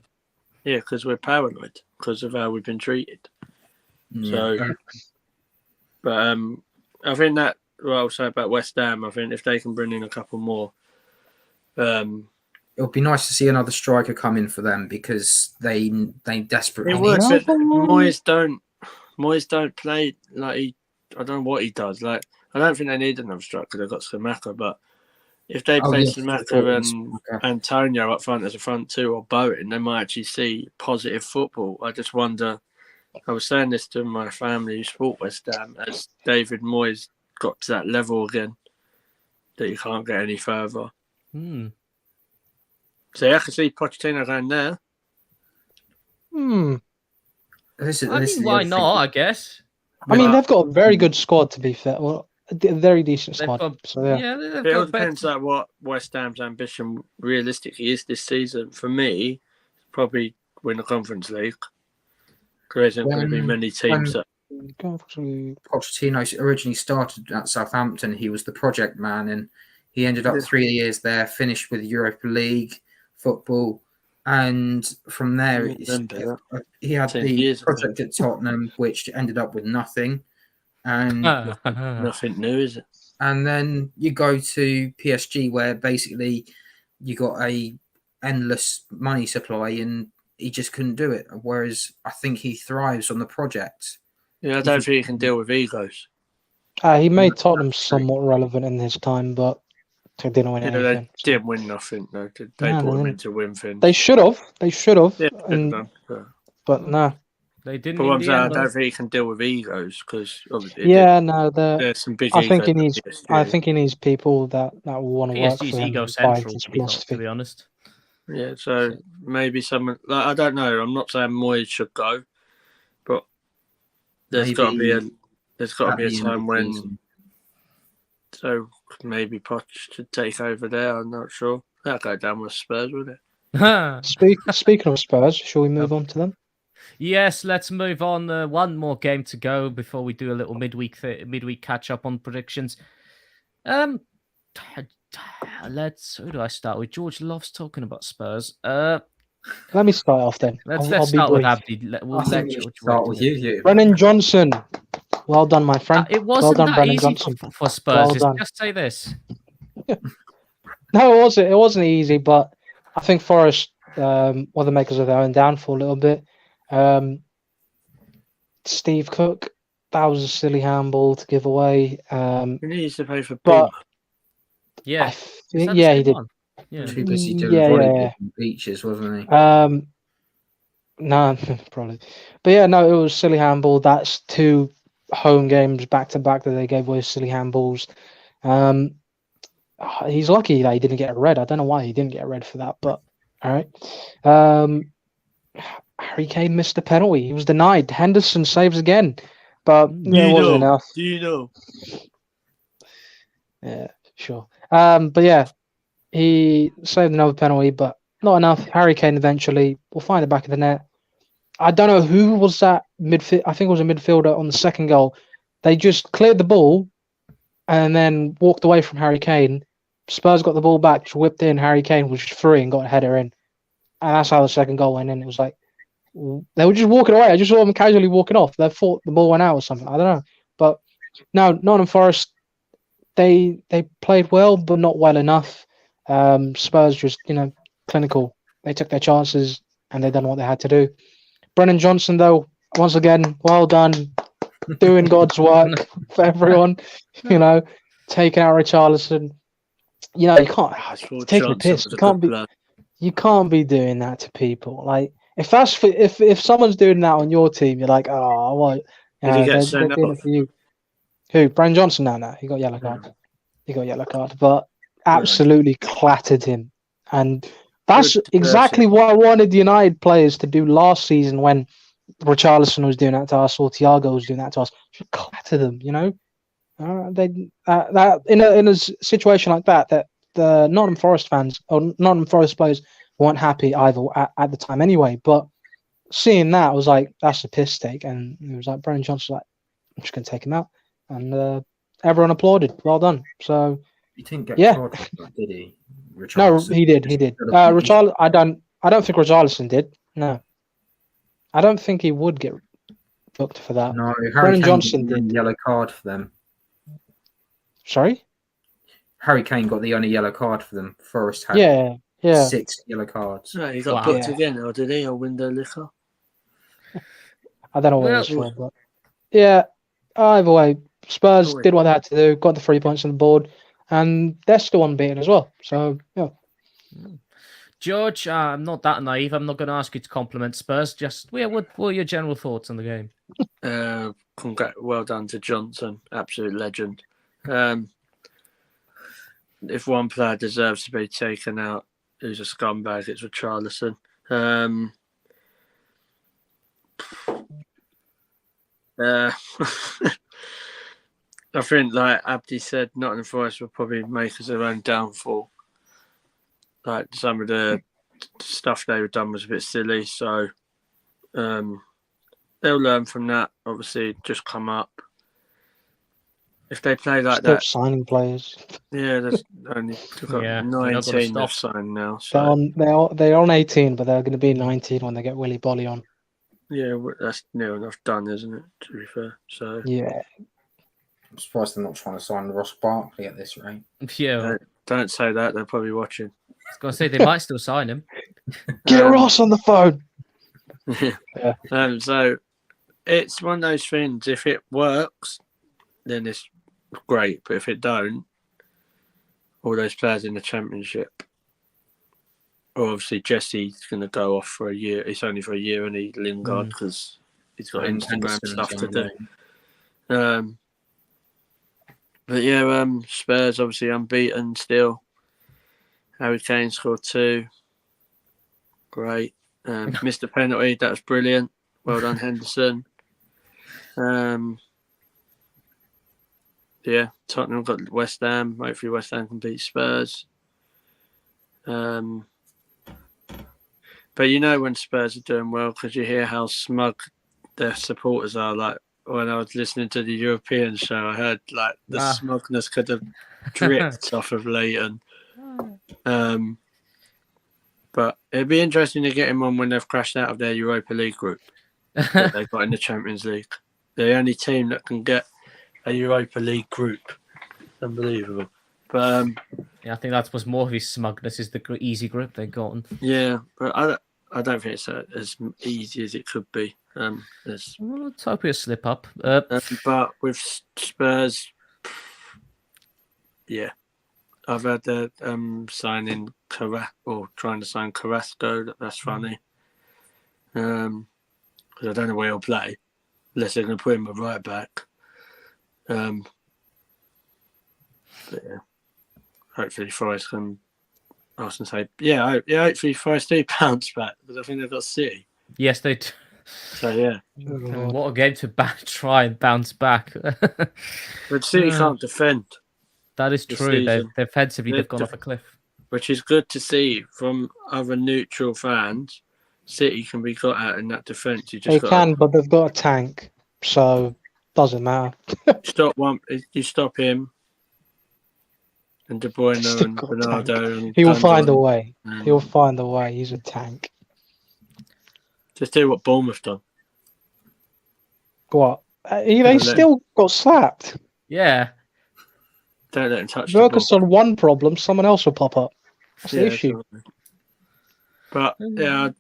Because we're paranoid because of how we've been treated. So, but I think that what I'll say about West Ham. I think if they can bring in a couple more. It would be nice to see another striker come in for them because they desperately need. But Moyes don't play like he. I don't know what he does. Like I don't think they need another striker. They've got Skamaka, but if they play Skamaka and Antonio up front as a front two or Bowen, they might actually see positive football. I just wonder. I was saying this to my family who support West Ham as David Moyes got to that level again that you can't get any further. So I can see Pochettino going there. Why not? I guess. I mean, they've got a very good squad. To be fair, well, a very decent squad. It all depends on what West Ham's ambition realistically is this season. For me, probably win the Conference League. There isn't going to be many teams that. Pochettino originally started at Southampton. He was the project man, and he ended up 3 years there, finished with Europa League football, and from there he had the project at Tottenham, which ended up with nothing, and nothing new, is it? And then you go to PSG, where basically you got a endless money supply, and he just couldn't do it. Whereas I think he thrives on the project. Yeah, I don't think he can deal with egos. He made Tottenham somewhat relevant in his time, but they didn't win anything. They didn't win nothing. No, they brought him in to win things. They should have. They should have. Yeah, done, but no. They didn't. But I don't think he can deal with egos because there's some big. I think he needs people that will want to work for him. Egocentral, to be honest. Yeah, so maybe someone. I don't know. I'm not saying Moyes should go, but there's got to be a time when. So maybe Poch should take over there. I'm not sure. That'll go down with Spurs, would it? Speaking of Spurs, shall we move on to them? Yes, let's move on. One more game to go before we do a little midweek catch up on predictions. Who do I start with? George loves talking about Spurs. Let me start off then. Let's start with Abdi. We'll let George start with you. Brennan Johnson. Well done, my friend. It wasn't well done, that Brennan easy Johnson. for Spurs. Well just say this. No, it wasn't. It wasn't easy, but I think Forest were the makers of their own downfall a little bit. Steve Cook, that was a silly handball to give away. He needs to pay for but yeah, he did. Yeah. Too busy doing beaches, wasn't he? No, probably. But yeah, no, it was silly handball. That's 2 home games back to back that they gave away silly handballs. He's lucky that he didn't get a red. I don't know why he didn't get a red for that, but all right. Harry Kane missed a penalty. He was denied. Henderson saves again, but it wasn't enough. Do you know? Yeah, sure. But yeah, he saved another penalty, but not enough. Harry Kane eventually will find the back of the net. I don't know who was that midfield. I think it was a midfielder on the second goal. They just cleared the ball and then walked away from Harry Kane. Spurs got the ball back, just whipped in. Harry Kane was just free and got a header in. And that's how the second goal went in. It was like, they were just walking away. I just saw them casually walking off. They thought the ball went out or something. I don't know. But no, Nottingham Forest, they played well, but not well enough. Spurs just, clinical. They took their chances and they done what they had to do. Brennan Johnson, though, once again, well done. Doing God's work for everyone. Taking out Richarlison. You can't take a piss. You can't be doing that to people. Like if someone's doing that on your team, you're like, oh, what? Did he get sent doing it for you. Who? Brennan Johnson? No, he got yellow card. He got yellow card, but absolutely clattered him, and that's exactly what I wanted the United players to do last season when Richarlison was doing that to us or Thiago was doing that to us. Just clatter them, that in a situation like that the Nottingham Forest fans or Nottingham Forest players weren't happy either at the time anyway. But seeing that, I was like, that's a piss take, and it was like Brennan Johnson like, I'm just gonna take him out, and everyone applauded. Well done. So he didn't get charged, did he? No, he did. Richarlison, I don't think Richarlison did. No, I don't think he would get booked for that. No, Brennan Johnson did. Yellow card for them. Sorry? Harry Kane got the only yellow card for them. Forest had 6 yellow cards. No, he got booked again, or did he? Or window liquor? I don't know what it was for, but yeah. Either way, Spurs did what they had to do, got the 3 points on the board, and they're still unbeaten as well. So yeah. George, I'm not that naive. I'm not going to ask you to compliment Spurs. Just what were your general thoughts on the game? Well done to Johnson, absolute legend. If one player deserves to be taken out, who's a scumbag, it's Richarlison. I think, like Abdi said, Nottingham Forest will probably make us their own downfall. Like some of the stuff they were done was a bit silly, so they'll learn from that. Obviously, just come up. If they play like Still that, signing players. yeah, there's only they've got Yeah, they're not gonna 19 they've stop. signed now. They're So they're on 18, but they're going to be 19 when they get Willy Bolly on. yeah, that's near enough done, isn't it? To be fair, so Yeah. I'm surprised they're not trying to sign Ross Barkley at this rate. Yeah, don't say that. They're probably watching. I was gonna say they might still sign him. Get Ross on the phone. So it's one of those things. If it works, then it's great. But if it don't, all those players in the Championship, or obviously Jesse's going to go off for a year. It's only for a year, and Lingard because he's got And Instagram Henderson's stuff to on do. loan. But yeah, Spurs obviously unbeaten still. Harry Kane scored 2. Great. Missed a penalty. That was brilliant. Well done, Henderson. Yeah, Tottenham got West Ham. Hopefully West Ham can beat Spurs. But you know when Spurs are doing well because you hear how smug their supporters are. Like when I was listening to the European show, I heard like the smugness could have dripped off of Leighton. But it'd be interesting to get him on when they've crashed out of their Europa League group that they got in the Champions League. They're the only team that can get a Europa League group. Unbelievable. But Yeah, I think that was more of his smugness. Is the easy grip they got on. yeah, but I don't think it's as easy as it could be. Well, let's hope he'll slip up. But with Spurs, yeah, I've had the signing trying to sign Carrasco. That's funny. Because I don't know where he'll play unless they're going to put him a right back. But yeah, hopefully Forest can. I was going to say, hopefully Forest do bounce back because I think they've got City. Yes, they do. So yeah, And what a game to try and bounce back. but City can't defend. That is true. Defensively, they've gone off a cliff. Which is good to see from other neutral fans. City can be got at in that defence. They can, but they've got a tank, so doesn't matter. You stop him, and De Bruyne and Bernardo. And he will find a way. And He'll find a way. He's a tank. just do what Bournemouth done. What? They still got slapped. Yeah. Don't let him touch the ball. Focus on one problem, someone else will pop up. That's the issue. Exactly. But yeah,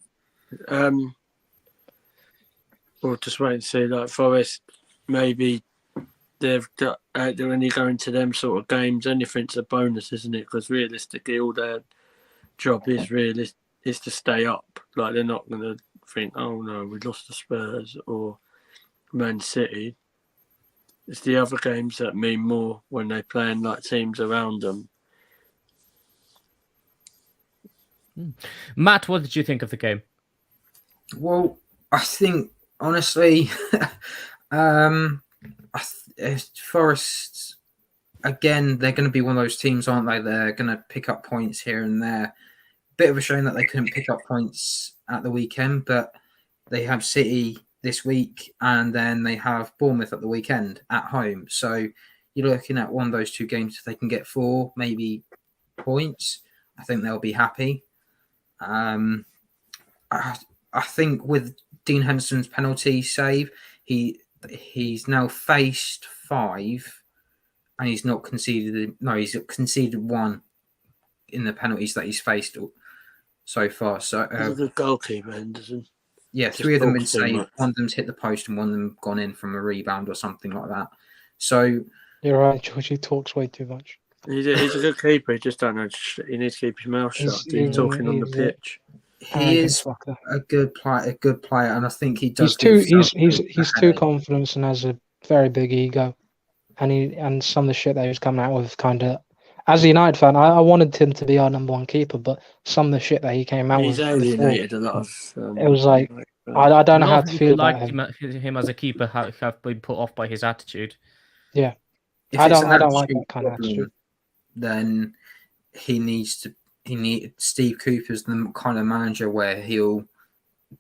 we'll just wait and see. Like Forest, maybe they're only going to them sort of games. Anything's a bonus, isn't it? Because realistically, all their job is to stay up. Like they're not going to think, oh no, we lost to Spurs or Man City. It's the other games that mean more when they're playing like teams around them. Matt, what did you think of the game? Well, I think honestly, Forest again. They're going to be one of those teams, aren't they? They're going to pick up points here and there. Bit of a shame that they couldn't pick up points at the weekend, but they have City this week, and then they have Bournemouth at the weekend at home. So you're looking at one of those two games. If they can get 4, maybe points, I think they'll be happy. I think with Dean Henderson's penalty save, he's now faced 5, and he's not conceded. No, he's conceded 1 in the penalties that he's faced so far. So he's a good goalkeeper, Henderson. Yeah, 3 of them been saved. One of them's hit the post, and one of them gone in from a rebound or something like that. So you're right, George. He talks way too much. He's a good keeper. He just don't know. He needs to keep his mouth shut. He's talking on the pitch. He is a good player, and I think he does. He's too confident and has a very big ego, and some of the shit that he was coming out with kind of. As a United fan, I wanted him to be our number 1 keeper, but some of the shit that he came out with, he's alienated a lot of. It was like I don't know how to feel about him as a keeper. Have been put off by his attitude. Yeah, if I don't like that kind of attitude. Then Steve Cooper's the kind of manager where he'll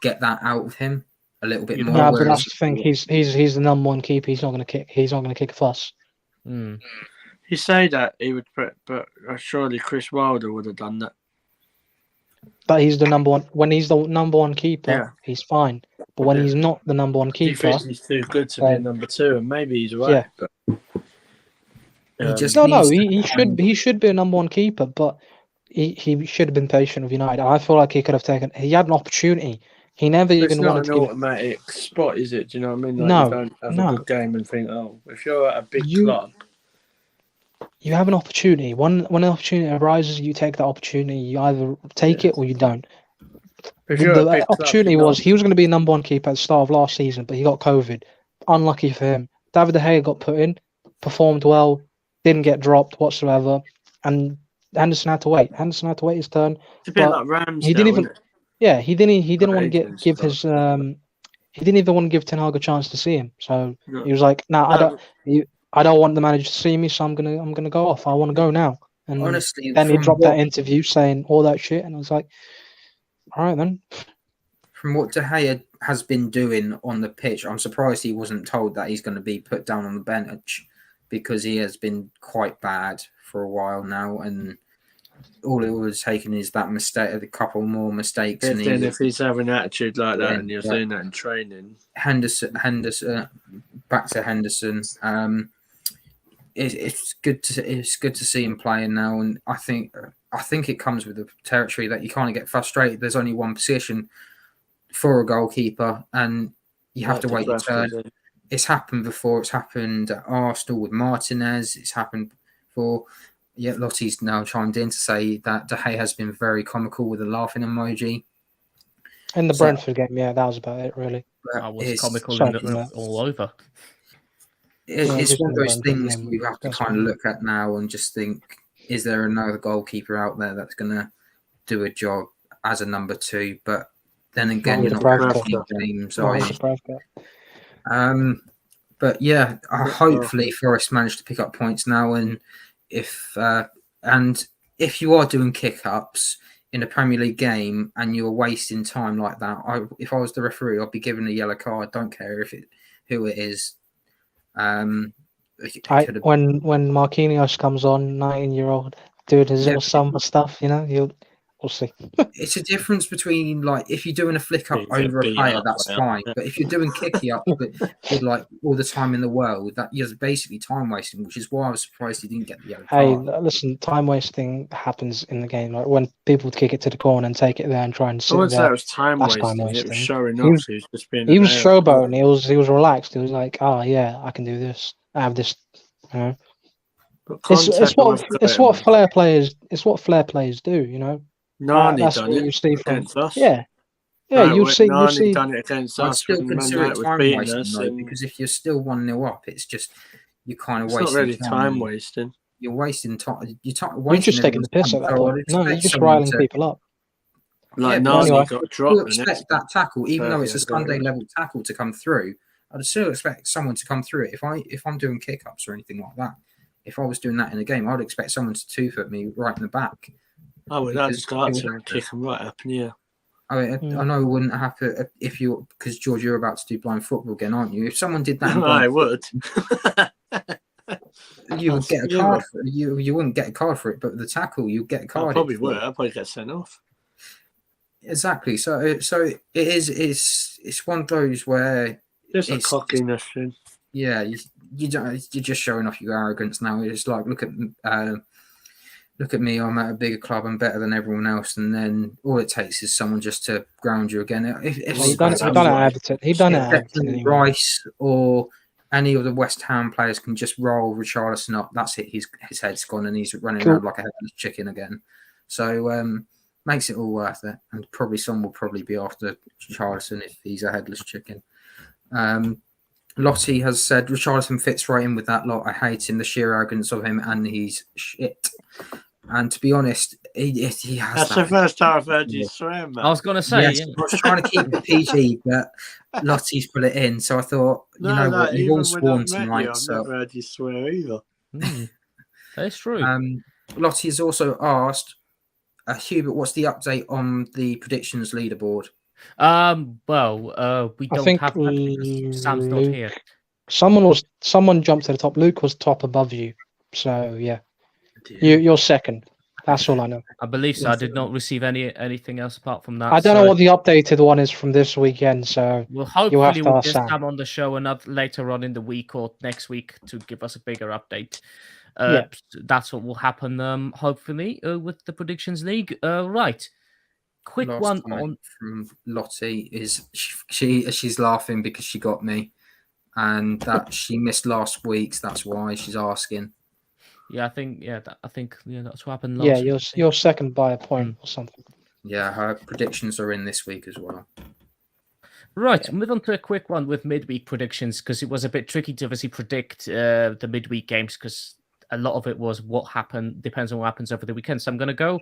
get that out of him, a little bit You'd more. hope Yeah, but Whereas that's the thing. He's the number one keeper. He's not going to kick. He's not going to kick a fuss. Mm. You say that he would, but surely Chris Wilder would have done that. But he's the number one. When he's the number one keeper, Yeah. he's fine. But when Yeah. he's not the number one He keeper, thinks he's too good to be a number 2, and maybe he's right. Yeah. But he just no, needs to he should be a number one keeper. But he should have been patient with United. I feel like he could have taken. He had an opportunity. He never it's even not wanted an to give. automatic spot, is it? Do you know what I mean? Like No, you don't have no. a good game and think, oh, if you're at a big You- club, You have an opportunity. When an opportunity arises, you take that opportunity. You either take it or you don't. if you're at a The big club, opportunity you're not- was he was going to be number one keeper at the start of last season, but he got COVID. Unlucky for him. David De Gea got put in, performed well, didn't get dropped whatsoever, and Henderson had to wait. Henderson had to wait his turn. It's a bit but like Ramsdale. He didn't even. isn't it? Yeah, he didn't want to agents, give but- his. He didn't even want to give Ten Hag a chance to see him. So No. he was like, "No, I No, don't. I don't want the manager to see me, so I'm gonna go off. I want to go now." And honestly, then he from dropped what, that interview saying all that shit, and I was like, "All right then." from what De Gea has been doing on the pitch, I'm surprised he wasn't told that he's going to be put down on the bench, because he has been quite bad for a while now, and all it was taking is that mistake, a couple more mistakes, and if he's having an attitude like that, Yeah, and you're yeah. seeing that in training, Henderson, back to Henderson. It's good to see him playing now, and I think it comes with the territory that you kind of get frustrated. There's only one position for a goalkeeper, and you have to wait your turn. It's happened before. It's happened at Arsenal with Martinez. It's happened before. Yeah, Lottie's now chimed in to say that De Gea has been very comical with a laughing emoji. In the So- Brentford game, yeah, that was about it, really. But I was it's- comical Sorry for that. all over. It's just one of in the those Brentford things game, you have to that's kind of fine. look at now and just think, is there another goalkeeper out there that's going to do a job as a number 2? But then again, Not you're with not Bradford. going to games, No, are it's you? a brave guy. But yeah, hopefully Forest managed to pick up points now, and if you are doing kick-ups in a Premier League game and you're wasting time like that, if I was the referee, I'd be given a yellow card. Don't care who it is. When Marquinhos comes on, 19-year-old doing his little samba stuff, we'll see. It's a difference between, like, if you're doing a flick up You get over a beat player, up, that's yeah. fine. But if you're doing kicky up with like all the time in the world, that is basically time wasting, which is why I was surprised he didn't get the yellow Hey, card. listen, time wasting happens in the game. Like when people kick it to the corner and take it there and try and I sit wouldn't say there. it was time That's wasting. time It was wasting. showing He off. was- He was just being. He was an showboating. He was relaxed. He was like, "Oh yeah, I can do this. I have this." You know, But it's Conte what flair players. It's what flair players do. Nani That's done what it you see from. against us. Yeah, No, you'll see. Nani done it against I'd us still when Man consider United it was time beating wasting, us. though, And because if you're still 1-0 up, it's just you're kind of it's not wasting really time time. wasting. You're wasting time. You're You're just taking the piss at that point. No, you're just riling people up. Like Yeah, Nani anyway. got You dropped. the expect next that tackle, even though it's a Yeah, go Sunday ahead. level tackle, to come through. I'd still expect someone to come through it. If I'm doing kick ups or anything like that, if I was doing that in a game, I'd expect someone to 2-foot me right in the back. I would because start it to would- kick him right up in the air. I know it wouldn't happen if you, because George, you're about to do blind football again, aren't you? If someone did that, in blind I would. you would get a card. You wouldn't get a card for it, but the tackle, you get a I card. probably would. I'd probably get sent off. Exactly. So it is. It's one of those where Just a it's- cockiness thing. yeah, you don't. You're just showing off your arrogance now. It's like look at me. I'm at a bigger club. I'm better than everyone else, and then all it takes is someone just to ground you again. If He done it at Everton. He done it at Everton. Anyway. Rice or any of the West Ham players can just roll Richarlison up. That's it. His head's gone, and he's running Cool. around like a headless chicken again. So makes it all worth it. And probably some will probably be after Richarlison if he's a headless chicken. Lottie has said Richarlison fits right in with that lot. I hate him, the sheer arrogance of him, and he's shit. And to be honest, he has That's that. the first time I've heard you swear, man. I was going to say, Yes, I was trying to keep it PG, but Lottie's put it in. So I thought, you know what, you've all sworn tonight. I've So never heard you swear either. That's true. Lottie has also asked, Hubert, what's the update on the predictions leaderboard? We I don't think have that because Sam's not Luke. here. Someone jumped to the top. Luke was top above you. So yeah, you're second. That's all I know. I believe so. I did not receive anything else apart from that. I don't know so what the updated one is from this weekend. So Well, you'll have hopefully to we'll ask get Sam. Sam on the show another later on in the week or next week to give us a bigger update. Yeah. That's what will happen. Hopefully with the predictions league. Right. Quick Last one comment on. from Lottie is she's laughing because she got me, and that she missed last week's. That's why she's asking. Yeah, I think that's what happened Yeah, last week. you're second by a point or something. Yeah, her predictions are in this week as well. Right, move on to a quick one with midweek predictions because it was a bit tricky to obviously predict the midweek games because a lot of it was what happened depends on what happens over the weekend. So I'm gonna go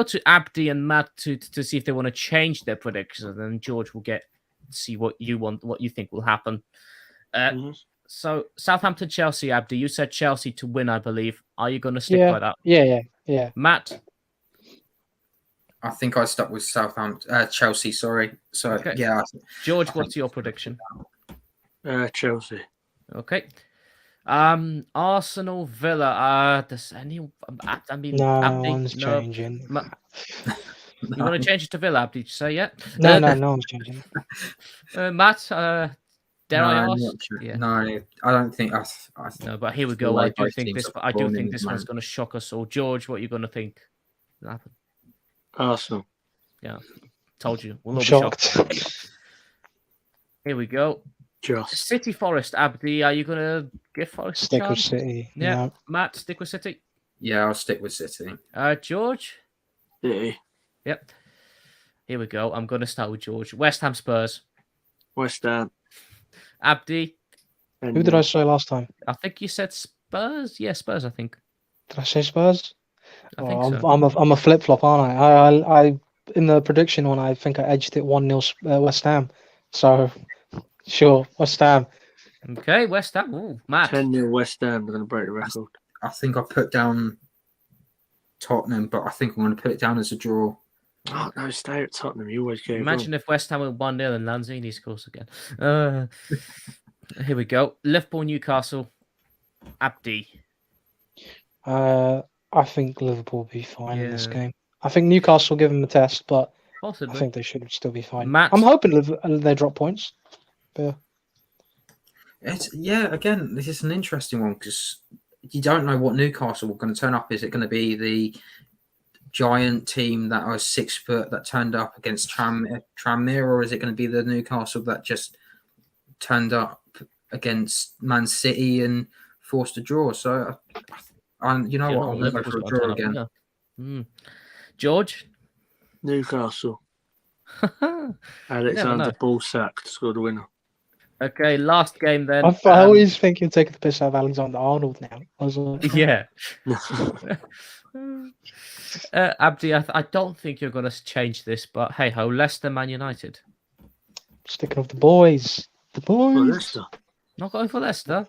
to Abdi and Matt to see if they want to change their predictions, and then George will see what you think will happen. So Southampton, Chelsea, Abdi, you said Chelsea to win, I believe. Are you going to stick by that? Yeah. Matt? I think I stuck with Chelsea, sorry. So, okay. Yeah. George, what's your prediction? Chelsea. Okay. Arsenal, Villa. Does any... I mean, no Abdi, one's changing. You want to change it to Villa, Abdi? Did you say yeah? No one's changing. Matt, dare I ask? Yeah. No, I don't think. No, but here we go. I do think this one's going to shock us all. George, what are you going to think? Arsenal. Yeah, told you. We'll all shocked. Be shocked. Here we go. Just City Forest, Abdi. Are you going to give Forest stick a with chance? City? Yeah, No. Matt, stick with City. Yeah, I'll stick with City. George. City. Yep. Here we go. I'm going to start with George. West Ham, Spurs. West Ham. Abdi. Who did I say last time? I think you said Spurs. Yeah, Spurs. I think. Did I say Spurs? I think so. I'm a flip flop, aren't I in the prediction one, I think I edged it 1-0 West Ham. So sure, West Ham. Okay, West Ham. Ooh, Matt. 10-0 West Ham. They're going to break the record. I think I put down Tottenham, but I think I'm going to put it down as a draw. Oh no, stay at Tottenham. You always get Imagine if West Ham were 1-0 and Lanzini scores again. Here we go. Liverpool, Newcastle. Abdi. I think Liverpool will be fine in this game. I think Newcastle will give them a test, but possibly. I think they should still be fine. Matt. I'm hoping they drop points. But... Again, this is an interesting one because you don't know what Newcastle are going to turn up. Is it going to be the giant team that was 6 foot that turned up against Tranmere, or is it going to be the Newcastle that just turned up against Man City and forced a draw? So, you know what? I'm going to go for a draw again. George? Newcastle. Alexander Ballsack scored the winner. Okay, last game then. I always think you're taking the piss out of Alexander Arnold now. I was like, yeah. Abdi, I don't think you're going to change this, but hey ho, Leicester, Man United. Sticking with the boys. The boys. Leicester. Not going for Leicester?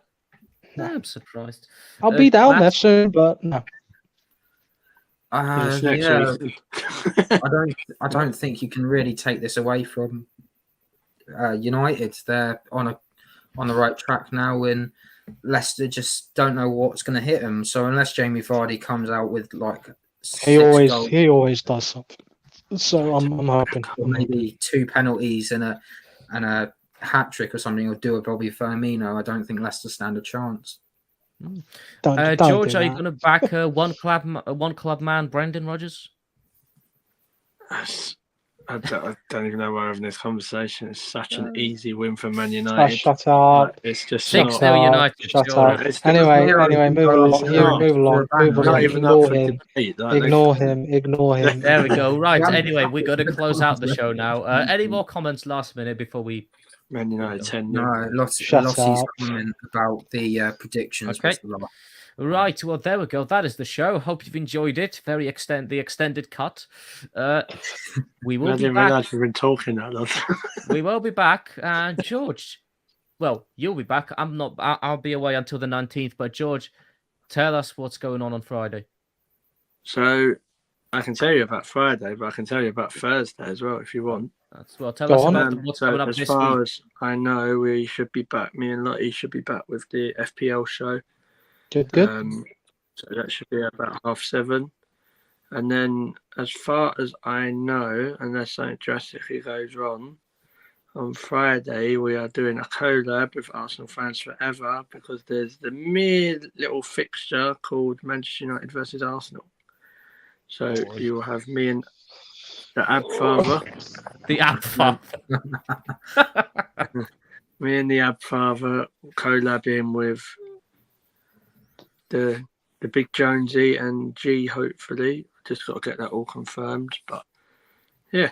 No. I'm surprised. I'll be down there soon, but no. I don't think you can really take this away from United. They're on the right track now, and Leicester just don't know what's going to hit them. So unless Jamie Vardy comes out with like he always does something. So I'm hoping maybe 2 penalties and a hat trick or something, or do a Bobby Firmino. I don't think Leicester stand a chance. Don't George, are you going to back one club man, Brendan Rodgers? I don't even know why we're having this conversation. It's such an easy win for Man United. Shut up. It's just 6-0 United. Shut up. Anyway, move along. Ignore him. There we go. Right. Anyway, we got to close out the show now. Any more comments last minute before we? Man United 10. No, Lossie's comment about the predictions. Okay. Right, well, there we go. That is the show. Hope you've enjoyed it. The extended cut. We will be back. We've been talking that long. We will be back. George, well, you'll be back. I'm not. I'll be away until the 19th. But George, tell us what's going on Friday. So, I can tell you about Friday, but I can tell you about Thursday as well if you want. Well, tell Go us on. about what's coming up as this far week. as I know, we should be back. Me and Lottie should be back with the FPL show. Good, good. So that should be about 7:30. And then, as far as I know, unless something drastically goes wrong, on Friday we are doing a collab with Arsenal Fans Forever because there's the mere little fixture called Manchester United versus Arsenal. So you will have me and the Ab Father. The Ab Father. Me and the Ab Father collabing with the Big Jonesy and G, hopefully. Just got to get that all confirmed. But yeah.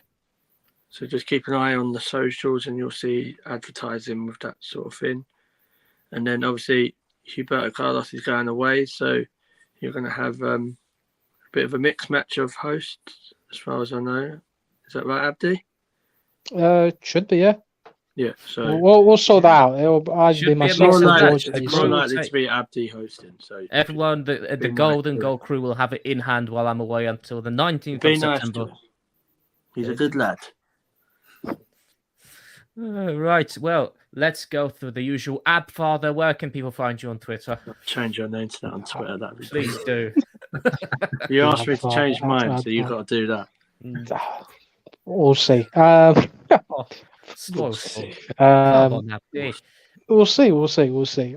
So just keep an eye on the socials and you'll see advertising with that sort of thing. And then obviously Huberto Carlos is going away, so you're going to have a bit of a mixed match of hosts, as far as I know. Is that right, Abdi? Should be, yeah. Yeah. So We'll sort that out. It'll either Should be be a myself mix or of George. that. how you it's see more it. likely to be Abdi hosting. So Everyone, the Be nice Golden to Goal crew will have it in hand while I'm away until the 19th be of nice to September. him. He's a good lad. Right, well, let's go through the usual. Ab Father, where can people find you on Twitter? Change your name to that on Twitter. That'd be Please do. You asked me to Ab change Father, mine, Ab so you Father. got to do that. We'll see. Spoil sport. Come Um, on, Abdi. we'll see.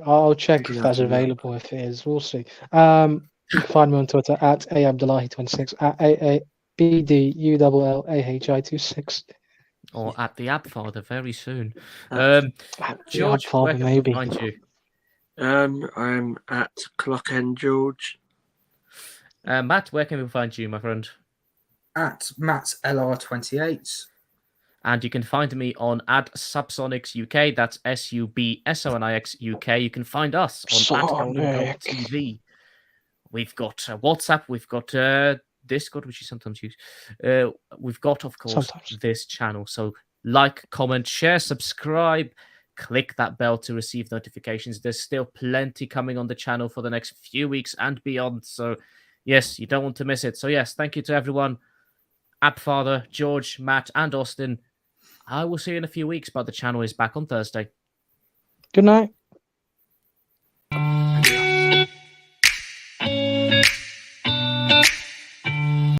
I'll check if Yeah, that's yeah. available. If it is, we'll see. You can find me on Twitter at aabdullahi26 at AABDULLAHI26. Or at the Ab Father very soon. Ab George, Father, where can maybe. we find you? I'm at Clockend George. Matt, where can we find you, my friend? At Matt's LR28. And you can find me on at Subsonics UK. That's SUBSONIX UK. You can find us on at Golden Goal Sonic. TV. We've got WhatsApp. We've got Discord, which you sometimes use. We've got, of course, Sometimes. this channel. So like, comment, share, subscribe. Click that bell to receive notifications. There's still plenty coming on the channel for the next few weeks and beyond. So yes, you don't want to miss it. So yes, thank you to everyone. Ab Father, George, Matt, and Austin. I will see you in a few weeks, but the channel is back on Thursday. Good night.